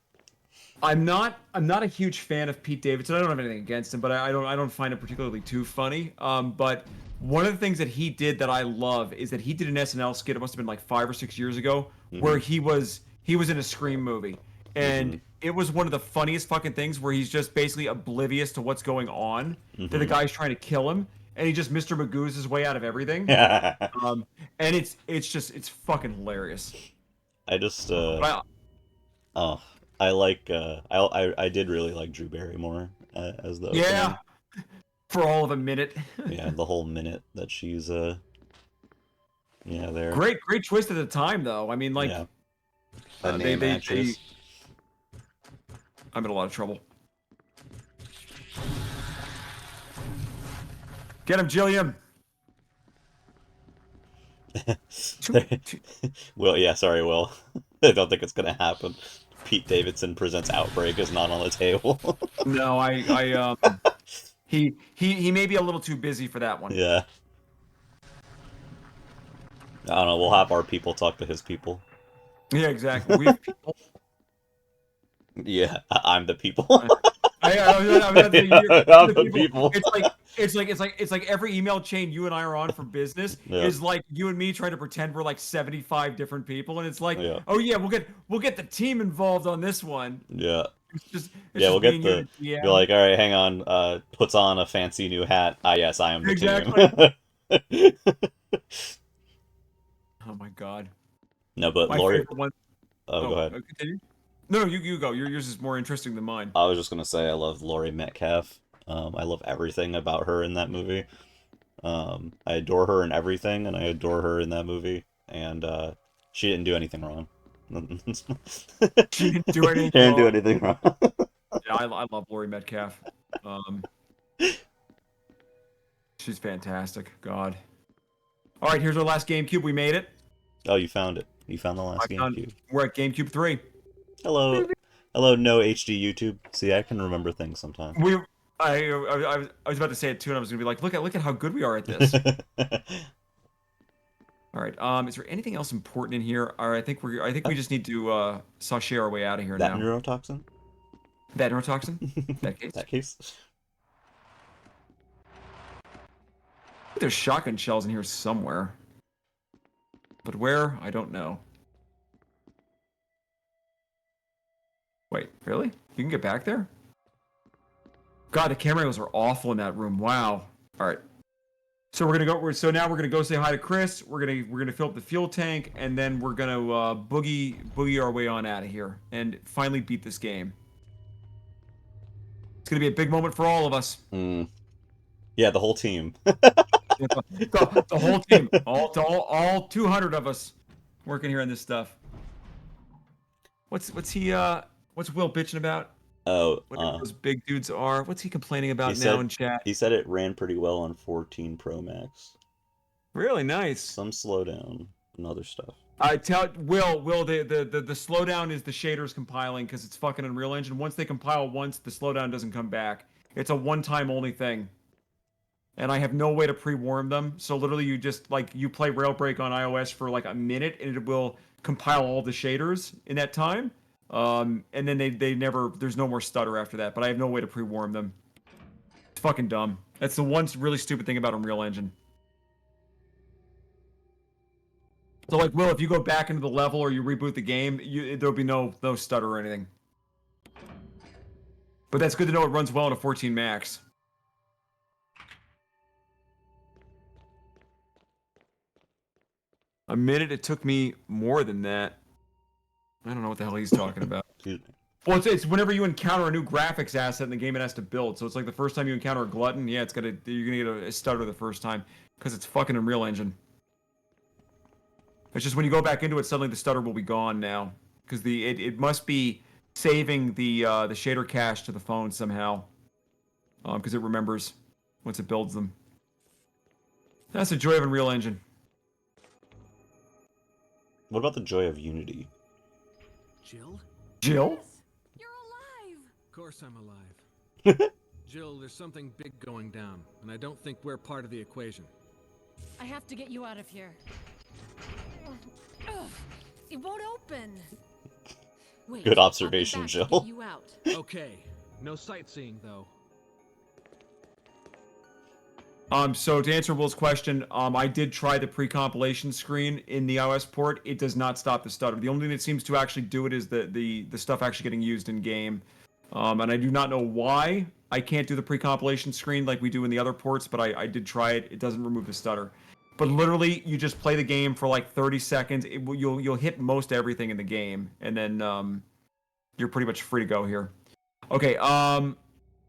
[SPEAKER 2] I'm not a huge fan of Pete Davidson. I don't have anything against him, but I don't find it particularly too funny. But one of the things that he did that I love is that he did an SNL skit. It must have been like 5 or 6 years ago, where
[SPEAKER 1] Hmm.
[SPEAKER 2] he was in a Scream movie, and
[SPEAKER 1] Hmm.
[SPEAKER 2] it was one of the funniest fucking things where he's just basically oblivious to what's going on. That the
[SPEAKER 1] Hmm.
[SPEAKER 2] guy's trying to kill him, and he just Mr. Magoo's his way out of everything. Um, and it's fucking hilarious.
[SPEAKER 1] I just
[SPEAKER 2] But
[SPEAKER 1] oh, I like I did really like Drew Barrymore as the
[SPEAKER 2] yeah,
[SPEAKER 1] opening.
[SPEAKER 2] for all of a minute.
[SPEAKER 1] Yeah, the whole minute that she's yeah, there.
[SPEAKER 2] Great twist at the time, though. I mean, like,
[SPEAKER 1] Yeah. A
[SPEAKER 2] they,
[SPEAKER 1] name
[SPEAKER 2] they, they.
[SPEAKER 1] actress.
[SPEAKER 2] I'm in a lot of trouble. Get him, Jillian.
[SPEAKER 1] Well, yeah, sorry, Will. I don't think it's gonna happen. Pete Davidson presents Outbreak is not on the table.
[SPEAKER 2] No, he may be a little too busy for that one.
[SPEAKER 1] Yeah. I don't know, we'll have our people talk to his people.
[SPEAKER 2] Yeah, exactly. We've people.
[SPEAKER 1] Yeah, I'm the people.
[SPEAKER 2] I was about to say you're
[SPEAKER 1] I'm
[SPEAKER 2] the
[SPEAKER 1] the
[SPEAKER 2] people.
[SPEAKER 1] people.
[SPEAKER 2] It's like every email chain you and I are on for business
[SPEAKER 1] Yeah,
[SPEAKER 2] is like you and me trying to pretend we're like 75 different people, and it's like,
[SPEAKER 1] yeah,
[SPEAKER 2] oh yeah, we'll get the team involved on this one.
[SPEAKER 1] yeah.
[SPEAKER 2] It's
[SPEAKER 1] Yeah,
[SPEAKER 2] just
[SPEAKER 1] we'll
[SPEAKER 2] me
[SPEAKER 1] get
[SPEAKER 2] and you
[SPEAKER 1] the
[SPEAKER 2] and the
[SPEAKER 1] be
[SPEAKER 2] DM.
[SPEAKER 1] like, all right, hang on, puts on a fancy new hat. Ah, yes, I am the team.
[SPEAKER 2] Exactly. Oh my god.
[SPEAKER 1] No, but
[SPEAKER 2] My
[SPEAKER 1] Lori,
[SPEAKER 2] favorite one.
[SPEAKER 1] oh, go
[SPEAKER 2] Oh,
[SPEAKER 1] ahead.
[SPEAKER 2] continue. No, you go. Yours is more interesting than mine.
[SPEAKER 1] I was just gonna say I love Laurie Metcalf. I love everything about her in that movie. I adore her in everything, and I adore her in that movie. And she didn't do anything wrong.
[SPEAKER 2] She didn't do
[SPEAKER 1] She
[SPEAKER 2] anything
[SPEAKER 1] didn't do
[SPEAKER 2] wrong.
[SPEAKER 1] anything wrong.
[SPEAKER 2] Yeah, I love Laurie Metcalf. Um, she's fantastic. God. All right, here's our last GameCube. We made it.
[SPEAKER 1] Oh, you found it. You found the
[SPEAKER 2] I
[SPEAKER 1] last
[SPEAKER 2] found.
[SPEAKER 1] GameCube.
[SPEAKER 2] We're at GameCube 3.
[SPEAKER 1] Hello, hello, no HD YouTube. See, I can remember things sometimes.
[SPEAKER 2] We. I was about to say it too, and I was gonna be like, look at how good we are at this. All right. Is there anything else important in here? All right, I think we just need to sashay our way out of here
[SPEAKER 1] That
[SPEAKER 2] now.
[SPEAKER 1] neurotoxin?
[SPEAKER 2] That neurotoxin? That case?
[SPEAKER 1] That case?
[SPEAKER 2] There's shotgun shells in here somewhere. But where? I don't know. Wait, really? You can get back there? God, the camera angles are awful in that room. Wow. All right. So we're gonna go. So now we're gonna go say hi to Chris. We're gonna fill up the fuel tank, and then we're gonna boogie our way on out of here and finally beat this game. It's gonna be a big moment for all of us.
[SPEAKER 1] Mm. Yeah, the whole team.
[SPEAKER 2] The whole team, all 200 of us, working here on this stuff. What's Will bitching about?
[SPEAKER 1] Oh,
[SPEAKER 2] Whatever those big dudes are. What's he complaining about
[SPEAKER 1] he
[SPEAKER 2] now
[SPEAKER 1] said
[SPEAKER 2] in chat?
[SPEAKER 1] he said it ran pretty well on 14 Pro Max.
[SPEAKER 2] Really nice.
[SPEAKER 1] Some slowdown and other stuff.
[SPEAKER 2] I tell Will, the slowdown is the shaders compiling because it's fucking Unreal Engine. Once they compile once, the slowdown doesn't come back. It's a one-time only thing. And I have no way to pre-warm them. So literally you just you play Railbreak on iOS for like a minute and it will compile all the shaders in that time. And then they never, there's no more stutter after that, but I have no way to pre-warm them. It's fucking dumb. That's the one really stupid thing about Unreal Engine. So like, Will, if you go back into the level or you reboot the game, there'll be no stutter or anything. But that's good to know it runs well on a 14 max. A minute, it took me more than that. I don't know what the hell he's talking about. Well, it's whenever you encounter a new graphics asset in the game, it has to build. So it's like the first time you encounter a glutton, yeah, you're gonna get a stutter the first time because it's fucking Unreal Engine. It's just when you go back into it, suddenly the stutter will be gone now because it must be saving the shader cache to the phone somehow because it remembers once it builds them. That's the joy of Unreal Engine.
[SPEAKER 1] What about the joy of Unity?
[SPEAKER 5] Jill?
[SPEAKER 2] Jill?
[SPEAKER 4] You're alive!
[SPEAKER 5] Of course I'm alive. Jill, there's something big going down, and I don't think we're part of the equation.
[SPEAKER 4] I have to get you out of here. Ugh, it won't open. Wait,
[SPEAKER 1] Good
[SPEAKER 4] I'll be
[SPEAKER 1] observation,
[SPEAKER 4] back to
[SPEAKER 1] Jill.
[SPEAKER 4] get you out.
[SPEAKER 5] Okay, no sightseeing though.
[SPEAKER 2] So to answer Will's question, I did try the pre-compilation screen in the iOS port. It does not stop the stutter. The only thing that seems to actually do it is the stuff actually getting used in game. And I do not know why I can't do the pre-compilation screen like we do in the other ports, but I did try it. It doesn't remove the stutter. But literally, you just play the game for like 30 seconds. You'll hit most everything in the game, and then you're pretty much free to go here. Okay.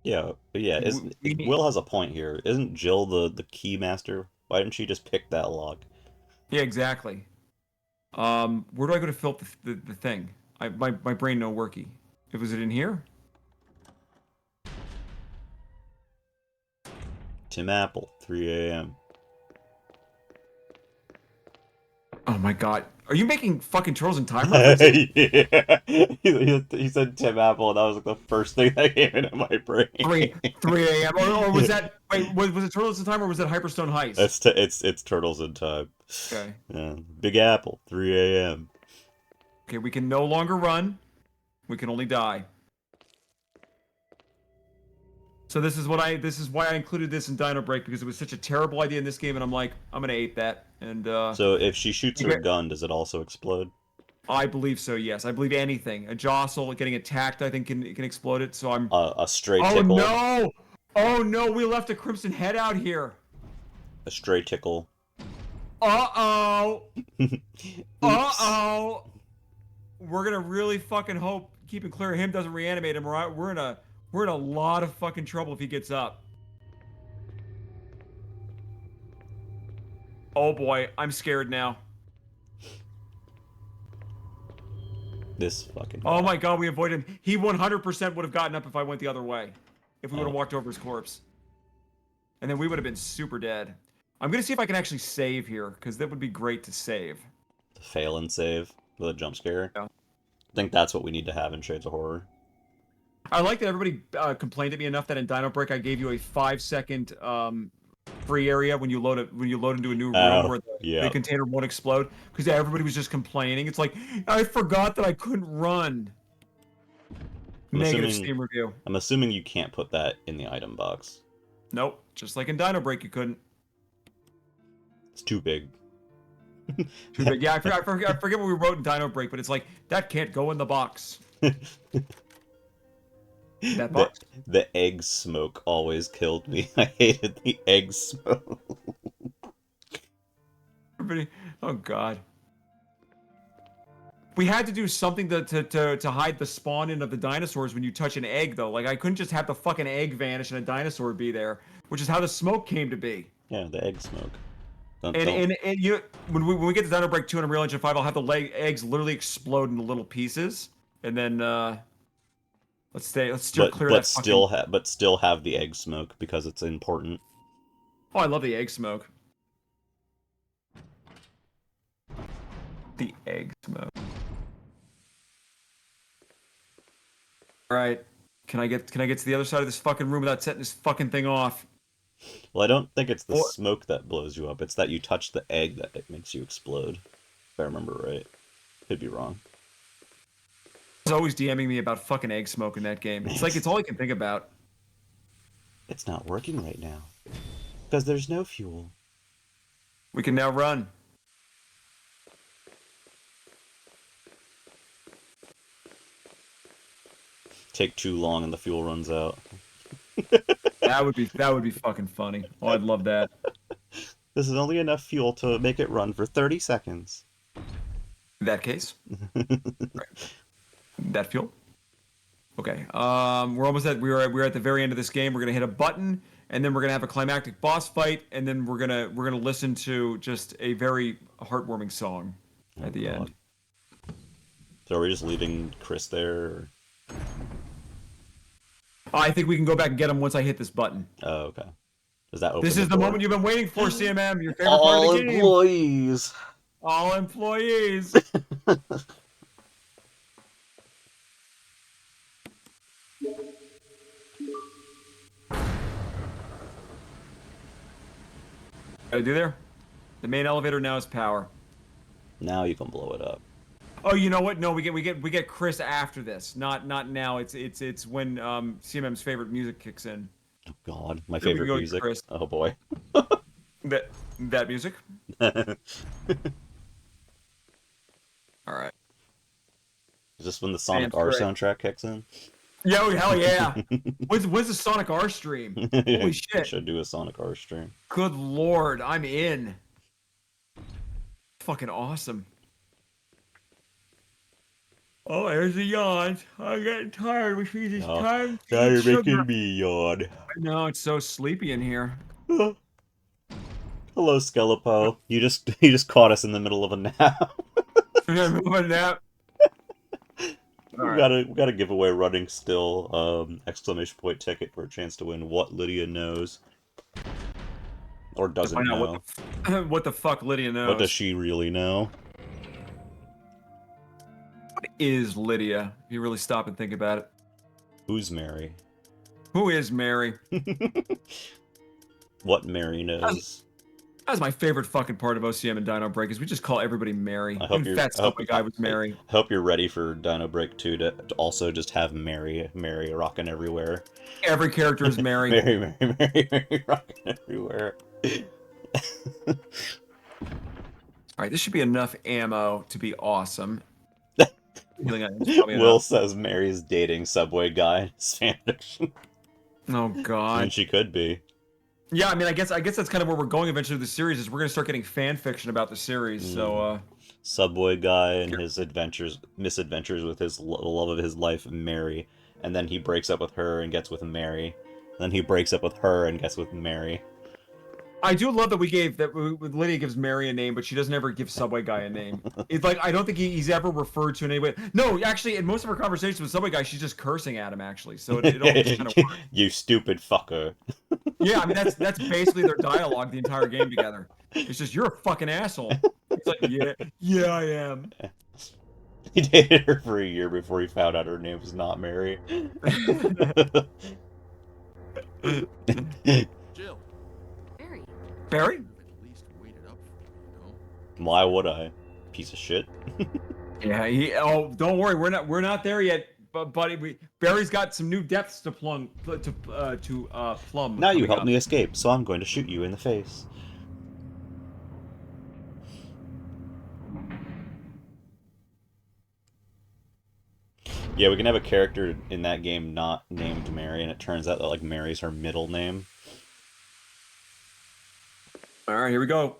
[SPEAKER 1] Yeah, Will has a point here. Isn't Jill the key master? Why didn't she just pick that lock?
[SPEAKER 2] Yeah, exactly. Where do I go to fill up the thing? My brain no worky. Was it in here?
[SPEAKER 1] Tim Apple, 3 a.m.
[SPEAKER 2] Oh my god. Are you making fucking Turtles in Time references?
[SPEAKER 1] Yeah. He said Tim Apple, and that was like the first thing that came into my brain.
[SPEAKER 2] 3 a.m. Or was that... Wait, was it Turtles in Time or was it Hyperstone Heist?
[SPEAKER 1] It's Turtles in Time.
[SPEAKER 2] Okay.
[SPEAKER 1] Yeah. Big Apple, 3 a.m.
[SPEAKER 2] Okay, we can no longer run. We can only die. So this is why I included this in Dino Break, because it was such a terrible idea in this game, and I'm like, I'm gonna ape that. And
[SPEAKER 1] So if she shoots her gun, does it also explode?
[SPEAKER 2] I believe so, yes. I believe anything. A jostle, getting attacked, I think can explode it. So I'm
[SPEAKER 1] A stray
[SPEAKER 2] Oh
[SPEAKER 1] tickle.
[SPEAKER 2] no! Oh no, we left a Crimson Head out here.
[SPEAKER 1] A stray tickle.
[SPEAKER 2] Uh-oh.
[SPEAKER 1] Oops.
[SPEAKER 2] Uh-oh. We're gonna really fucking hope keeping clear of him doesn't reanimate him, right? We're in a lot of fucking trouble if he gets up. Oh boy, I'm scared now.
[SPEAKER 1] This fucking
[SPEAKER 2] Oh
[SPEAKER 1] guy.
[SPEAKER 2] my god, we avoided him. He 100% would have gotten up if I went the other way. If we would have
[SPEAKER 1] Oh.
[SPEAKER 2] walked over his corpse. And then we would have been super dead. I'm gonna see if I can actually save here, because that would be great to save.
[SPEAKER 1] Fail and save with a jump scare.
[SPEAKER 2] Yeah.
[SPEAKER 1] I think that's what we need to have in Shades of Horror.
[SPEAKER 2] I like that everybody complained at me enough that in Dino Break I gave you a 5-second free area when you load into a new room where the container won't explode, because everybody was just complaining. It's like, I forgot that I couldn't run. Negative Steam review.
[SPEAKER 1] I'm assuming you can't put that in the item box.
[SPEAKER 2] Nope, just like in Dino Break you couldn't.
[SPEAKER 1] It's too big.
[SPEAKER 2] Too big. Yeah, I forget what we wrote in Dino Break, but it's like, that can't go in the box. That
[SPEAKER 1] The
[SPEAKER 2] box.
[SPEAKER 1] the egg smoke always killed me. I hated the egg smoke.
[SPEAKER 2] Everybody, oh god. We had to do something to hide the spawn in of the dinosaurs when you touch an egg, though. Like, I couldn't just have the fucking egg vanish and a dinosaur be there, which is how the smoke came to be.
[SPEAKER 1] Yeah, the egg smoke. Don't,
[SPEAKER 2] And
[SPEAKER 1] don't.
[SPEAKER 2] and you when we get to Dino Break 2 in Unreal Engine 5, I'll have the eggs literally explode into little pieces, and then let's steer
[SPEAKER 1] But
[SPEAKER 2] clear of that fucking.
[SPEAKER 1] but still have the egg smoke because it's important.
[SPEAKER 2] Oh, I love the egg smoke. The egg smoke. All right, can I get to the other side of this fucking room without setting this fucking thing off?
[SPEAKER 1] Well, I don't think it's the
[SPEAKER 2] Or
[SPEAKER 1] smoke that blows you up. It's that you touch the egg that it makes you explode. If I remember right. Could be wrong.
[SPEAKER 2] he's always DMing me about fucking egg smoke in that game. It's like it's all I can think about.
[SPEAKER 1] It's not working right now. Because there's no fuel.
[SPEAKER 2] We can now run.
[SPEAKER 1] Take too long and the fuel runs out.
[SPEAKER 2] That would be fucking funny. Oh, I'd love that.
[SPEAKER 1] This is only enough fuel to make it run for 30 seconds.
[SPEAKER 2] In that case, right. That fuel. Okay. We're almost at we're at the very end of this game. We're gonna hit a button, and then we're gonna have a climactic boss fight, and then we're gonna listen to just a very heartwarming song at the end.
[SPEAKER 1] So are we just leaving Chris there? Or...
[SPEAKER 2] I think we can go back and get him once I hit this button.
[SPEAKER 1] Oh, okay. Does that open
[SPEAKER 2] This is the
[SPEAKER 1] door?
[SPEAKER 2] moment you've been waiting for, CMM. Your favorite
[SPEAKER 1] All
[SPEAKER 2] part of the game.
[SPEAKER 1] employees.
[SPEAKER 2] All employees. Gotta do there. The main elevator now is power.
[SPEAKER 1] Now you can blow it up.
[SPEAKER 2] Oh, you know what? No, we get Chris after this. Not now. It's when CMM's favorite music kicks in.
[SPEAKER 1] Oh God, my
[SPEAKER 2] Here we
[SPEAKER 1] favorite
[SPEAKER 2] go,
[SPEAKER 1] music.
[SPEAKER 2] Chris.
[SPEAKER 1] Oh boy.
[SPEAKER 2] That music. All right.
[SPEAKER 1] Is this when the Sonic R
[SPEAKER 2] great.
[SPEAKER 1] soundtrack kicks in?
[SPEAKER 2] Yo, hell yeah! When's the Sonic R stream? Holy shit!
[SPEAKER 1] Should do a Sonic R stream.
[SPEAKER 2] Good lord, I'm in. Fucking awesome. Oh, there's the yawns. I'm getting tired, which means it's time to
[SPEAKER 1] Now
[SPEAKER 2] eat
[SPEAKER 1] you're
[SPEAKER 2] sugar.
[SPEAKER 1] making me yawn.
[SPEAKER 2] I know, it's so sleepy in here.
[SPEAKER 1] Hello, Skelepo. You just caught us in the middle of a nap.
[SPEAKER 2] Moving nap.
[SPEAKER 1] We got a giveaway running still. Exclamation point ticket for a chance to win What Lydia Knows. Or doesn't
[SPEAKER 2] Find
[SPEAKER 1] know.
[SPEAKER 2] out what the fuck Lydia knows.
[SPEAKER 1] What does she really know?
[SPEAKER 2] What is Lydia? If you really stop and think about it.
[SPEAKER 1] Who's Mary?
[SPEAKER 2] Who is Mary?
[SPEAKER 1] What Mary knows.
[SPEAKER 2] That's my favorite fucking part of OCM and Dino Break is we just call everybody Mary.
[SPEAKER 1] I hope
[SPEAKER 2] Even
[SPEAKER 1] you're-
[SPEAKER 2] Fat
[SPEAKER 1] I hope-
[SPEAKER 2] Subway guy was Mary.
[SPEAKER 1] I hope you're ready for Dino Break 2 to also just have Mary rocking everywhere.
[SPEAKER 2] Every character is Mary.
[SPEAKER 1] Mary rocking everywhere.
[SPEAKER 2] Alright, this should be enough ammo to be awesome.
[SPEAKER 1] Will says Mary's dating Subway guy in his fanfiction.
[SPEAKER 2] Oh god.
[SPEAKER 1] And she could be.
[SPEAKER 2] Yeah, I mean, I guess that's kind of where we're going eventually with the series. Is we're gonna start getting fan fiction about the series. So,
[SPEAKER 1] Subway guy and his misadventures with his love of his life, Mary, and then he breaks up with her and gets with Mary. And then he breaks up with her and gets with Mary.
[SPEAKER 2] I do love that Lydia gives Mary a name, but she doesn't ever give Subway guy a name. It's like I don't think he's ever referred to in any way. No, actually, in most of her conversations with Subway guy, she's just cursing at him. Actually, so it all just kind of works.
[SPEAKER 1] You stupid fucker.
[SPEAKER 2] Yeah, I mean that's basically their dialogue the entire game together. It's just you're a fucking asshole. It's like yeah, I am.
[SPEAKER 1] He dated her for a year before he found out her name was not Mary.
[SPEAKER 5] Jill.
[SPEAKER 2] Barry?
[SPEAKER 5] At least wait it up for you,
[SPEAKER 1] Why would I? Piece of shit.
[SPEAKER 2] Yeah. Oh, don't worry, we're not there yet. But buddy, Barry's got some new depths to plumb.
[SPEAKER 1] Now you
[SPEAKER 2] coming
[SPEAKER 1] help
[SPEAKER 2] up.
[SPEAKER 1] me escape, so I'm going to shoot you in the face. Yeah, we can have a character in that game not named Mary, and it turns out that like Mary's her middle name.
[SPEAKER 2] All right, here we go.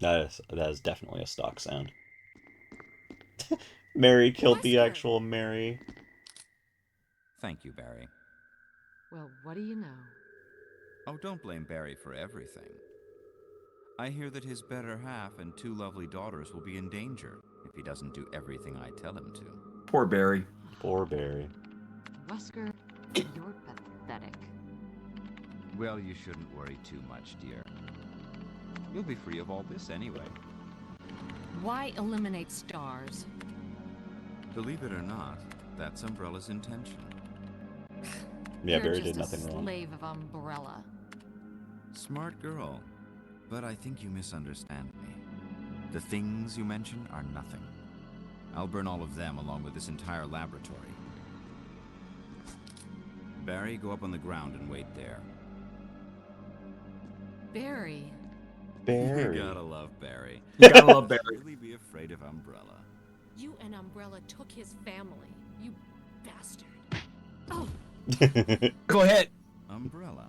[SPEAKER 1] That is definitely a stock sound. Mary killed the
[SPEAKER 4] Wesker!
[SPEAKER 1] actual Mary.
[SPEAKER 6] Thank you, Barry.
[SPEAKER 7] Well, what do you know?
[SPEAKER 6] Oh, don't blame Barry for everything. I hear that his better half and 2 lovely daughters will be in danger if he doesn't do everything I tell him to.
[SPEAKER 2] Poor Barry.
[SPEAKER 1] Poor Barry.
[SPEAKER 7] Wesker, you're pathetic.
[SPEAKER 6] Well, you shouldn't worry too much, dear. You'll be free of all this anyway.
[SPEAKER 4] Why eliminate stars?
[SPEAKER 6] Believe it or not, that's Umbrella's intention.
[SPEAKER 1] Yeah,
[SPEAKER 4] You're
[SPEAKER 1] Barry
[SPEAKER 4] just
[SPEAKER 1] did nothing
[SPEAKER 4] a
[SPEAKER 1] wrong.
[SPEAKER 4] slave of Umbrella.
[SPEAKER 6] Smart girl. But I think you misunderstand me. The things you mention are nothing. I'll burn all of them along with this entire laboratory. Barry, go up on the ground and wait there.
[SPEAKER 4] Barry.
[SPEAKER 1] Barry.
[SPEAKER 6] You gotta love Barry.
[SPEAKER 2] You gotta love Barry.
[SPEAKER 6] Really be afraid of Umbrella.
[SPEAKER 4] You and Umbrella took his family. You bastard. Oh,
[SPEAKER 2] Go ahead.
[SPEAKER 6] Umbrella?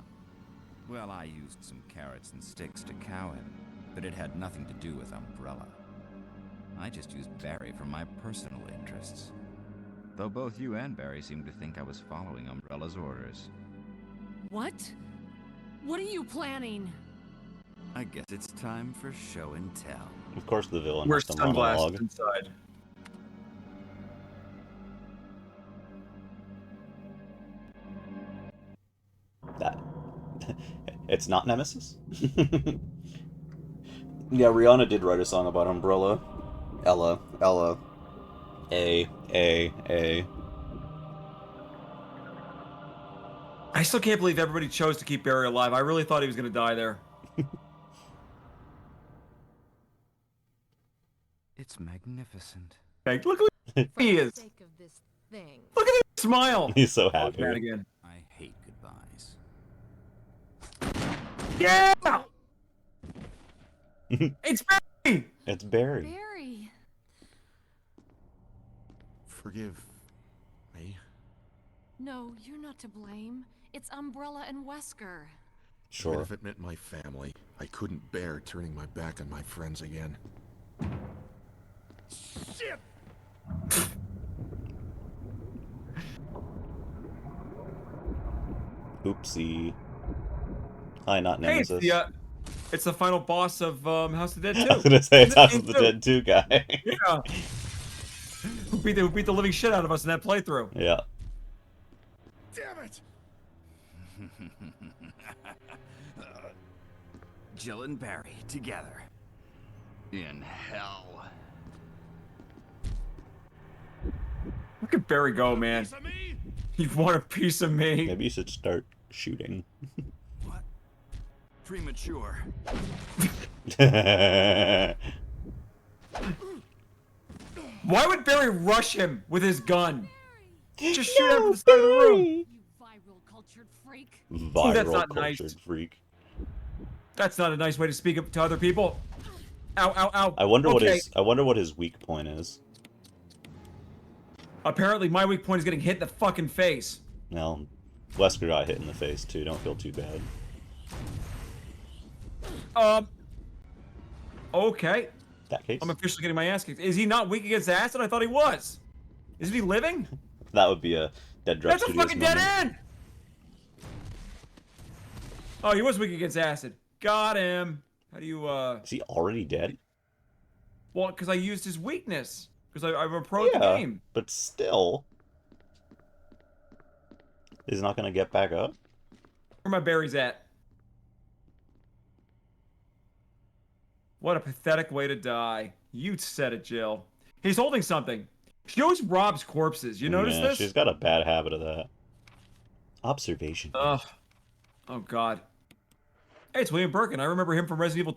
[SPEAKER 6] Well, I used some carrots and sticks to cow him, but it had nothing to do with Umbrella. I just used Barry for my personal interests. Though both you and Barry seemed to think I was following Umbrella's orders.
[SPEAKER 4] what? What are you planning?
[SPEAKER 6] I guess it's time for show and tell.
[SPEAKER 1] Of course the villain
[SPEAKER 2] Wear
[SPEAKER 1] has to
[SPEAKER 2] sunglasses
[SPEAKER 1] monologue.
[SPEAKER 2] inside.
[SPEAKER 1] That it's not Nemesis. Yeah, Rihanna did write a song about Umbrella. Ella, A.
[SPEAKER 2] I still can't believe everybody chose to keep Barry alive. I really thought he was gonna die there.
[SPEAKER 6] It's magnificent.
[SPEAKER 2] Okay, look who he is.
[SPEAKER 4] For the sake of this thing.
[SPEAKER 2] Look at him smile.
[SPEAKER 1] He's so
[SPEAKER 2] Oh,
[SPEAKER 1] happy.
[SPEAKER 2] man again.
[SPEAKER 6] I hate goodbyes.
[SPEAKER 2] Yeah. It's Barry.
[SPEAKER 1] It's Barry.
[SPEAKER 4] Barry.
[SPEAKER 3] Forgive me.
[SPEAKER 4] No, you're not to blame. It's Umbrella and Wesker.
[SPEAKER 3] Even
[SPEAKER 1] Sure.
[SPEAKER 3] if it meant my family, I couldn't bear turning my back on my friends again. Shit!
[SPEAKER 1] Oopsie. Hi, not
[SPEAKER 2] Hey,
[SPEAKER 1] Nemesis.
[SPEAKER 2] it's the final boss of House of the Dead
[SPEAKER 1] I was
[SPEAKER 2] 2.
[SPEAKER 1] gonna say it's House
[SPEAKER 2] Game
[SPEAKER 1] of the
[SPEAKER 2] two.
[SPEAKER 1] Dead 2 guy.
[SPEAKER 2] Yeah. Who beat the living shit out of us in that playthrough?
[SPEAKER 1] Yeah.
[SPEAKER 3] Damn it!
[SPEAKER 6] Jill and Barry together. In hell.
[SPEAKER 2] Look at Barry go, man.
[SPEAKER 3] Piece of me?
[SPEAKER 2] You want a piece of me?
[SPEAKER 1] Maybe you should start shooting.
[SPEAKER 6] What? Premature.
[SPEAKER 2] Why would Barry rush him with his gun? Just shoot him from the side of the room.
[SPEAKER 4] You viral cultured freak.
[SPEAKER 1] Viral
[SPEAKER 2] That's not
[SPEAKER 1] cultured
[SPEAKER 2] nice.
[SPEAKER 1] freak.
[SPEAKER 2] That's not a nice way to speak up to other people. Ow, ow, ow.
[SPEAKER 1] I wonder
[SPEAKER 2] Okay.
[SPEAKER 1] what his weak point is.
[SPEAKER 2] Apparently, my weak point is getting hit in the fucking face.
[SPEAKER 1] Well, Wesker got hit in the face too. Don't feel too bad.
[SPEAKER 2] Okay.
[SPEAKER 1] That case.
[SPEAKER 2] I'm officially getting my ass kicked. Is he not weak against acid? I thought he was. Isn't he living?
[SPEAKER 1] That would be a Dead Drop
[SPEAKER 2] That's a
[SPEAKER 1] Studios
[SPEAKER 2] fucking
[SPEAKER 1] moment.
[SPEAKER 2] dead end! Oh, he was weak against acid. Got him. How do you,
[SPEAKER 1] Is he already dead?
[SPEAKER 2] Well, because I used his weakness. Because I'm a pro at the
[SPEAKER 1] Yeah,
[SPEAKER 2] game.
[SPEAKER 1] but still, he's not gonna get back up.
[SPEAKER 2] Where my berries at? What a pathetic way to die. You said it, Jill. He's holding something. She always robs corpses. You notice
[SPEAKER 1] Yeah,
[SPEAKER 2] this?
[SPEAKER 1] she's got a bad habit of that. Observation.
[SPEAKER 2] Ugh. Oh, God. Hey, it's William Birkin. I remember him from Resident Evil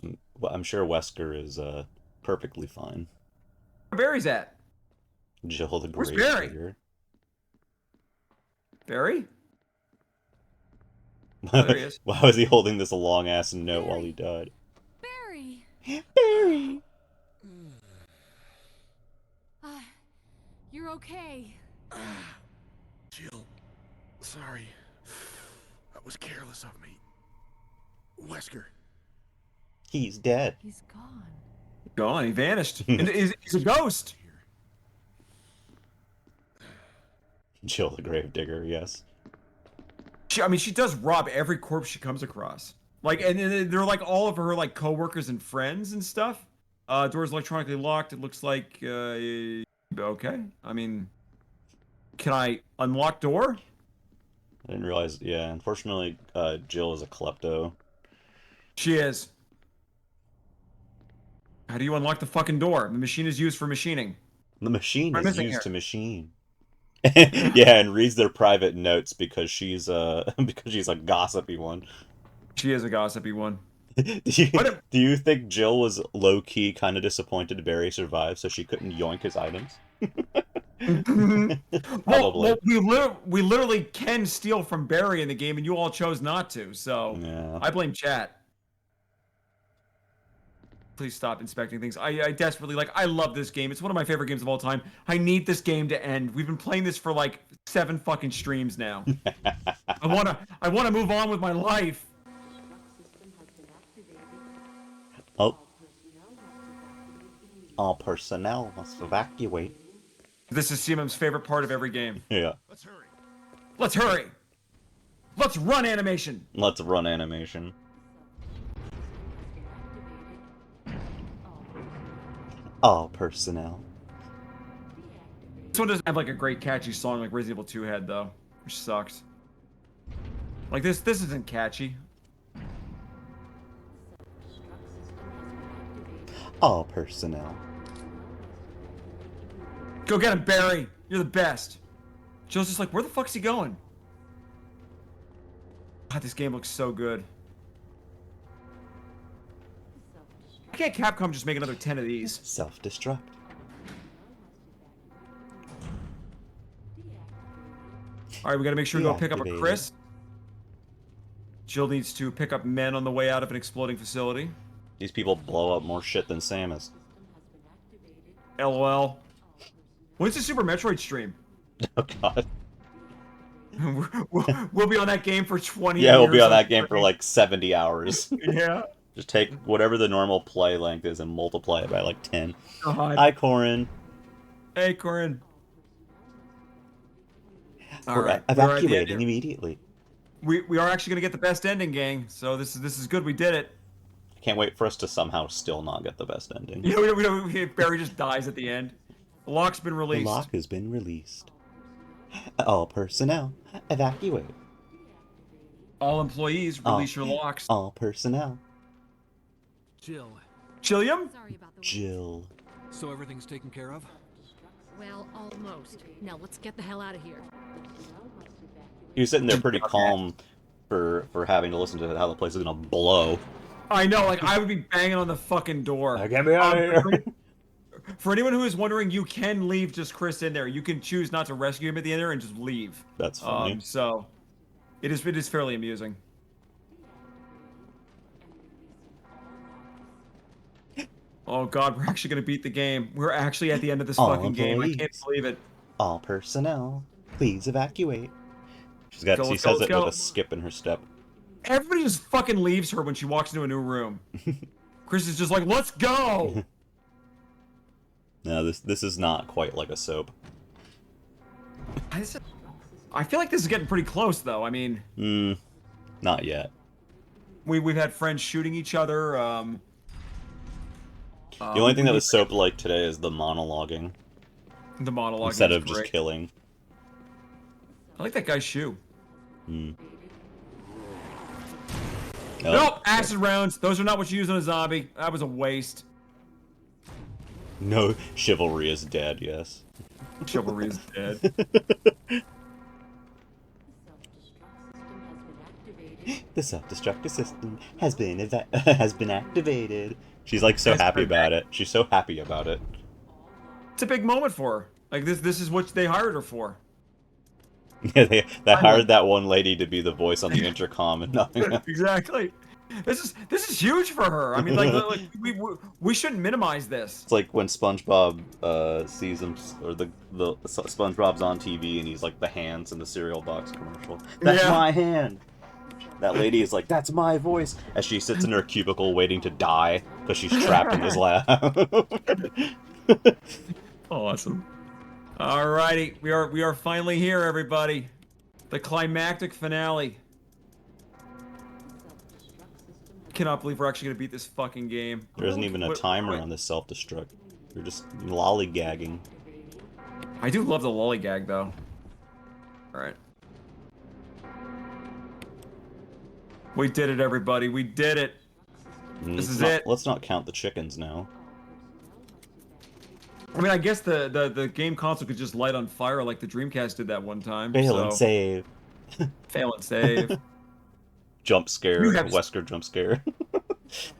[SPEAKER 2] 2.
[SPEAKER 1] Well, I'm sure Wesker is perfectly fine.
[SPEAKER 2] Where Barry's at?
[SPEAKER 1] Jill the
[SPEAKER 2] Where's
[SPEAKER 1] Great
[SPEAKER 2] Barry?
[SPEAKER 1] Trigger.
[SPEAKER 2] Barry? Oh, there he is.
[SPEAKER 1] Why was he holding this long ass note while he died?
[SPEAKER 4] Barry!
[SPEAKER 1] Barry!
[SPEAKER 4] You're okay.
[SPEAKER 3] Jill, sorry. That was careless of me. Wesker.
[SPEAKER 1] He's dead.
[SPEAKER 4] He's gone.
[SPEAKER 2] Gone. He vanished. And he's a ghost.
[SPEAKER 1] Jill the Gravedigger, yes.
[SPEAKER 2] I mean, she does rob every corpse she comes across. Like, and they're like all of her like coworkers and friends and stuff. Door's electronically locked. It looks like okay. I mean, can I unlock door?
[SPEAKER 1] I didn't realize, yeah, unfortunately, Jill is a klepto.
[SPEAKER 2] She is. How do you unlock the fucking door? The machine is used for machining.
[SPEAKER 1] The machine
[SPEAKER 2] I'm
[SPEAKER 1] is
[SPEAKER 2] missing
[SPEAKER 1] used
[SPEAKER 2] here.
[SPEAKER 1] to machine. Yeah, and reads their private notes because she's because she's a gossipy one.
[SPEAKER 2] She is a gossipy one.
[SPEAKER 1] Do you,
[SPEAKER 2] What if-
[SPEAKER 1] do you think Jill was low-key kind of disappointed Barry survived, so she couldn't yoink his items? Probably.
[SPEAKER 2] Well, we literally can steal from Barry in the game, and you all chose not to. So
[SPEAKER 1] Yeah.
[SPEAKER 2] I blame chat. Please stop inspecting things. I desperately I love this game. It's one of my favorite games of all time. I need this game to end. We've been playing this for like 7 fucking streams now. I wanna move on with my life.
[SPEAKER 1] Oh. All personnel must evacuate.
[SPEAKER 2] This is CMM's favorite part of every game.
[SPEAKER 1] Yeah.
[SPEAKER 3] Let's hurry.
[SPEAKER 2] Let's hurry. Let's run animation.
[SPEAKER 1] Let's run animation. All personnel.
[SPEAKER 2] This one doesn't have like a great catchy song like Resident Evil 2 had though, which sucks. Like this isn't catchy.
[SPEAKER 1] All personnel.
[SPEAKER 2] Go get him, Barry. You're the best. Jill's just like, where the fuck's he going? God, this game looks so good. Why can't Capcom just make another 10 of these?
[SPEAKER 1] Self-destruct.
[SPEAKER 2] Alright, we gotta make sure we go pick up a
[SPEAKER 1] Deactivated.
[SPEAKER 2] Chris. Jill needs to pick up men on the way out of an exploding facility.
[SPEAKER 1] These people blow up more shit than Samus.
[SPEAKER 2] LOL. When's the Super Metroid stream?
[SPEAKER 1] Oh god.
[SPEAKER 2] We'll be on that game for 20 years.
[SPEAKER 1] Yeah, we'll be on that game for like 70 hours.
[SPEAKER 2] Yeah.
[SPEAKER 1] Just take whatever the normal play length is and multiply it by like 10.
[SPEAKER 2] God.
[SPEAKER 1] Hi, Corin.
[SPEAKER 2] Hey, Corin.
[SPEAKER 1] We're
[SPEAKER 2] Alright, we're at the end
[SPEAKER 1] evacuating
[SPEAKER 2] here.
[SPEAKER 1] immediately.
[SPEAKER 2] We are actually gonna get the best ending, gang. So this is good. We did it.
[SPEAKER 1] I can't wait for us to somehow still not get the best ending.
[SPEAKER 2] You know, Barry just dies at the end. The lock's been
[SPEAKER 1] The
[SPEAKER 2] released.
[SPEAKER 1] lock has been released. All personnel, evacuate.
[SPEAKER 2] All employees, release your locks.
[SPEAKER 1] All personnel.
[SPEAKER 5] Jill,
[SPEAKER 2] Chilliam?
[SPEAKER 4] Sorry about the wait.
[SPEAKER 1] Jill.
[SPEAKER 5] so everything's taken care of?
[SPEAKER 4] Well, almost. Now let's get the hell out of here.
[SPEAKER 1] He was sitting there pretty calm for having to listen to how the place is gonna blow.
[SPEAKER 2] I know, like I would be banging on the fucking door.
[SPEAKER 1] Get me out of here.
[SPEAKER 2] For anyone who is wondering, you can leave just Chris in there. You can choose not to rescue him at the end there and just leave.
[SPEAKER 1] That's funny.
[SPEAKER 2] So it is fairly amusing. Oh god, we're actually gonna beat the game. We're actually at the end of this
[SPEAKER 1] All
[SPEAKER 2] fucking game. I can't
[SPEAKER 1] employees.
[SPEAKER 2] believe it.
[SPEAKER 1] All personnel, please evacuate. She says
[SPEAKER 2] let's
[SPEAKER 1] it
[SPEAKER 2] go.
[SPEAKER 1] with a skip in her step.
[SPEAKER 2] Everybody just fucking leaves her when she walks into a new room. Chris is just like, let's go!
[SPEAKER 1] No, this is not quite like a soap.
[SPEAKER 2] I feel like this is getting pretty close, though. I mean,
[SPEAKER 1] Not yet.
[SPEAKER 2] we've had friends shooting each other.
[SPEAKER 1] The only thing that was soap-like today is the monologuing
[SPEAKER 2] The monologue
[SPEAKER 1] instead
[SPEAKER 2] is
[SPEAKER 1] of just
[SPEAKER 2] great.
[SPEAKER 1] killing.
[SPEAKER 2] I like that guy's shoe.
[SPEAKER 1] Oh,
[SPEAKER 2] Nope, acid rounds. Those are not what you use on a zombie. That was a waste.
[SPEAKER 1] No, chivalry is dead, yes.
[SPEAKER 2] Chivalry is dead.
[SPEAKER 1] The self-destructive system has been activated. She's like so happy about it. She's so happy about it.
[SPEAKER 2] It's a big moment for her. Like this is what they hired her for.
[SPEAKER 1] Yeah, they hired that one lady to be the voice on the intercom and nothing else.
[SPEAKER 2] Exactly. This is huge for her. I mean, like we shouldn't minimize this.
[SPEAKER 1] It's like when SpongeBob sees him, or the SpongeBob's on TV and he's like the hands in the cereal box commercial. That's
[SPEAKER 2] Yeah.
[SPEAKER 1] my hand. That lady is like, that's my voice, as she sits in her cubicle waiting to die because she's trapped in this lab.
[SPEAKER 2] Awesome. Alrighty, we are finally here, everybody. The climactic finale. Cannot believe we're actually gonna beat this fucking game.
[SPEAKER 1] There isn't even a timer on this self-destruct. You're just lollygagging.
[SPEAKER 2] I do love the lollygag though. Alright. We did it, everybody. We did it. This is it.
[SPEAKER 1] Let's not count the chickens now.
[SPEAKER 2] I mean, I guess the game console could just light on fire like the Dreamcast did that one time.
[SPEAKER 1] Fail and save.
[SPEAKER 2] Fail and save.
[SPEAKER 1] Jump scare, Wesker jump scare.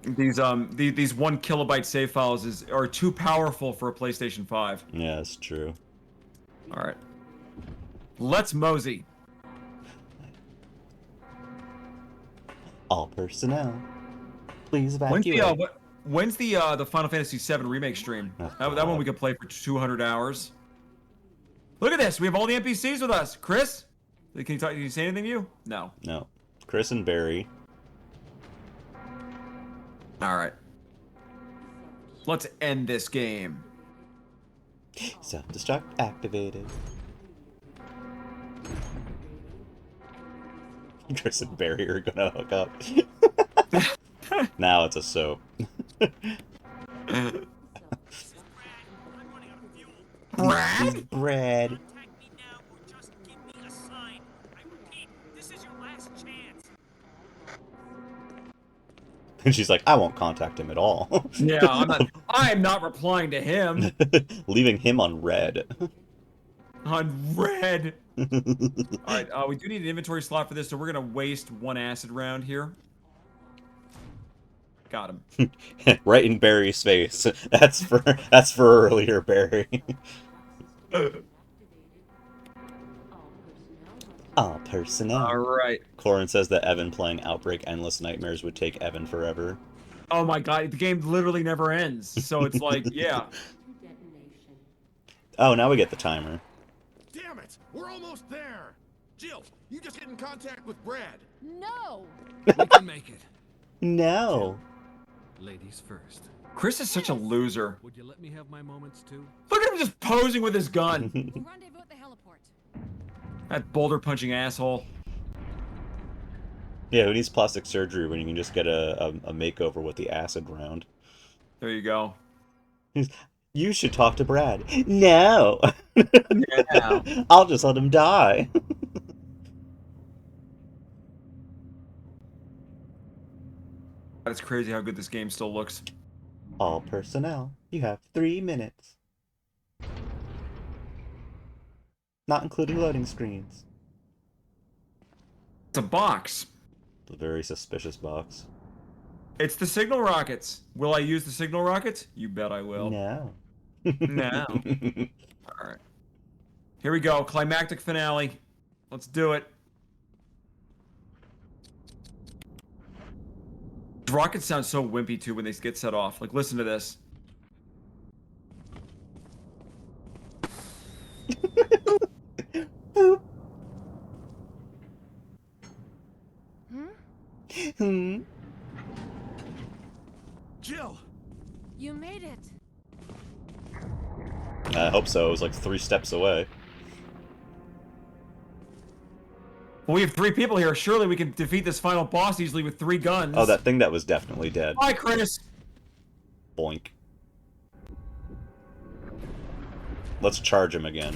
[SPEAKER 2] These 1 kilobyte save files are too powerful for a PlayStation 5.
[SPEAKER 1] Yeah, that's true.
[SPEAKER 2] All right. Let's mosey.
[SPEAKER 1] All personnel, please evacuate.
[SPEAKER 2] When's the Final Fantasy VII remake stream? That one we could play for 200 hours. Look at this. We have all the NPCs with us. Chris, can you say anything to you? No.
[SPEAKER 1] No. Chris and Barry.
[SPEAKER 2] All right. Let's end this game.
[SPEAKER 1] Self-destruct activated. Chris and Barry are gonna hook up. Now it's a soap.
[SPEAKER 2] Brad?
[SPEAKER 1] Brad. And she's like, I won't contact him at all.
[SPEAKER 2] Yeah, I'm not replying to him.
[SPEAKER 1] Leaving him on red.
[SPEAKER 2] On red. Alright, we do need an inventory slot for this, so we're gonna waste 1 acid round here. Got him.
[SPEAKER 1] Right in Barry's face. That's for earlier, Barry. All personnel.
[SPEAKER 2] Alright.
[SPEAKER 1] Corin says that Evan playing Outbreak Endless Nightmares would take Evan forever.
[SPEAKER 2] Oh my god, the game literally never ends. So it's like, yeah.
[SPEAKER 1] Oh, now we get the timer.
[SPEAKER 3] Damn it! We're almost there! Jill, you just get in contact with Brad.
[SPEAKER 4] No!
[SPEAKER 5] We can make it.
[SPEAKER 1] No.
[SPEAKER 5] Ladies first.
[SPEAKER 2] Chris is such a loser.
[SPEAKER 5] Would you let me have my moments too?
[SPEAKER 2] Look at him just posing with his gun.
[SPEAKER 4] We'll rendezvous at the heliport.
[SPEAKER 2] That boulder punching asshole.
[SPEAKER 1] Yeah, who needs plastic surgery when you can just get a makeover with the acid round?
[SPEAKER 2] There you go.
[SPEAKER 1] You should talk to Brad. No.
[SPEAKER 2] Yeah.
[SPEAKER 1] I'll just let him die.
[SPEAKER 2] It's crazy how good this game still looks.
[SPEAKER 1] All personnel, you have 3 minutes. Not including loading screens.
[SPEAKER 2] It's a box.
[SPEAKER 1] It's a very suspicious box.
[SPEAKER 2] It's the signal rockets. Will I use the signal rockets? You bet I will.
[SPEAKER 1] No.
[SPEAKER 2] No. Alright. Here we go. Climactic finale. Let's do it. Rockets sound so wimpy too when they get set off. Like, listen to this.
[SPEAKER 1] Hmm?
[SPEAKER 3] Jill!
[SPEAKER 4] You made it.
[SPEAKER 1] I hope so. It was like 3 steps away.
[SPEAKER 2] Well, we have 3 people here. Surely we can defeat this final boss easily with 3 guns.
[SPEAKER 1] Oh, that thing that was definitely dead.
[SPEAKER 2] Bye, Chris.
[SPEAKER 1] Boink. Let's charge him again.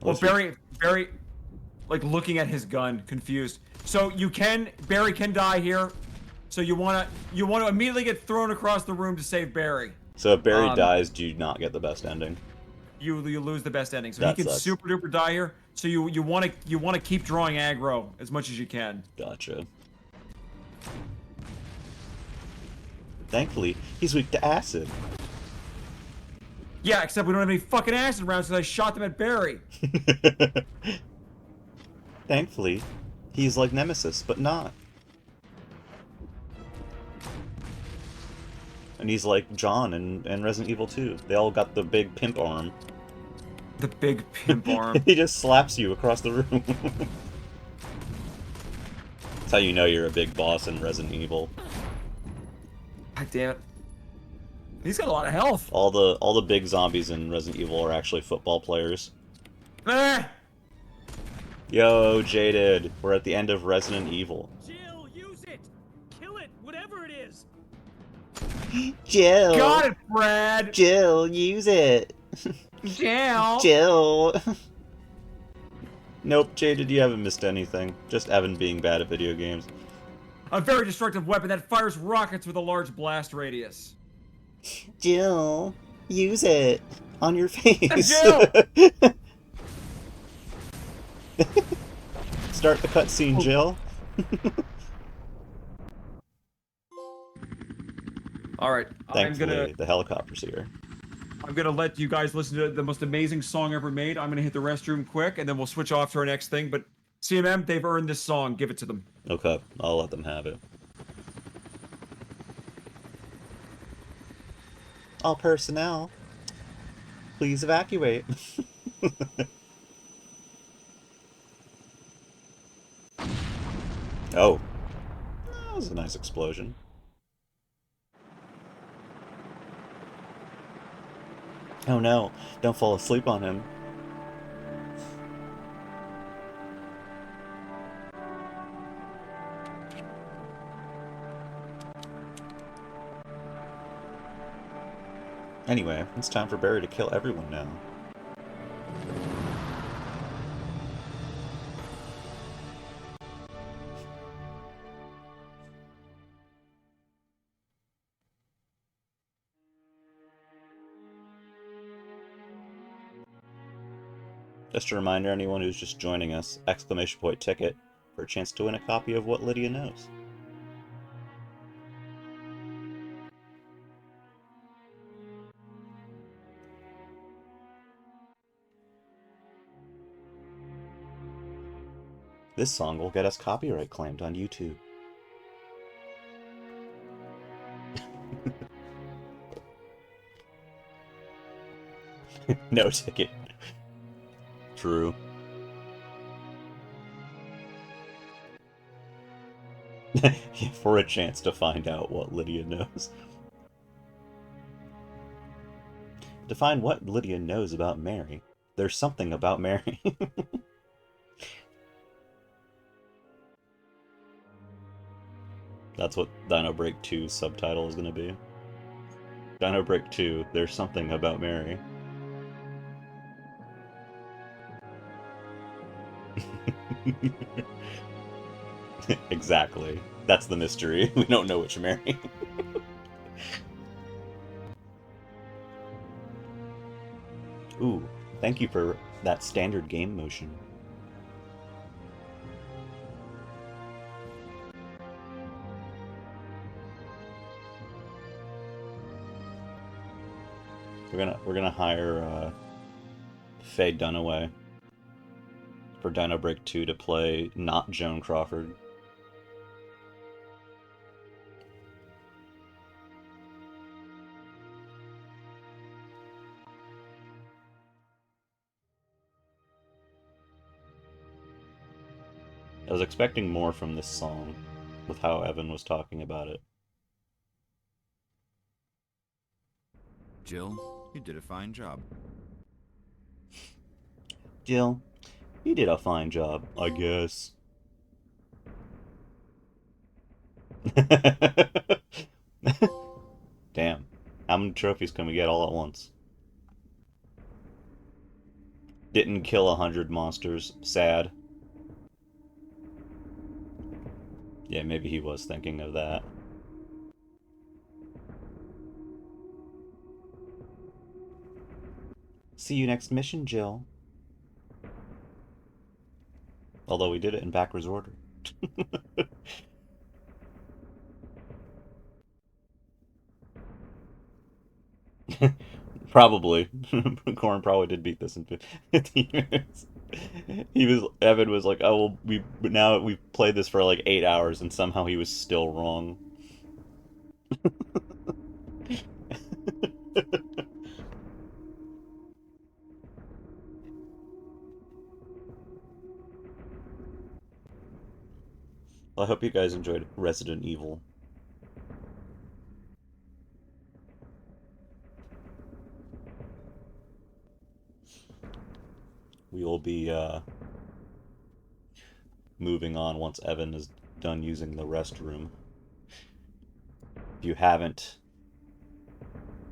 [SPEAKER 2] Well, Barry, like, looking at his gun, confused. So Barry can die here. So you wanna immediately get thrown across the room to save Barry.
[SPEAKER 1] So if Barry dies, do you not get the best ending?
[SPEAKER 2] You lose the best ending. So
[SPEAKER 1] That
[SPEAKER 2] he can
[SPEAKER 1] sucks.
[SPEAKER 2] super duper die here. So you wanna keep drawing aggro as much as you can.
[SPEAKER 1] Gotcha. Thankfully, he's weak to acid.
[SPEAKER 2] Yeah, except we don't have any fucking acid rounds because I shot them at Barry.
[SPEAKER 1] Thankfully, he's like Nemesis, but not. And he's like John in Resident Evil 2. They all got the big pimp arm.
[SPEAKER 2] The big pimp arm.
[SPEAKER 1] He just slaps you across the room. That's how you know you're a big boss in Resident Evil.
[SPEAKER 2] God damn it. He's got a lot of health.
[SPEAKER 1] All the big zombies in Resident Evil are actually football players.
[SPEAKER 2] Ah!
[SPEAKER 1] Yo, Jaded, we're at the end of Resident Evil.
[SPEAKER 8] Jill, use it! Kill it, whatever it is!
[SPEAKER 1] Jill!
[SPEAKER 2] Got it, Brad!
[SPEAKER 1] Jill, use it!
[SPEAKER 2] Jill!
[SPEAKER 1] Jill! Nope, Jaded, you haven't missed anything. Just Evan being bad at video games.
[SPEAKER 2] A very destructive weapon that fires rockets with a large blast radius.
[SPEAKER 1] Jill, use it on your face.
[SPEAKER 2] Jill!
[SPEAKER 1] Start the cutscene, Jill.
[SPEAKER 2] All right,
[SPEAKER 1] Thankfully, the helicopter's here.
[SPEAKER 2] I'm gonna let you guys listen to the most amazing song ever made. I'm gonna hit the restroom quick, and then we'll switch off to our next thing. But CMM, they've earned this song. Give it to them.
[SPEAKER 1] Okay, I'll let them have it. All personnel, please evacuate. Oh, that was a nice explosion. Oh no, don't fall asleep on him. Anyway, it's time for Barry to kill everyone now. Just a reminder, anyone who's just joining us, exclamation point ticket for a chance to win a copy of What Lydia Knows. This song will get us copyright claimed on YouTube. No ticket. True. For a chance to find out what Lydia knows. To find what Lydia knows about Mary. There's something about Mary. That's what Dino Break 2's subtitle is going to be. Dino Break 2, there's something about Mary. Exactly. That's the mystery. We don't know which Mary. Ooh, thank you for that standard game motion. We're gonna hire Faye Dunaway for Dino Break 2 to play not Joan Crawford. I was expecting more from this song, with how Evan was talking about it.
[SPEAKER 6] Jill, you did a fine job.
[SPEAKER 1] Jill, you did a fine job, I guess. Damn. How many trophies can we get all at once? Didn't kill 100 monsters. Sad. Yeah, maybe he was thinking of that. See you next mission, Jill. Although we did it in backwards order. Probably. Corn probably did beat this in 50 minutes. Evan was like, "Oh, well, we've played this for like 8 hours, and somehow he was still wrong." Well, I hope you guys enjoyed Resident Evil. We will be moving on once Evan is done using the restroom. If you haven't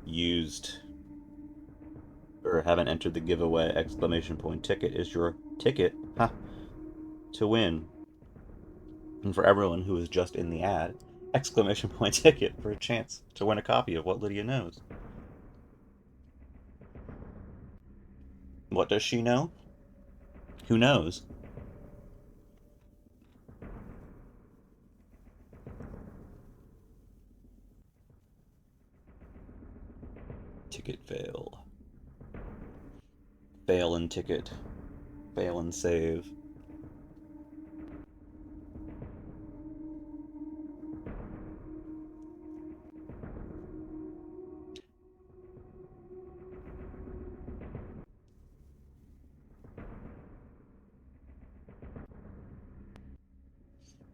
[SPEAKER 1] used or haven't entered the giveaway, exclamation point ticket is your ticket, to win. And for everyone who is just in the ad, exclamation point ticket for a chance to win a copy of What Lydia Knows. What does she know? Who knows? Ticket fail. Fail and ticket. Fail and save.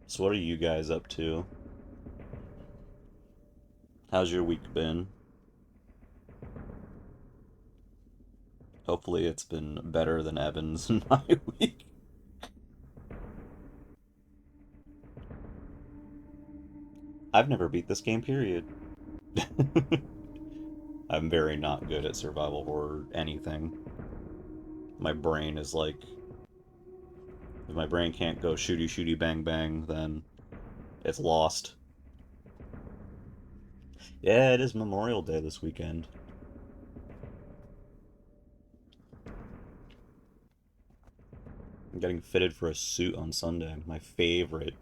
[SPEAKER 1] So what are you guys up to? How's your week been? Hopefully it's been better than Evan's and my week. I've never beat this game, period. I'm very not good at survival horror anything. My brain is like... If my brain can't go shooty shooty bang bang, then it's lost. Yeah, it is Memorial Day this weekend. I'm getting fitted for a suit on Sunday. My favorite.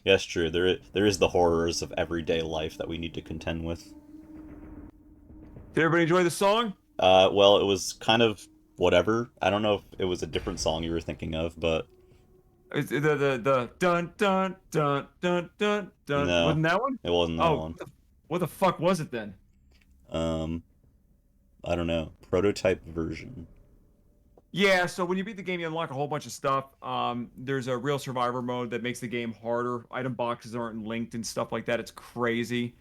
[SPEAKER 1] Yes, true. There is the horrors of everyday life that we need to contend with.
[SPEAKER 2] Did everybody enjoy the song?
[SPEAKER 1] Well, it was kind of whatever. I don't know if it was a different song you were thinking of, but
[SPEAKER 2] The dun dun dun dun dun dun.
[SPEAKER 1] no,
[SPEAKER 2] Wasn't that one?
[SPEAKER 1] it wasn't that
[SPEAKER 2] Oh,
[SPEAKER 1] one.
[SPEAKER 2] what the fuck was it then?
[SPEAKER 1] Um, I don't know. Prototype version.
[SPEAKER 2] Yeah, so when you beat the game, you unlock a whole bunch of stuff. There's a real survivor mode that makes the game harder. Item boxes aren't linked and stuff like that. It's crazy.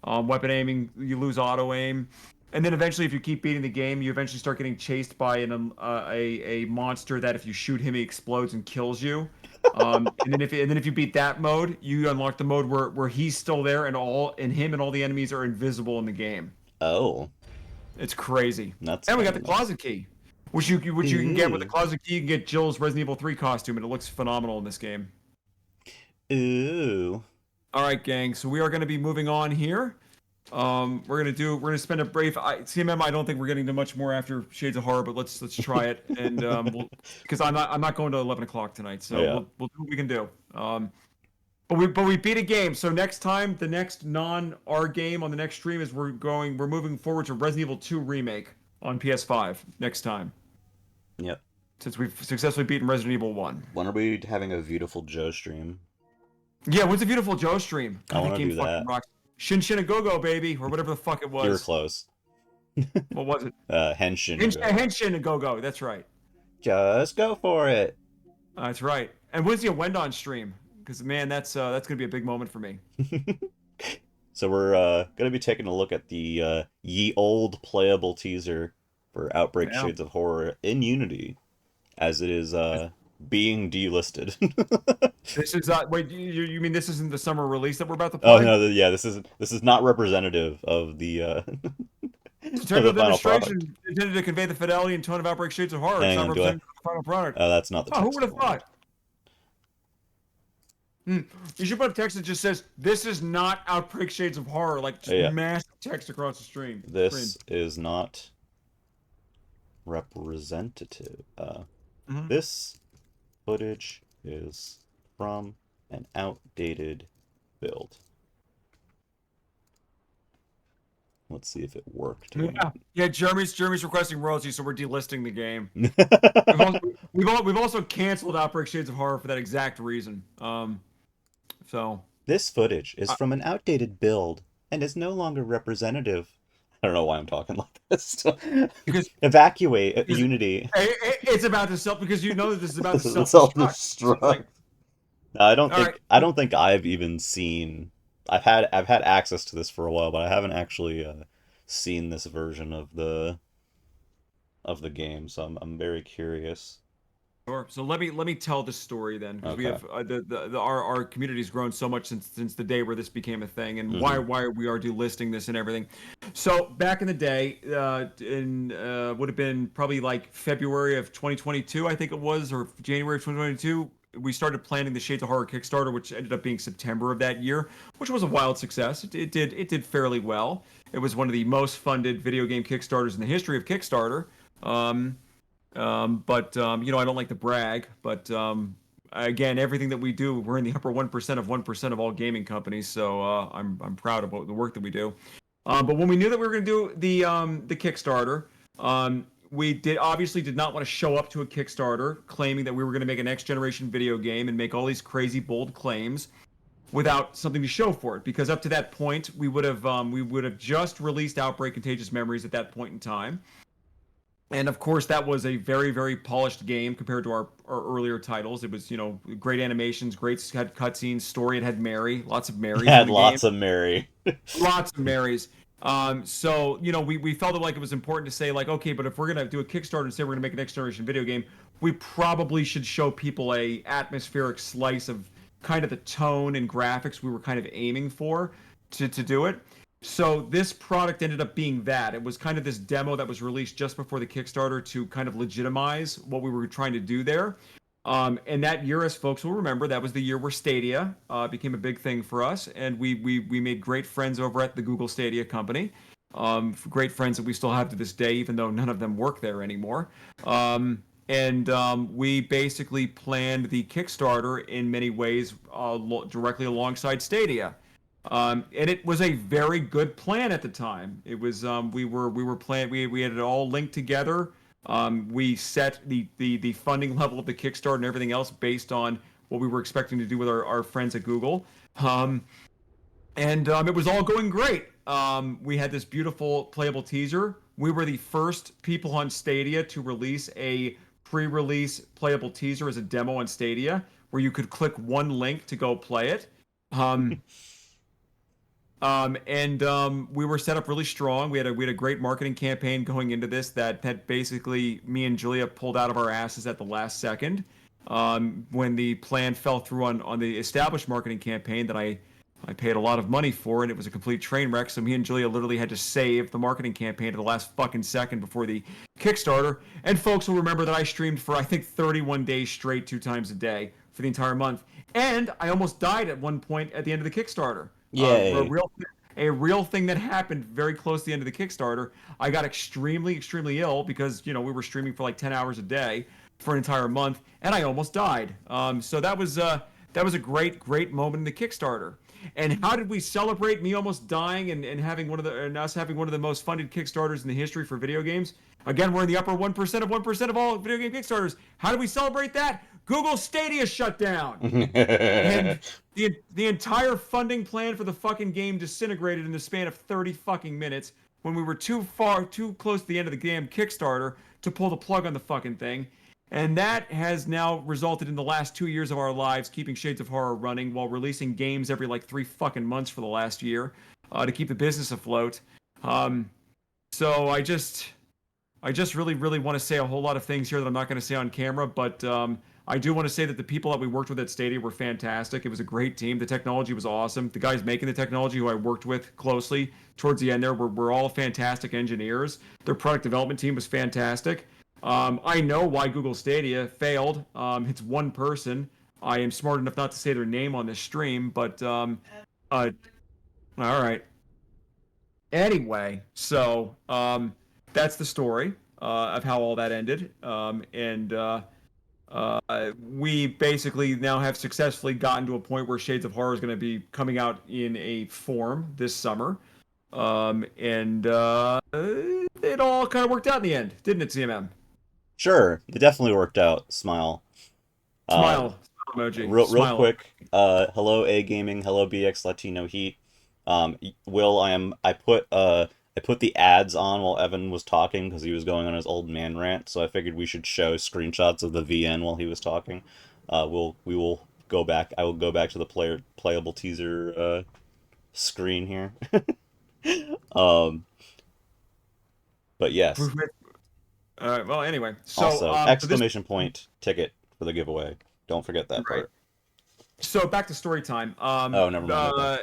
[SPEAKER 2] Weapon aiming, you lose auto aim, and then eventually, if you keep beating the game, you eventually start getting chased by a monster that if you shoot him, he explodes and kills you. And then if you beat that mode, you unlock the mode where he's still there and him and all the enemies are invisible in the game.
[SPEAKER 1] Oh,
[SPEAKER 2] It's crazy.
[SPEAKER 1] that's
[SPEAKER 2] And we got
[SPEAKER 1] kinda
[SPEAKER 2] the
[SPEAKER 1] nice.
[SPEAKER 2] closet key, which you can get with the
[SPEAKER 1] Ooh.
[SPEAKER 2] closet key. You can get Jill's Resident Evil 3 costume, and it looks phenomenal in this game.
[SPEAKER 1] Ooh.
[SPEAKER 2] All right, gang. So we are going to be moving on here. We're gonna spend a brief. CMM. I don't think we're getting to much more after Shades of Horror, but let's try it. And because I'm not going to 11 o'clock tonight, so
[SPEAKER 1] Yeah.
[SPEAKER 2] we'll do what we can do. But we beat a game. So next time, the next non-R game on the next stream is we're moving forward to Resident Evil 2 remake on PS5 next time,
[SPEAKER 1] Yep.
[SPEAKER 2] since we've successfully beaten Resident Evil 1.
[SPEAKER 1] When are we having a Beautiful Joe stream?
[SPEAKER 2] Yeah, what's a Beautiful Joe stream?
[SPEAKER 1] I
[SPEAKER 2] God,
[SPEAKER 1] wanna
[SPEAKER 2] that game
[SPEAKER 1] do
[SPEAKER 2] fucking
[SPEAKER 1] that.
[SPEAKER 2] rocks. Shin Shin a Go Go baby, or whatever the fuck it was.
[SPEAKER 1] You were close.
[SPEAKER 2] What was it?
[SPEAKER 1] Henshin.
[SPEAKER 2] Henshin a Go Go. That's right.
[SPEAKER 1] Just go for it.
[SPEAKER 2] That's right. And when's the Wendon stream? Because man, that's gonna be a big moment for me.
[SPEAKER 1] So we're gonna be taking a look at the ye old playable teaser for Outbreak
[SPEAKER 2] Yeah.
[SPEAKER 1] Shades of Horror in Unity, as it is being delisted.
[SPEAKER 2] This is wait, you mean this isn't the summer release that we're about to
[SPEAKER 1] Oh
[SPEAKER 2] play?
[SPEAKER 1] no, yeah, this is not representative of the
[SPEAKER 2] The
[SPEAKER 1] of
[SPEAKER 2] technical
[SPEAKER 1] the final product.
[SPEAKER 2] demonstration intended to convey the fidelity and tone of Outbreak Shades of Horror. It's
[SPEAKER 1] Hang
[SPEAKER 2] not
[SPEAKER 1] on, do I?
[SPEAKER 2] representative of the final product.
[SPEAKER 1] Oh, that's not the
[SPEAKER 2] Oh, who
[SPEAKER 1] text.
[SPEAKER 2] would have thought? You should put a text that just says, "This is not Outbreak Shades of Horror," like just
[SPEAKER 1] Yeah.
[SPEAKER 2] massive text across the stream.
[SPEAKER 1] This is not representative.
[SPEAKER 2] Mhm.
[SPEAKER 1] This footage is from an outdated build. Let's see if it worked.
[SPEAKER 2] Yeah. Jeremy's requesting royalties, so we're delisting the game.
[SPEAKER 1] Again.
[SPEAKER 2] We've also canceled Outbreak Shades of Horror for that exact reason. So
[SPEAKER 1] This footage is
[SPEAKER 2] uh,
[SPEAKER 1] from an outdated build and is no longer representative. I don't know why I'm talking like this.
[SPEAKER 2] because
[SPEAKER 1] Evacuate
[SPEAKER 2] because
[SPEAKER 1] Unity.
[SPEAKER 2] it's about to self because you know that this is about to self-destruct. So it's
[SPEAKER 1] Self-destruct.
[SPEAKER 2] like,
[SPEAKER 1] No,
[SPEAKER 2] all right,
[SPEAKER 1] I don't think I've even seen. I've had access to this for a while, but I haven't actually seen this version of the game, so I'm very curious.
[SPEAKER 2] sure. So let me tell the story then, because we
[SPEAKER 1] Okay.
[SPEAKER 2] have our community's grown so much since the day where this became a thing, and
[SPEAKER 1] Mm-hmm.
[SPEAKER 2] why we are delisting this and everything. So back in the day, in would have been probably like February of 2022, I think it was, or January of 2022. We started planning the Shades of Horror Kickstarter, which ended up being September of that year, which was a wild success. It did fairly well. It was one of the most funded video game Kickstarters in the history of Kickstarter. Um, but I don't like to brag, but again, everything that we do, we're in the upper 1% of all gaming companies. So I'm proud of the work that we do. But when we knew that we were going to do the Kickstarter, we did not want to show up to a Kickstarter claiming that we were going to make a next generation video game and make all these crazy bold claims without something to show for it. Because up to that point, we would have just released Outbreak Contagious Memories at that point in time. And of course, that was a very, very polished game compared to our earlier titles. It was, great animations, great had cutscenes, story. It had Mary, lots of Marys in
[SPEAKER 1] Had
[SPEAKER 2] the game,
[SPEAKER 1] lots of Mary.
[SPEAKER 2] lots of Marys. So we felt it like it was important to say like, okay, but if we're gonna do a Kickstarter and say we're gonna make a next generation video game, we probably should show people a atmospheric slice of kind of the tone and graphics we were kind of aiming for to do it. So this product ended up being that. It was kind of this demo that was released just before the Kickstarter to kind of legitimize what we were trying to do there. And that year, as folks will remember, that was the year where Stadia became a big thing for us, and we made great friends over at the Google Stadia company. Great friends that we still have to this day, even though none of them work there anymore. And we basically planned the Kickstarter in many ways directly alongside Stadia. And it was a very good plan at the time. It was we had it all linked together. We set the funding level of the Kickstarter and everything else based on what we were expecting to do with our friends at Google. And it was all going great. We had this beautiful playable teaser. We were the first people on Stadia to release a pre-release playable teaser as a demo on Stadia, where you could click one link to go play it. Um, and we were set up really strong. We had a great marketing campaign going into this that basically me and Julia pulled out of our asses at the last second. When the plan fell through on the established marketing campaign that I paid a lot of money for, and it was a complete train wreck. So me and Julia literally had to save the marketing campaign to the last fucking second before the Kickstarter. And folks will remember that I streamed for I think 31 days straight, 2 times a day for the entire month. And I almost died at one point at the end of the Kickstarter.
[SPEAKER 1] Yay.
[SPEAKER 2] A real thing that happened very close to the end of the Kickstarter. I got extremely, extremely ill because we were streaming for like 10 hours a day for an entire month, and I almost died. So that was a great, great moment in the Kickstarter. And how did we celebrate me almost dying and having us having one of the most funded Kickstarters in the history for video games? Again, we're in the upper 1% of all video game Kickstarters. How do we celebrate that? Google Stadia shut down. And the entire funding plan for the fucking game disintegrated in the span of 30 fucking minutes when we were too close to the end of the damn Kickstarter to pull the plug on the fucking thing. And that has now resulted in the last 2 years of our lives keeping Shades of Horror running while releasing games every like 3 fucking months for the last year to keep the business afloat. So I just really, really want to say a whole lot of things here that I'm not going to say on camera, but I do want to say that the people that we worked with at Stadia were fantastic. It was a great team. The technology was awesome. The guys making the technology, who I worked with closely towards the end there, were all fantastic engineers. Their product development team was fantastic. I know why Google Stadia failed. It's one person. I am smart enough not to say their name on this stream, but all right. Anyway, so that's the story of how all that ended. We basically now have successfully gotten to a point where Shades of Horror is going to be coming out in a form this summer. and it all kind of worked out in the end, didn't it, CMM?
[SPEAKER 1] Sure, it definitely worked out. Smile. Uh,
[SPEAKER 2] Smile emoji.
[SPEAKER 1] real
[SPEAKER 2] Smile.
[SPEAKER 1] quick. Hello A Gaming. Hello BX Latino Heat. Will, I put the ads on while Evan was talking because he was going on his old man rant. So I figured we should show screenshots of the VN while he was talking. We will go back. I will go back to the playable teaser screen here. um, but yes.
[SPEAKER 2] Well, anyway, so
[SPEAKER 1] Also,
[SPEAKER 2] so this
[SPEAKER 1] exclamation point ticket for the giveaway. Don't forget that
[SPEAKER 2] right.
[SPEAKER 1] part.
[SPEAKER 2] So back to story time.
[SPEAKER 1] Oh, never mind.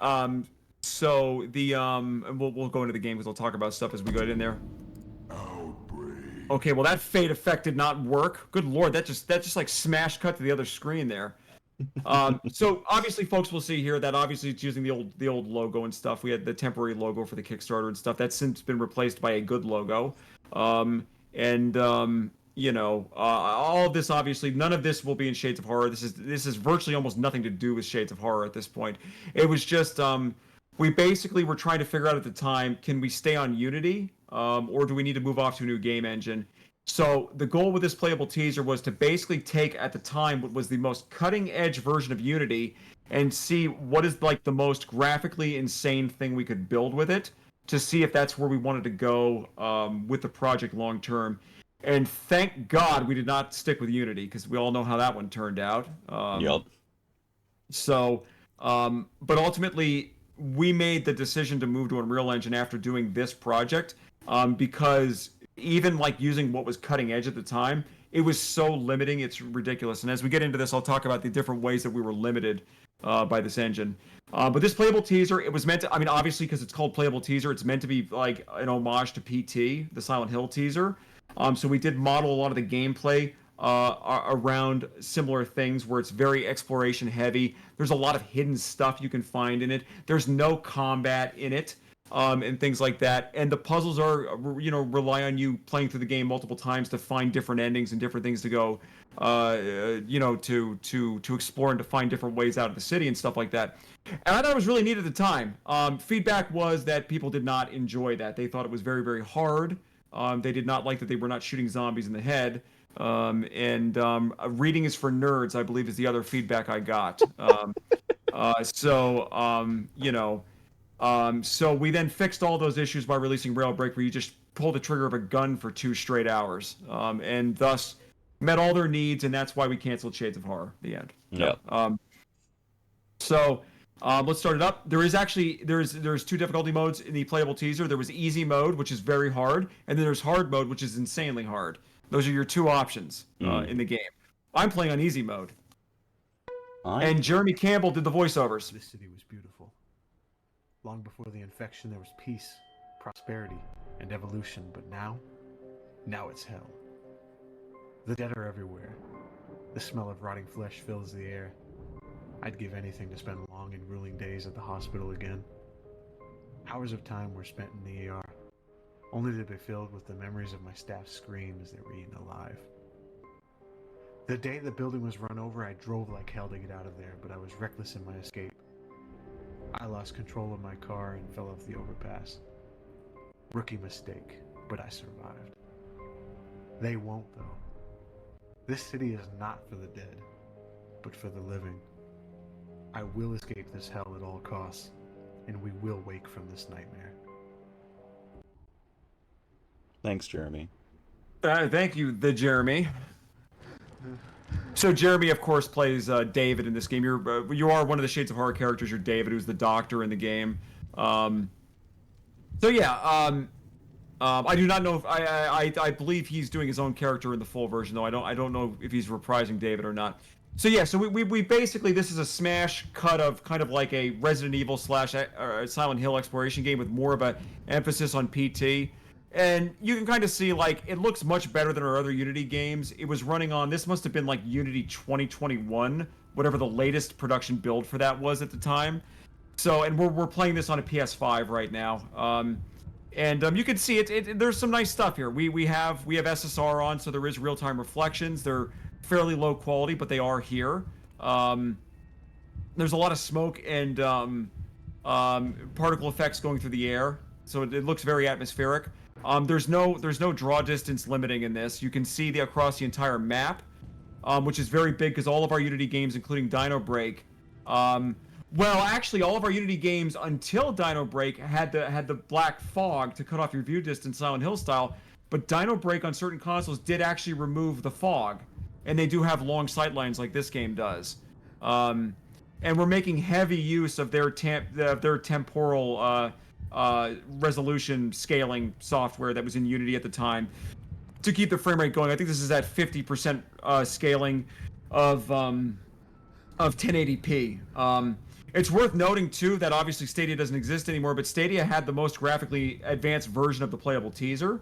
[SPEAKER 1] Okay.
[SPEAKER 2] So the and we'll go into the game because we'll talk about stuff as we go in there.
[SPEAKER 3] Outbreak.
[SPEAKER 2] Okay, well that fade effect did not work. Good lord, that just like smash cut to the other screen there. So obviously, folks will see here that obviously it's using the old logo and stuff. We had the temporary logo for the Kickstarter and stuff. That's since been replaced by a good logo. And all of this obviously none of this will be in Shades of Horror. This is virtually almost nothing to do with Shades of Horror at this point. It was just we basically were trying to figure out at the time, can we stay on Unity, or do we need to move off to a new game engine? So the goal with this playable teaser was to basically take at the time what was the most cutting edge version of Unity and see what is like the most graphically insane thing we could build with it to see if that's where we wanted to go with the project long term. And thank God we did not stick with Unity because we all know how that one turned out.
[SPEAKER 1] Yep.
[SPEAKER 2] So, but ultimately, we made the decision to move to Unreal Engine after doing this project because even like using what was cutting edge at the time, it was so limiting, it's ridiculous. And as we get into this, I'll talk about the different ways that we were limited by this engine. But this playable teaser, it was meant to, I mean, obviously, because it's called playable teaser, it's meant to be like an homage to PT, the Silent Hill teaser. So we did model a lot of the gameplay around similar things where it's very exploration heavy. There's a lot of hidden stuff you can find in it. There's no combat in it, and things like that. And the puzzles are, rely on you playing through the game multiple times to find different endings and different things to go, to explore and to find different ways out of the city and stuff like that. And I thought it was really neat at the time. Feedback was that people did not enjoy that. They thought it was very, very hard. They did not like that they were not shooting zombies in the head. Reading is for nerds, I believe, is the other feedback I got. So we then fixed all those issues by releasing Railbreak, where you just pull the trigger of a gun for 2 straight hours, and thus met all their needs, and that's why we canceled Shades of Horror. The end.
[SPEAKER 1] Yeah.
[SPEAKER 2] Let's start it up. There's 2 difficulty modes in the playable teaser. There was easy mode, which is very hard, and then there's hard mode, which is insanely hard. Those are your 2 options in the game. I'm playing on easy mode. And Jeremy Campbell did the voiceovers.
[SPEAKER 9] This city was beautiful. Long before the infection, there was peace, prosperity, and evolution, but now it's hell. The dead are everywhere. The smell of rotting flesh fills the air. I'd give anything to spend long and grueling days at the hospital again. Hours of time were spent in the ER, only to be filled with the memories of my staff's scream as they were eaten alive. The day the building was run over, I drove like hell to get out of there, but I was reckless in my escape. I lost control of my car and fell off the overpass. Rookie mistake, but I survived. They won't, though. This city is not for the dead, but for the living. I will escape this hell at all costs, and we will wake from this nightmare.
[SPEAKER 1] Thanks, Jeremy.
[SPEAKER 2] Thank you, the Jeremy. So Jeremy, of course, plays David in this game. You are one of the Shades of Horror characters. You're David, who's the doctor in the game. I do not know if I believe he's doing his own character in the full version, though. I don't know if he's reprising David or not. So yeah, so we basically, this is a smash cut of kind of like a Resident Evil / Silent Hill exploration game with more of an emphasis on PT. And you can kind of see, like, it looks much better than our other Unity games. It was running on, this must have been like Unity 2021, whatever the latest production build for that was at the time. So, and we're playing this on a PS5 right now. You can see there's some nice stuff here. We have SSR on, so there is real-time reflections. They're fairly low quality, but they are here. There's a lot of smoke and particle effects going through the air, so it looks very atmospheric. There's no draw distance limiting in this. You can see across the entire map, which is very big because all of our Unity games, including Dino Break, well, actually, all of our Unity games until Dino Break had the black fog to cut off your view distance, Silent Hill style. But Dino Break on certain consoles did actually remove the fog, and they do have long sight lines like this game does. And we're making heavy use of their temporal resolution scaling software that was in Unity at the time to keep the frame rate going. I think this is at 50% scaling of 1080p. It's worth noting too that obviously Stadia doesn't exist anymore, but Stadia had the most graphically advanced version of the playable teaser.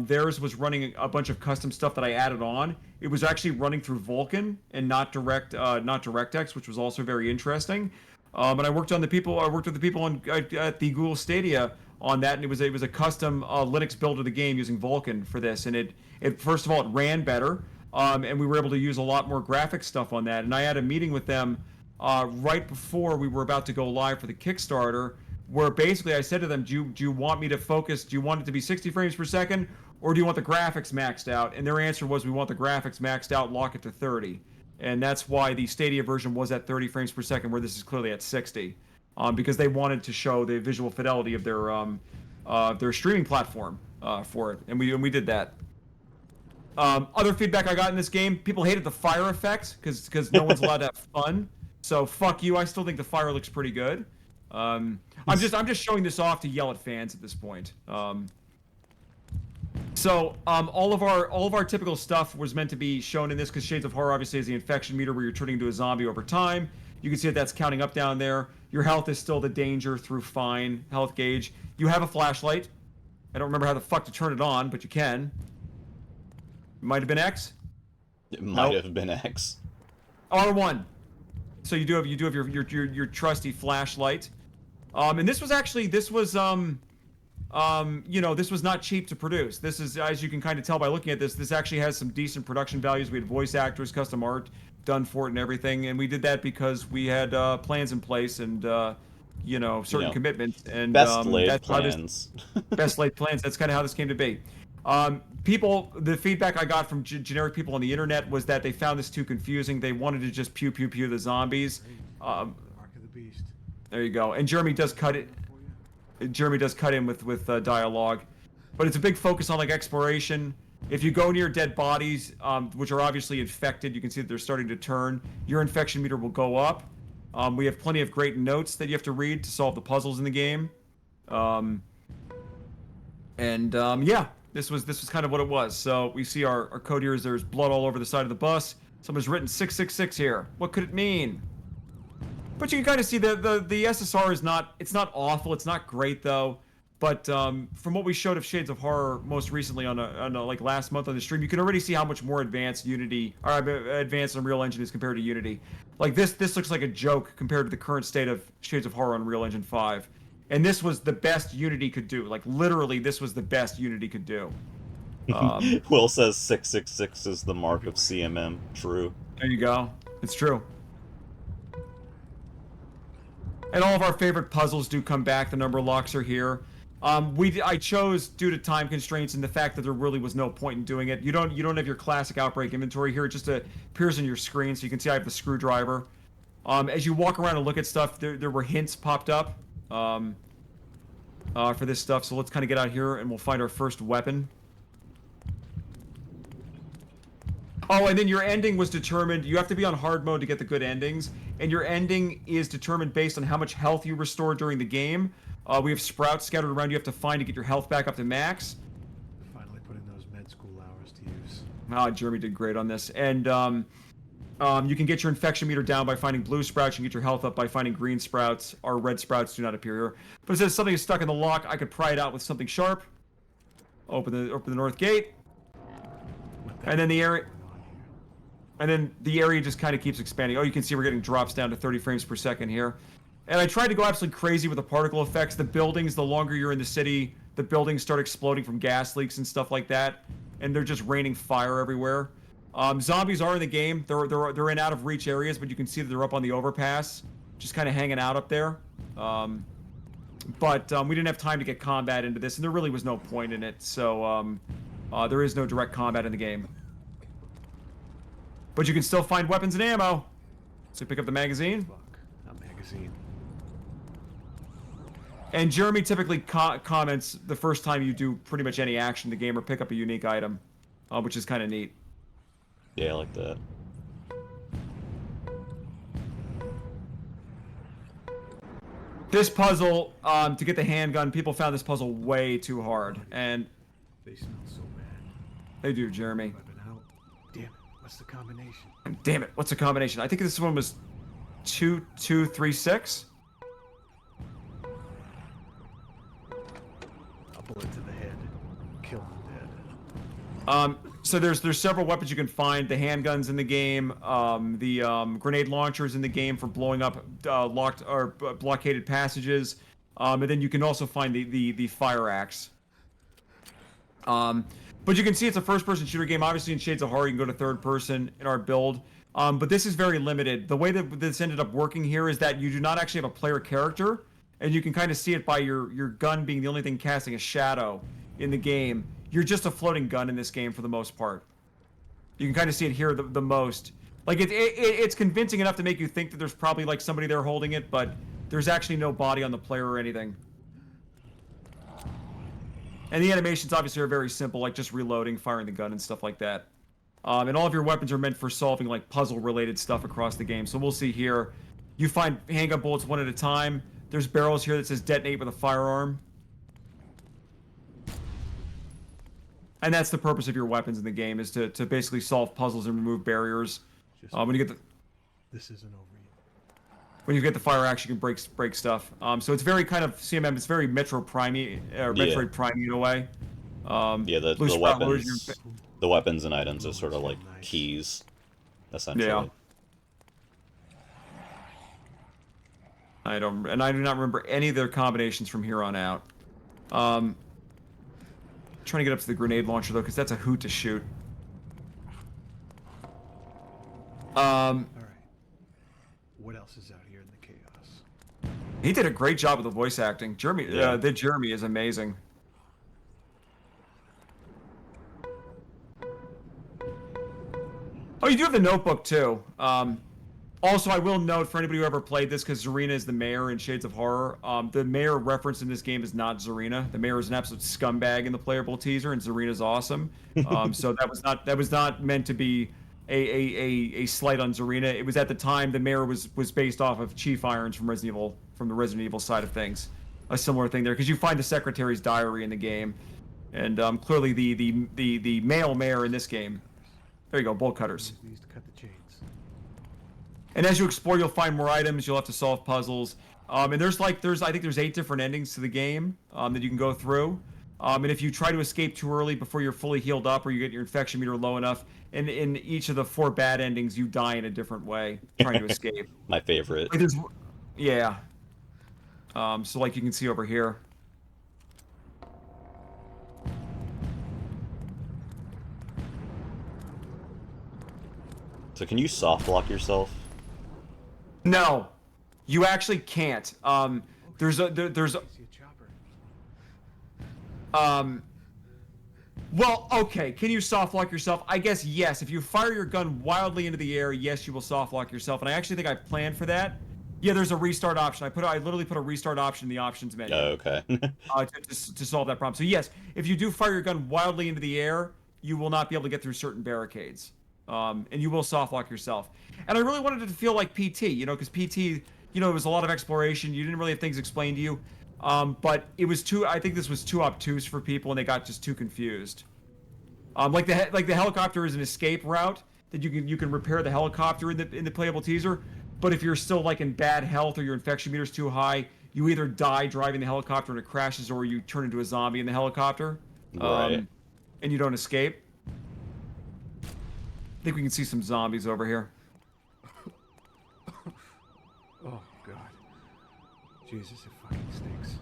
[SPEAKER 2] Theirs was running a bunch of custom stuff that I added on. It was actually running through Vulkan and not DirectX, which was also very interesting. And I worked with the people on at the Google Stadia on that, and it was a custom Linux build of the game using Vulkan for this. And it first of all, it ran better, and we were able to use a lot more graphic stuff on that. And I had a meeting with them right before we were about to go live for the Kickstarter, where basically I said to them, do you want me to focus, do you want it to be 60 frames per second, or do you want the graphics maxed out? And their answer was, we want the graphics maxed out, lock it to 30. And that's why the Stadia version was at 30 frames per second, where this is clearly at 60, because they wanted to show the visual fidelity of their streaming platform for it, and we did that. Other feedback I got in this game, people hated the fire effects because no one's allowed to have fun. So fuck you. I still think the fire looks pretty good. I'm just showing this off to yell at fans at this point. So all of our typical stuff was meant to be shown in this because Shades of Horror obviously is the infection meter where you're turning into a zombie over time. You can see that that's counting up down there. Your health is still the danger through fine health gauge. You have a flashlight. I don't remember how the fuck to turn it on, but you can. It might have been X.
[SPEAKER 1] It might have been X.
[SPEAKER 2] R1. So you do have your trusty flashlight. And this was not cheap to produce. This is, as you can kind of tell by looking at this actually has some decent production values. We had voice actors, custom art done for it and everything, and we did that because we had plans in place and certain commitments and
[SPEAKER 1] best laid plans.
[SPEAKER 2] Best laid plans. That's kind of how this came to be. The feedback I got from generic people on the internet was that they found this too confusing. They wanted to just pew pew pew the zombies.
[SPEAKER 9] Mark of the Beast.
[SPEAKER 2] There you go. And Jeremy does cut it. Jeremy does cut in with dialogue, but it's a big focus on like exploration. If you go near dead bodies, which are obviously infected, you can see that they're starting to turn. Your infection meter will go up. We have plenty of great notes that you have to read to solve the puzzles in the game. Yeah, this was kind of what it was. So we see our code here is there's blood all over the side of the bus. Someone's written 666 here. What could it mean? But you can kind of see the SSR is not awful. It's not great though. But from what we showed of Shades of Horror most recently on like last month on the stream, you can already see how much more advanced advanced Unreal Engine is compared to Unity. Like this looks like a joke compared to the current state of Shades of Horror on Unreal Engine 5. And this was the best Unity could do. Like literally, this was the best Unity could do.
[SPEAKER 1] Will says 666 is the mark of CMM. True.
[SPEAKER 2] There you go. It's true. And all of our favorite puzzles do come back. The number locks are here. I chose due to time constraints and the fact that there really was no point in doing it. You don't have your classic Outbreak inventory here. It just appears on your screen, so you can see I have the screwdriver. As you walk around and look at stuff, there were hints popped up for this stuff. So let's kind of get out here and we'll find our first weapon. Oh, and then your ending was determined. You have to be on hard mode to get the good endings, and your ending is determined based on how much health you restore during the game. We have sprouts scattered around you have to find to get your health back up to max.
[SPEAKER 9] Finally put in those med school hours to use.
[SPEAKER 2] Jeremy did great on this. And you can get your infection meter down by finding blue sprouts. You can get your health up by finding green sprouts. Our red sprouts do not appear here. But it says something is stuck in the lock. I could pry it out with something sharp. Open the north gate. And then the area... And then the area just kind of keeps expanding. Oh, you can see we're getting drops down to 30 frames per second here. And I tried to go absolutely crazy with the particle effects. The buildings, the longer you're in the city, the buildings start exploding from gas leaks and stuff like that. And they're just raining fire everywhere. Zombies are in the game. They're in out of reach areas, but you can see that they're up on the overpass, just kind of hanging out up there. But we didn't have time to get combat into this, and there really was no point in it. So there is no direct combat in the game. But you can still find weapons and ammo. So pick up the magazine.
[SPEAKER 9] Fuck, a magazine.
[SPEAKER 2] And Jeremy typically comments the first time you do pretty much any action in the game or pick up a unique item, which is kind of neat.
[SPEAKER 1] Yeah, I like that.
[SPEAKER 2] This puzzle, to get the handgun, people found this puzzle way too hard, and
[SPEAKER 9] They smell so bad.
[SPEAKER 2] they do, Jeremy.
[SPEAKER 9] Weapon out. Damn it, what's the combination?
[SPEAKER 2] Damn it, what's the combination? I think this one was 2236.
[SPEAKER 9] A bullet to the head. Kill them dead.
[SPEAKER 2] So there's several weapons you can find. The handguns in the game, the grenade launchers in the game for blowing up locked or blockaded passages, and then you can also find the fire axe. But you can see it's a first-person shooter game. Obviously, in Shades of Horror, you can go to third-person in our build. But this is very limited. The way that this ended up working here is that you do not actually have a player character, and you can kind of see it by your gun being the only thing casting a shadow in the game. You're just a floating gun in this game for the most part. You can kind of see it here the most. Like it's convincing enough to make you think that there's probably like somebody there holding it, but there's actually no body on the player or anything. And the animations obviously are very simple, like just reloading, firing the gun, and stuff like that. And all of your weapons are meant for solving like puzzle-related stuff across the game. So we'll see here. You find handgun bullets one at a time. There's barrels here that says detonate with a firearm. And that's the purpose of your weapons in the game, is to basically solve puzzles and remove barriers. When you get the
[SPEAKER 9] This isn't over yet.
[SPEAKER 2] when you get the fire axe, you can break stuff. So it's very kind of CMM. It's very Metroid Prime in a way.
[SPEAKER 1] Yeah, the weapons and items are sort of like keys, essentially.
[SPEAKER 2] Yeah. I do not remember any of their combinations from here on out. Trying to get up to the grenade launcher though, because that's a hoot to shoot.
[SPEAKER 9] All right. What else is out here in the chaos?
[SPEAKER 2] He did a great job with the voice acting. Jeremy is amazing. Oh, you do have the notebook too. Also, I will note for anybody who ever played this, because Zarina is the mayor in Shades of Horror. The mayor referenced in this game is not Zarina. The mayor is an absolute scumbag in the playable teaser, and Zarina's awesome. So that was not meant to be a slight on Zarina. It was at the time the mayor was based off of Chief Irons from the Resident Evil side of things. A similar thing there, because you find the secretary's diary in the game, and clearly the male mayor in this game. There you go, bolt cutters.
[SPEAKER 9] These to cut the chains.
[SPEAKER 2] And as you explore, you'll find more items. You'll have to solve puzzles. And I think there's 8 different endings to the game that you can go through. And if you try to escape too early before you're fully healed up, or you get your infection meter low enough, and in each of the 4 bad endings, you die in a different way trying to escape.
[SPEAKER 1] My favorite.
[SPEAKER 2] Like yeah. So like you can see over here.
[SPEAKER 1] So can you soft lock yourself?
[SPEAKER 2] No, you actually can't. There's
[SPEAKER 9] I see a chopper.
[SPEAKER 2] Well, okay. Can you soft lock yourself? I guess yes. If you fire your gun wildly into the air, yes, you will soft lock yourself. And I actually think I planned for that. Yeah, there's a restart option. I literally put a restart option in the options menu.
[SPEAKER 1] Oh, okay.
[SPEAKER 2] to solve that problem. So yes, if you do fire your gun wildly into the air, you will not be able to get through certain barricades. And you will soft lock yourself. And I really wanted it to feel like PT, because PT, it was a lot of exploration. You didn't really have things explained to you. But it was I think this was too obtuse for people, and they got just too confused. Like the helicopter is an escape route that you can repair the helicopter in the playable teaser. But if you're still like in bad health, or your infection meter is too high, you either die driving the helicopter and it crashes, or you turn into a zombie in the helicopter.
[SPEAKER 1] Right.
[SPEAKER 2] And you don't escape. I think we can see some zombies over here.
[SPEAKER 9] Oh god. Jesus, it fucking stinks.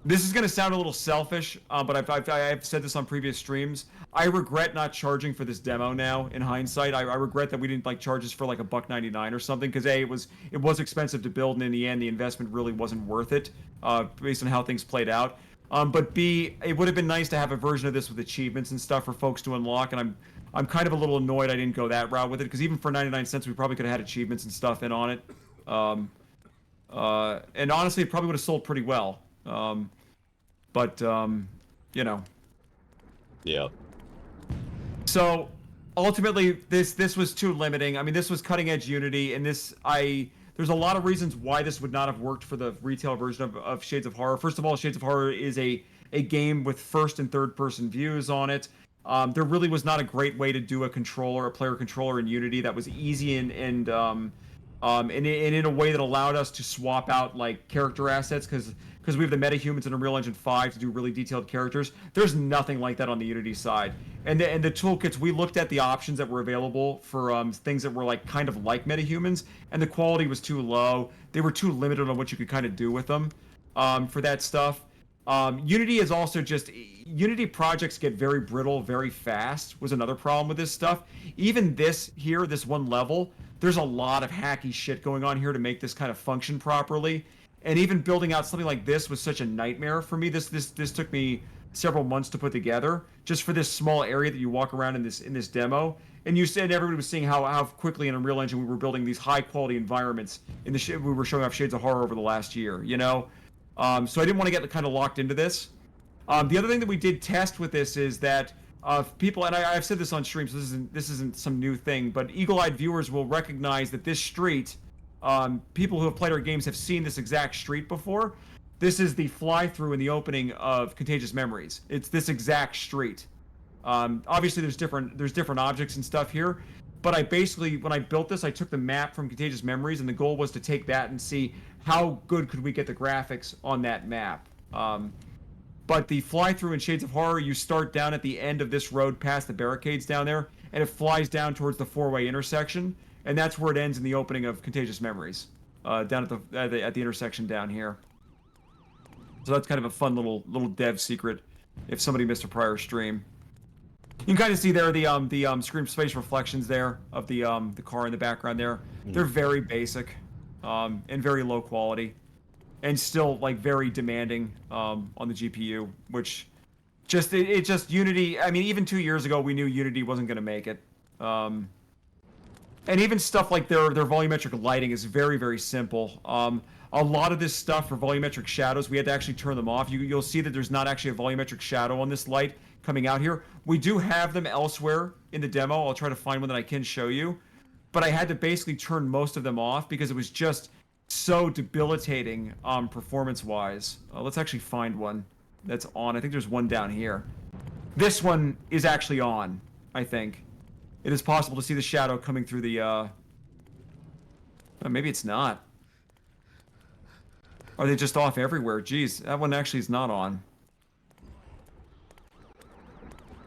[SPEAKER 2] This is going to sound a little selfish, but I've said this on previous streams. I regret not charging for this demo now. In hindsight, I regret that we didn't like charge this for like $1.99 or something, because A, it was expensive to build, and in the end, the investment really wasn't worth it, based on how things played out. But B, it would have been nice to have a version of this with achievements and stuff for folks to unlock, and I'm kind of a little annoyed I didn't go that route with it, because even for 99 cents, we probably could have had achievements and stuff in on it. And honestly, it probably would have sold pretty well. But you know.
[SPEAKER 1] Yeah.
[SPEAKER 2] So ultimately, this was too limiting. I mean, this was cutting edge Unity, and there's a lot of reasons why this would not have worked for the retail version of Shades of Horror. First of all, Shades of Horror is a game with first and third person views on it. There really was not a great way to do a player controller in Unity that was easy and in a way that allowed us to swap out like character assets, because we have the metahumans in Unreal Engine 5 to do really detailed characters. There's nothing like that on the Unity side. And the toolkits, we looked at the options that were available for things that were like kind of like metahumans, and the quality was too low. They were too limited on what you could kind of do with them for that stuff. Unity is also just... Unity projects get very brittle very fast, was another problem with this stuff. Even this here, this one level, there's a lot of hacky shit going on here to make this kind of function properly. And even building out something like this was such a nightmare for me. This took me several months to put together, just for this small area that you walk around in this demo. And you said everybody was seeing how quickly in Unreal Engine we were building these high quality environments in we were showing off Shades of Horror over the last year, you know? So I didn't want to get kind of locked into this. The other thing that we did test with this is that people, and I've said this on stream, so this isn't some new thing, but eagle-eyed viewers will recognize that this street, people who have played our games have seen this exact street before. This is the fly-through in the opening of Contagious Memories. It's this exact street. Obviously, there's different objects and stuff here, but I basically, when I built this, I took the map from Contagious Memories, and the goal was to take that and see how good could we get the graphics on that map. But the fly-through in Shades of Horror, you start down at the end of this road past the barricades down there, and it flies down towards the four-way intersection, and that's where it ends in the opening of Contagious Memories, down at the intersection down here. So that's kind of a fun little dev secret if somebody missed a prior stream. You can kind of see there the screen space reflections there of the car in the background there. They're very basic and very low quality, and still like very demanding on the GPU, which just Unity. I mean, even 2 years ago we knew Unity wasn't going to make it. And even stuff like their volumetric lighting is very, very simple. A lot of this stuff for volumetric shadows, we had to actually turn them off. You'll see that there's not actually a volumetric shadow on this light coming out here. We do have them elsewhere in the demo. I'll try to find one that I can show you. But I had to basically turn most of them off because it was just so debilitating performance-wise. Let's actually find one that's on. I think there's one down here. This one is actually on, I think. It is possible to see the shadow coming through the... maybe it's not. Are they just off everywhere? Jeez, that one actually is not on.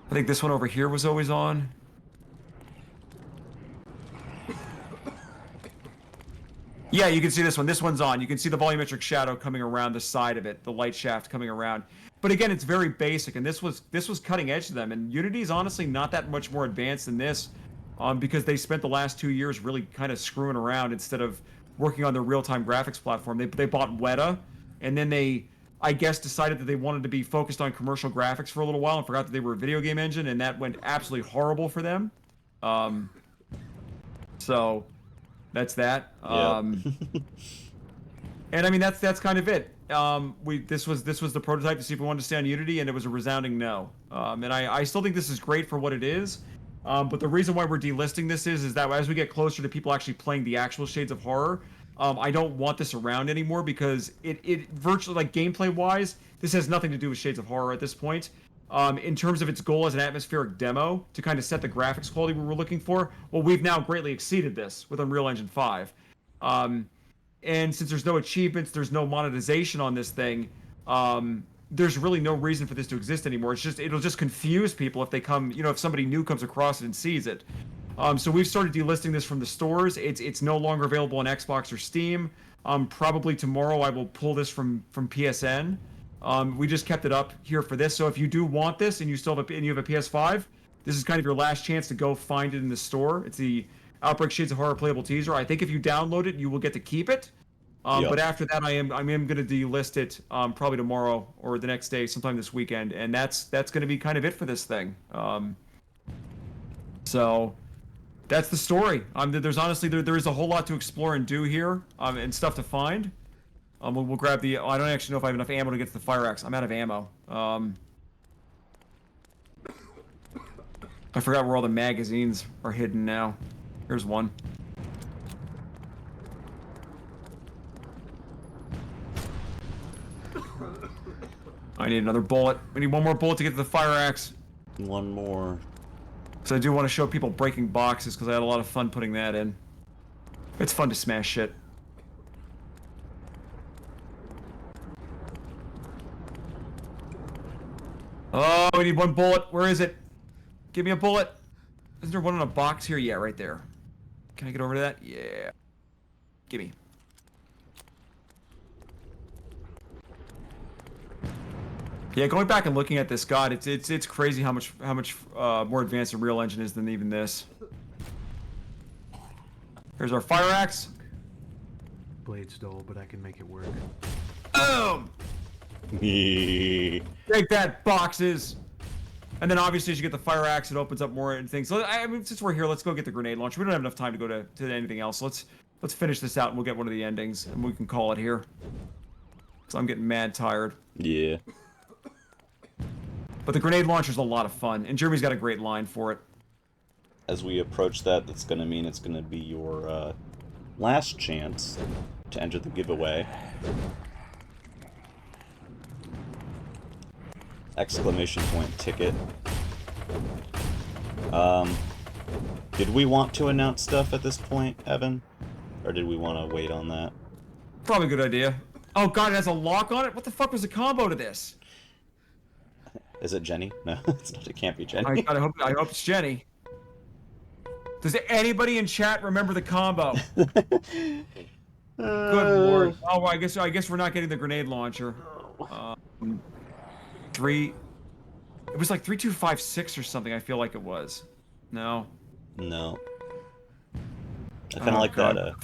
[SPEAKER 2] I think this one over here was always on. Yeah, you can see this one. This one's on. You can see the volumetric shadow coming around the side of it, the light shaft coming around. But again, it's very basic, and this was cutting edge to them. And Unity is honestly not that much more advanced than this, because they spent the last 2 years really kind of screwing around instead of working on their real-time graphics platform. They bought Weta, and then they, I guess, decided that they wanted to be focused on commercial graphics for a little while and forgot that they were a video game engine, and that went absolutely horrible for them. So that's that.
[SPEAKER 1] Yep.
[SPEAKER 2] And I mean that's kind of it. This was the prototype to see if we wanted to stay on Unity, and it was a resounding no. And I still think this is great for what it is. But the reason why we're delisting this is that as we get closer to people actually playing the actual Shades of Horror, I don't want this around anymore because it virtually, like gameplay wise, this has nothing to do with Shades of Horror at this point. In terms of its goal as an atmospheric demo to kind of set the graphics quality we were looking for, well, we've now greatly exceeded this with Unreal Engine 5. And since there's no achievements, there's no monetization on this thing, there's really no reason for this to exist anymore. It'll just confuse people if they come, if somebody new comes across it and sees it. So we've started delisting this from the stores. It's no longer available on Xbox or Steam. Probably tomorrow I will pull this from PSN. We just kept it up here for this. So if you do want this and you still have a PS5, this is kind of your last chance to go find it in the store. It's the Outbreak Shades of Horror playable teaser. I think if you download it, you will get to keep it.
[SPEAKER 1] Yep.
[SPEAKER 2] But after that, I am going to delist it probably tomorrow or the next day, sometime this weekend, and that's going to be kind of it for this thing. So that's the story. There's honestly there is a whole lot to explore and do here, and stuff to find. We'll grab the. I don't actually know if I have enough ammo to get to the fire axe. I'm out of ammo. I forgot where all the magazines are hidden now. Here's one. I need another bullet. We need one more bullet to get to the fire axe.
[SPEAKER 1] One more.
[SPEAKER 2] So I do want to show people breaking boxes because I had a lot of fun putting that in. It's fun to smash shit. Oh, we need one bullet. Where is it? Give me a bullet. Isn't there one in a box here? Yeah, right there. Can I get over to that? Yeah. Gimme. Yeah, going back and looking at this, God, it's crazy how much more advanced the Real Engine is than even this. Here's our fire axe.
[SPEAKER 9] Blade's dull, but I can make it work.
[SPEAKER 2] Boom! Take that, boxes! And then obviously as you get the fire axe, it opens up more things. So I mean, since we're here, let's go get the grenade launcher. We don't have enough time to go to anything else. Let's finish this out and we'll get one of the endings and we can call it here. Cause I'm getting mad tired.
[SPEAKER 1] Yeah.
[SPEAKER 2] But the grenade launcher's a lot of fun, and Jeremy's got a great line for it.
[SPEAKER 1] As we approach that, that's going to mean it's going to be your last chance to enter the giveaway. Exclamation point ticket. Did we want to announce stuff at this point, Evan? Or did we want to wait on that?
[SPEAKER 2] Probably a good idea. Oh god, it has a lock on it? What the fuck was the combo to this?
[SPEAKER 1] Is it Jenny? No, it's not, it can't be Jenny.
[SPEAKER 2] I hope it's Jenny. Does anybody in chat remember the combo? Good lord. Oh, well, I guess we're not getting the grenade launcher. It was like 3256 or something, I feel like it was. No.
[SPEAKER 1] No. I kind of like that,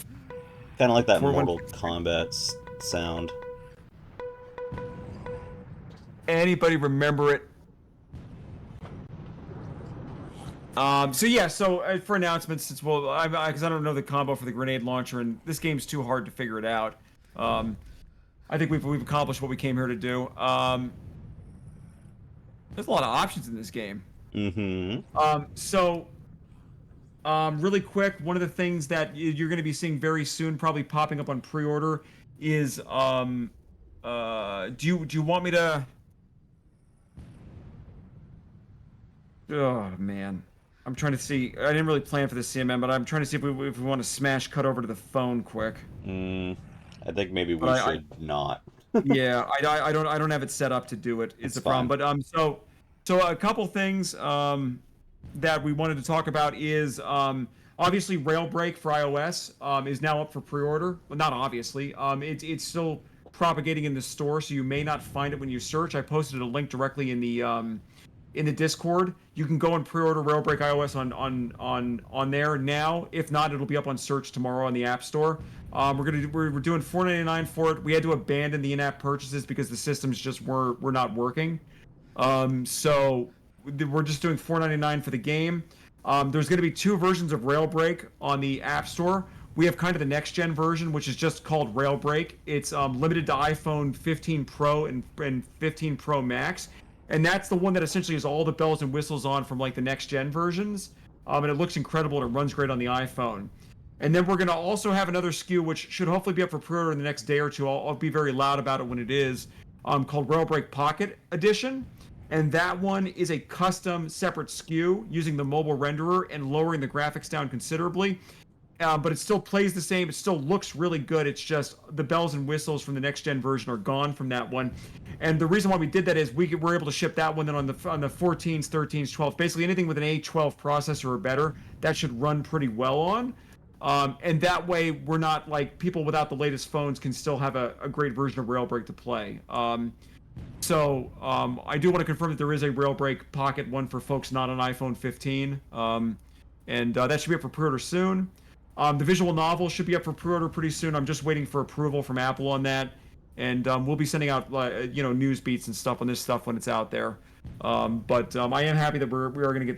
[SPEAKER 1] kind of like that Mortal Kombat sound.
[SPEAKER 2] Anybody remember it? So yeah, for announcements, since because I don't know the combo for the grenade launcher, and this game's too hard to figure it out. I think we've accomplished what we came here to do. There's a lot of options in this game.
[SPEAKER 1] Mm-hmm.
[SPEAKER 2] Really quick, one of the things that you're going to be seeing very soon, probably popping up on pre-order, is do you want me to? Oh man, I'm trying to see. I didn't really plan for this CMM, but I'm trying to see if we want to smash cut over to the phone quick.
[SPEAKER 1] I think maybe we should not.
[SPEAKER 2] Yeah, I don't have it set up to do it. It's the problem. But so a couple things that we wanted to talk about is obviously Railbreak for iOS is now up for pre-order. Well, not obviously. It's still propagating in the store, so you may not find it when you search. I posted a link directly in the Discord. You can go and pre-order Railbreak iOS on there now. If not, it'll be up on search tomorrow on the App Store. We're doing $4.99 for it. We had to abandon the in-app purchases because the systems just were not working. So we're just doing $4.99 for the game. There's going to be two versions of Railbreak on the App Store. We have kind of the next-gen version, which is just called Railbreak. It's limited to iPhone 15 Pro and 15 Pro Max. And that's the one that essentially has all the bells and whistles on from like the next-gen versions. And it looks incredible and it runs great on the iPhone. And then we're going to also have another SKU, which should hopefully be up for pre-order in the next day or two. I'll be very loud about it when it is, called Railbreak Pocket Edition. And that one is a custom separate SKU using the mobile renderer and lowering the graphics down considerably. But it still plays the same. It still looks really good. It's just the bells and whistles from the next-gen version are gone from that one. And the reason why we did that is we're able to ship that one then on the 14s, 13s, 12s, basically anything with an A12 processor or better, that should run pretty well on. And that way we're not like people without the latest phones can still have a great version of Railbreak to play. So I do want to confirm that there is a Railbreak Pocket one for folks not on iPhone 15, and that should be up for pre-order soon. The visual novel should be up for pre-order pretty soon. I'm just waiting for approval from Apple on that, and we'll be sending out news beats and stuff on this stuff when it's out there. But I am happy that we are going to get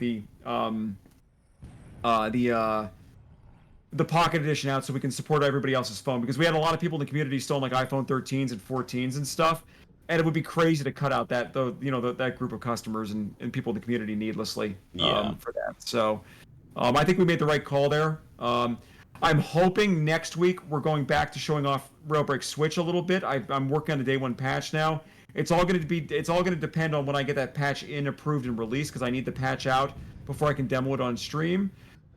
[SPEAKER 2] the Pocket Edition out so we can support everybody else's phone, because we had a lot of people in the community still on like iPhone 13s and 14s and stuff, and it would be crazy to cut out that that group of customers and people in the community needlessly for that. So I think we made the right call there. I'm hoping next week we're going back to showing off Railbreak Switch a little bit. I'm working on the day one patch now. It's all going to depend on when I get that patch in, approved, and released, because I need the patch out before I can demo it on stream.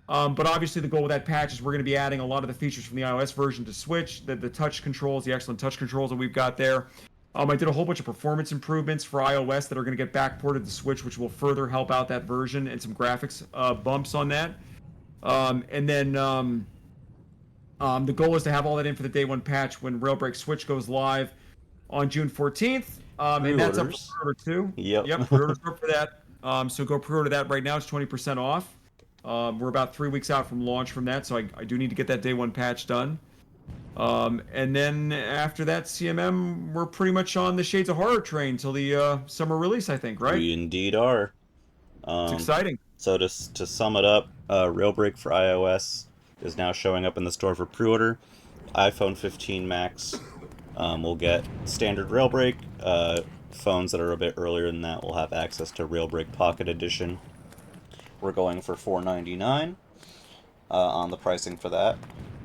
[SPEAKER 2] But obviously the goal with that patch is we're going to be adding a lot of the features from the iOS version to Switch, the touch controls, the excellent touch controls that we've got there. I did a whole bunch of performance improvements for iOS that are going to get backported to Switch, which will further help out that version, and some graphics bumps on that. And then the goal is to have all that in for the day one patch when Railbreak Switch goes live on June 14th. And that's up for pre-order too. Yep, pre-order's up for that. So go pre-order that right now. It's 20% off. We're about 3 weeks out from launch from that, so I do need to get that day one patch done. And then after that, CMM, we're pretty much on the Shades of Horror train till the summer release, I think, right?
[SPEAKER 1] We indeed are.
[SPEAKER 2] It's exciting.
[SPEAKER 1] So to sum it up, Railbreak for iOS is now showing up in the store for pre-order. iPhone 15 Max will get standard Railbreak. Phones that are a bit earlier than that will have access to Railbreak Pocket Edition. We're going for $4.99 on the pricing for that.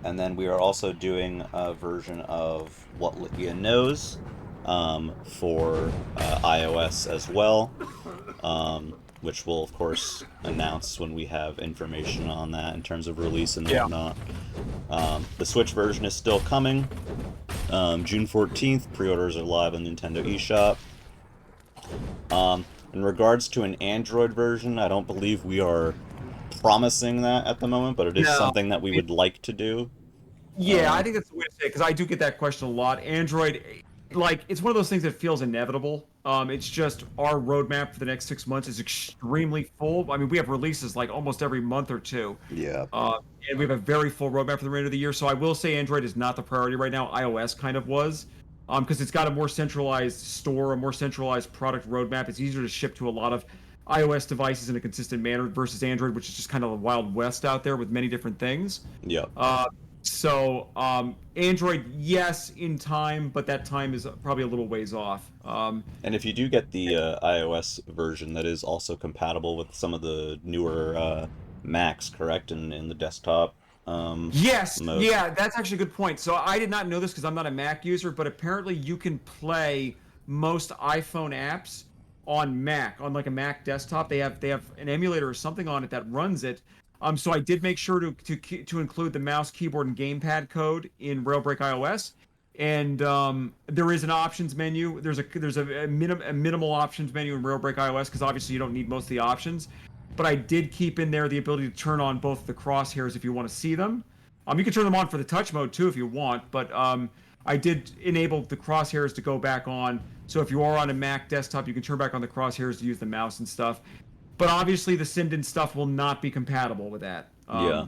[SPEAKER 1] And then we are also doing a version of What Lydia Knows for iOS as well, which we'll, of course, announce when we have information on that in terms of release and whatnot. The Switch version is still coming. June 14th, pre-orders are live on Nintendo eShop. In regards to an Android version, I don't believe we are promising that at the moment, but it is something that we would like to do.
[SPEAKER 2] Yeah, I think that's the way to say it, because I do get that question a lot. Android, like, it's one of those things that feels inevitable. It's just our roadmap for the next 6 months is extremely full. I mean, we have releases like almost every month or two.
[SPEAKER 1] Yeah.
[SPEAKER 2] And we have a very full roadmap for the remainder of the year. So I will say Android is not the priority right now. iOS kind of was. Because it's got a more centralized store, a more centralized product roadmap. It's easier to ship to a lot of iOS devices in a consistent manner versus Android, which is just kind of a wild west out there with many different things.
[SPEAKER 1] Yeah.
[SPEAKER 2] So Android, yes, in time, but that time is probably a little ways off.
[SPEAKER 1] And if you do get the iOS version, that is also compatible with some of the newer Macs, correct, in the desktop
[SPEAKER 2] yes,
[SPEAKER 1] mode.
[SPEAKER 2] Yeah, that's actually a good point. So I did not know this because I'm not a Mac user, but apparently you can play most iPhone apps on Mac, on like a Mac desktop. They have an emulator or something on it that runs it. So I did make sure to include the mouse, keyboard, and gamepad code in Railbreak iOS. And there is an options menu. There's a minimal options menu in Railbreak iOS, because obviously you don't need most of the options. But I did keep in there the ability to turn on both the crosshairs if you want to see them. You can turn them on for the touch mode too if you want, but I did enable the crosshairs to go back on. So if you are on a Mac desktop, you can turn back on the crosshairs to use the mouse and stuff. But obviously the Sinden stuff will not be compatible with that.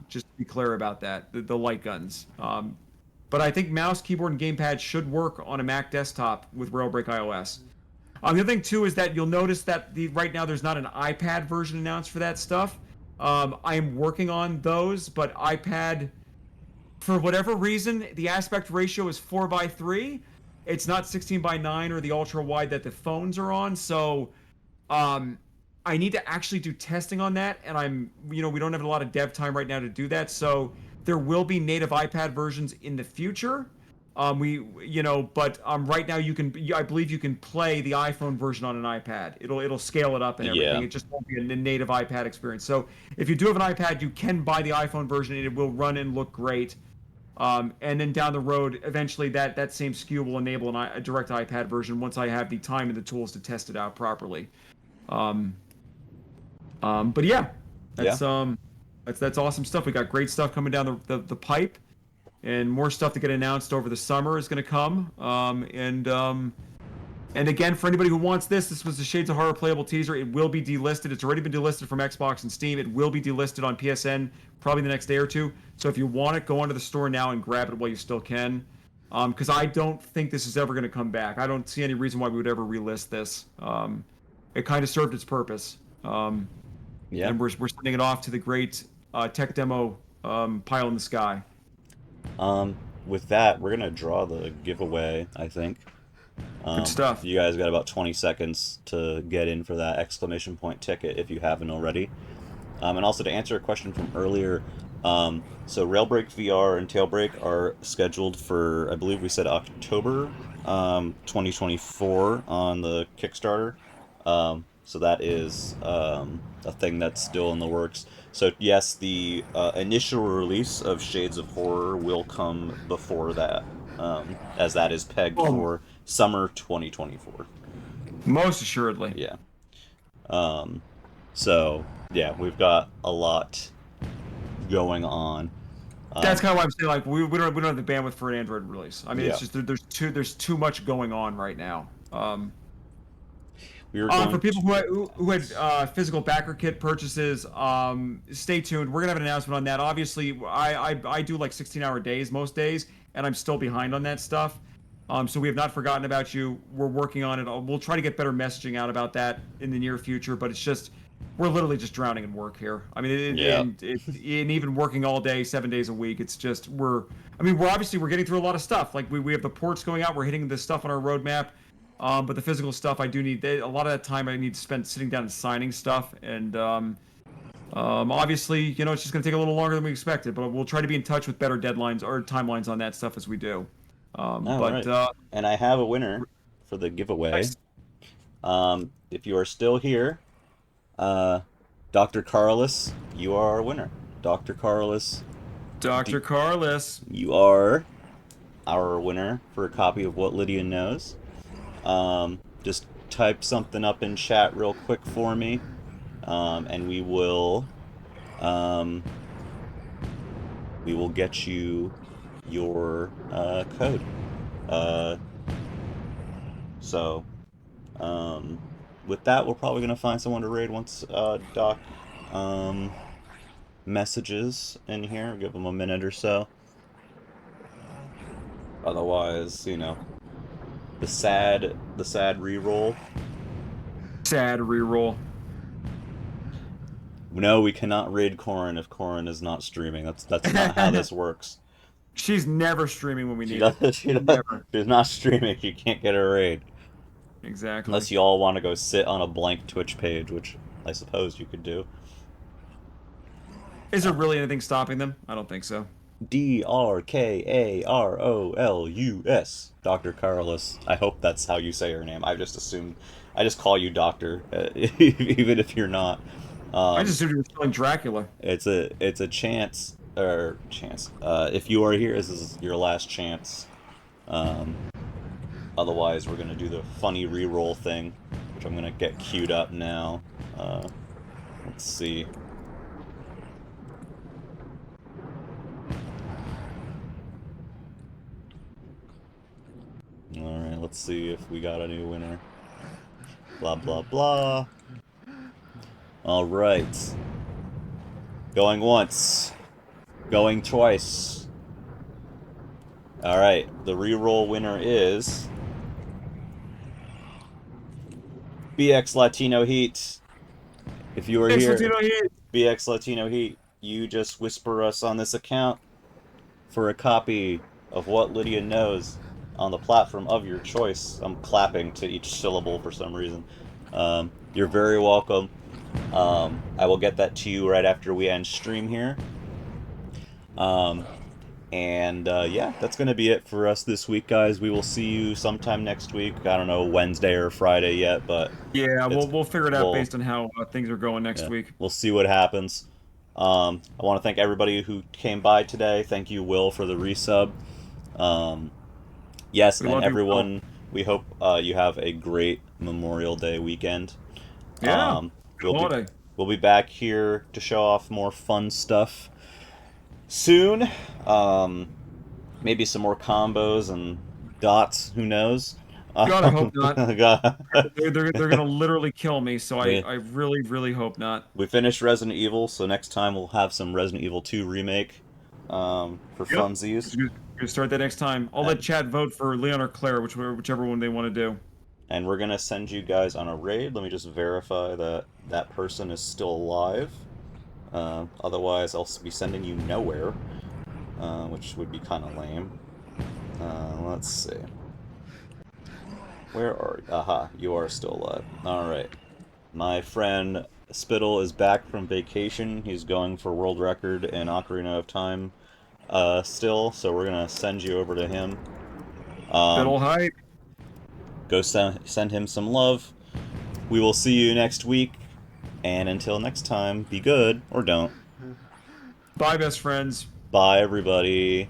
[SPEAKER 2] Just to be clear about that, the light guns. But I think mouse, keyboard, and gamepad should work on a Mac desktop with Railbreak iOS. The other thing too is that you'll notice that right now there's not an iPad version announced for that stuff. I am working on those, but iPad, for whatever reason, the aspect ratio is 4:3. It's not 16:9 or the ultra wide that the phones are on. So I need to actually do testing on that, and we don't have a lot of dev time right now to do that. So there will be native iPad versions in the future. But right now I believe you can play the iPhone version on an iPad. It'll scale it up and everything.
[SPEAKER 1] Yeah.
[SPEAKER 2] It just won't be a native iPad experience. So if you do have an iPad, you can buy the iPhone version and it will run and look great. And then down the road, eventually that same SKU will enable a direct iPad version once I have the time and the tools to test it out properly. But yeah, that's awesome stuff. We got great stuff coming down the pipe. And more stuff to get announced over the summer is going to come. And again, for anybody who wants this was the Shades of Horror playable teaser. It will be delisted. It's already been delisted from Xbox and Steam. It will be delisted on PSN probably the next day or two. So if you want it, go onto the store now and grab it while you still can. Because I don't think this is ever going to come back. I don't see any reason why we would ever relist this. It kind of served its purpose.
[SPEAKER 1] Yeah.
[SPEAKER 2] And we're sending it off to the great tech demo pile in the sky.
[SPEAKER 1] With that, we're gonna draw the giveaway, I think.
[SPEAKER 2] Good stuff.
[SPEAKER 1] You guys got about 20 seconds to get in for that exclamation point ticket if you haven't already. And also to answer a question from earlier, so Railbreak VR and Tailbreak are scheduled for, I believe we said October 2024 on the Kickstarter. So that is a thing that's still in the works. So yes, the initial release of Shades of Horror will come before that, as that is pegged for summer 2024.
[SPEAKER 2] Most assuredly.
[SPEAKER 1] Yeah. So yeah, we've got a lot going on.
[SPEAKER 2] That's kind of why I'm saying like we don't have the bandwidth for an Android release. I mean, it's just there's too much going on right now. For people who had physical backer kit purchases, stay tuned. We're gonna have an announcement on that. Obviously, I do like 16-hour days most days, and I'm still behind on that stuff. So we have not forgotten about you. We're working on it. We'll try to get better messaging out about that in the near future. But it's just we're literally just drowning in work here. I mean, and even working all day, 7 days a week. It's just we're getting through a lot of stuff. Like we have the ports going out. We're hitting this stuff on our roadmap. But the physical stuff, I do need a lot of that time. I need to spend sitting down and signing stuff, and obviously, it's just going to take a little longer than we expected. But we'll try to be in touch with better deadlines or timelines on that stuff as we do.
[SPEAKER 1] Right. And I have a winner for the giveaway.
[SPEAKER 2] Nice.
[SPEAKER 1] If you are still here, Dr. Carlos, you are our winner. Dr. Carlos.
[SPEAKER 2] Dr. Carlos.
[SPEAKER 1] You are our winner for a copy of What Lydia Knows. Just type something up in chat real quick for me, and we will get you your code. So with that, we're probably gonna find someone to raid once Doc messages in here. Give him a minute or so. Otherwise, the sad reroll.
[SPEAKER 2] Sad reroll.
[SPEAKER 1] No, we cannot raid Corin if Corin is not streaming. That's not how this works.
[SPEAKER 2] She's never streaming when we need it.
[SPEAKER 1] She's not streaming. You can't get a raid.
[SPEAKER 2] Exactly.
[SPEAKER 1] Unless you all want to go sit on a blank Twitch page, which I suppose you could do.
[SPEAKER 2] Is there really anything stopping them? I don't think so.
[SPEAKER 1] DrKarolus. Dr. Carlos. I hope that's how you say her name. I just call you Doctor, even if you're not.
[SPEAKER 2] I just assumed you were killing Dracula.
[SPEAKER 1] It's a chance. If you are here, this is your last chance. Otherwise, we're gonna do the funny reroll thing, which I'm gonna get queued up now. Let's see. Alright, let's see if we got a new winner. Blah, blah, blah. Alright. Going once. Going twice. Alright, the reroll winner is... BX Latino Heat. If you are here, BX Latino Heat, you just whisper us on this account for a copy of What Lydia Knows on the platform of your choice. I'm clapping to each syllable for some reason. You're very welcome. I will get that to you right after we end stream here. Yeah, that's going to be it for us this week, guys. We will see you sometime next week. I don't know, Wednesday or Friday yet, but...
[SPEAKER 2] Yeah, we'll figure it out based on how things are going next week.
[SPEAKER 1] We'll see what happens. I want to thank everybody who came by today. Thank you, Will, for the resub. Yes, and everyone, we hope you have a great Memorial Day weekend.
[SPEAKER 2] Yeah,
[SPEAKER 1] we'll be back here to show off more fun stuff soon. Maybe some more combos and dots, who knows.
[SPEAKER 2] God, I hope not.
[SPEAKER 1] God.
[SPEAKER 2] They're gonna literally kill me. So
[SPEAKER 1] We-
[SPEAKER 2] I really hope not.
[SPEAKER 1] We finished Resident Evil, so next time we'll have some Resident Evil 2 remake for
[SPEAKER 2] Yep.
[SPEAKER 1] funsies.
[SPEAKER 2] Gonna start that next time. I'll let chat vote for Leon or Claire, whichever one they want to do.
[SPEAKER 1] And we're gonna send you guys on a raid. Let me just verify that that person is still alive. Otherwise, I'll be sending you nowhere, which would be kind of lame. Let's see. Where are you? Aha, you are still alive. Alright. My friend Spittle is back from vacation. He's going for world record in Ocarina of Time still, so we're gonna send you over to him.
[SPEAKER 2] Spittle hype.
[SPEAKER 1] Go send him some love. We will see you next week, and until next time, be good or don't.
[SPEAKER 2] Bye, best friends.
[SPEAKER 1] Bye, everybody.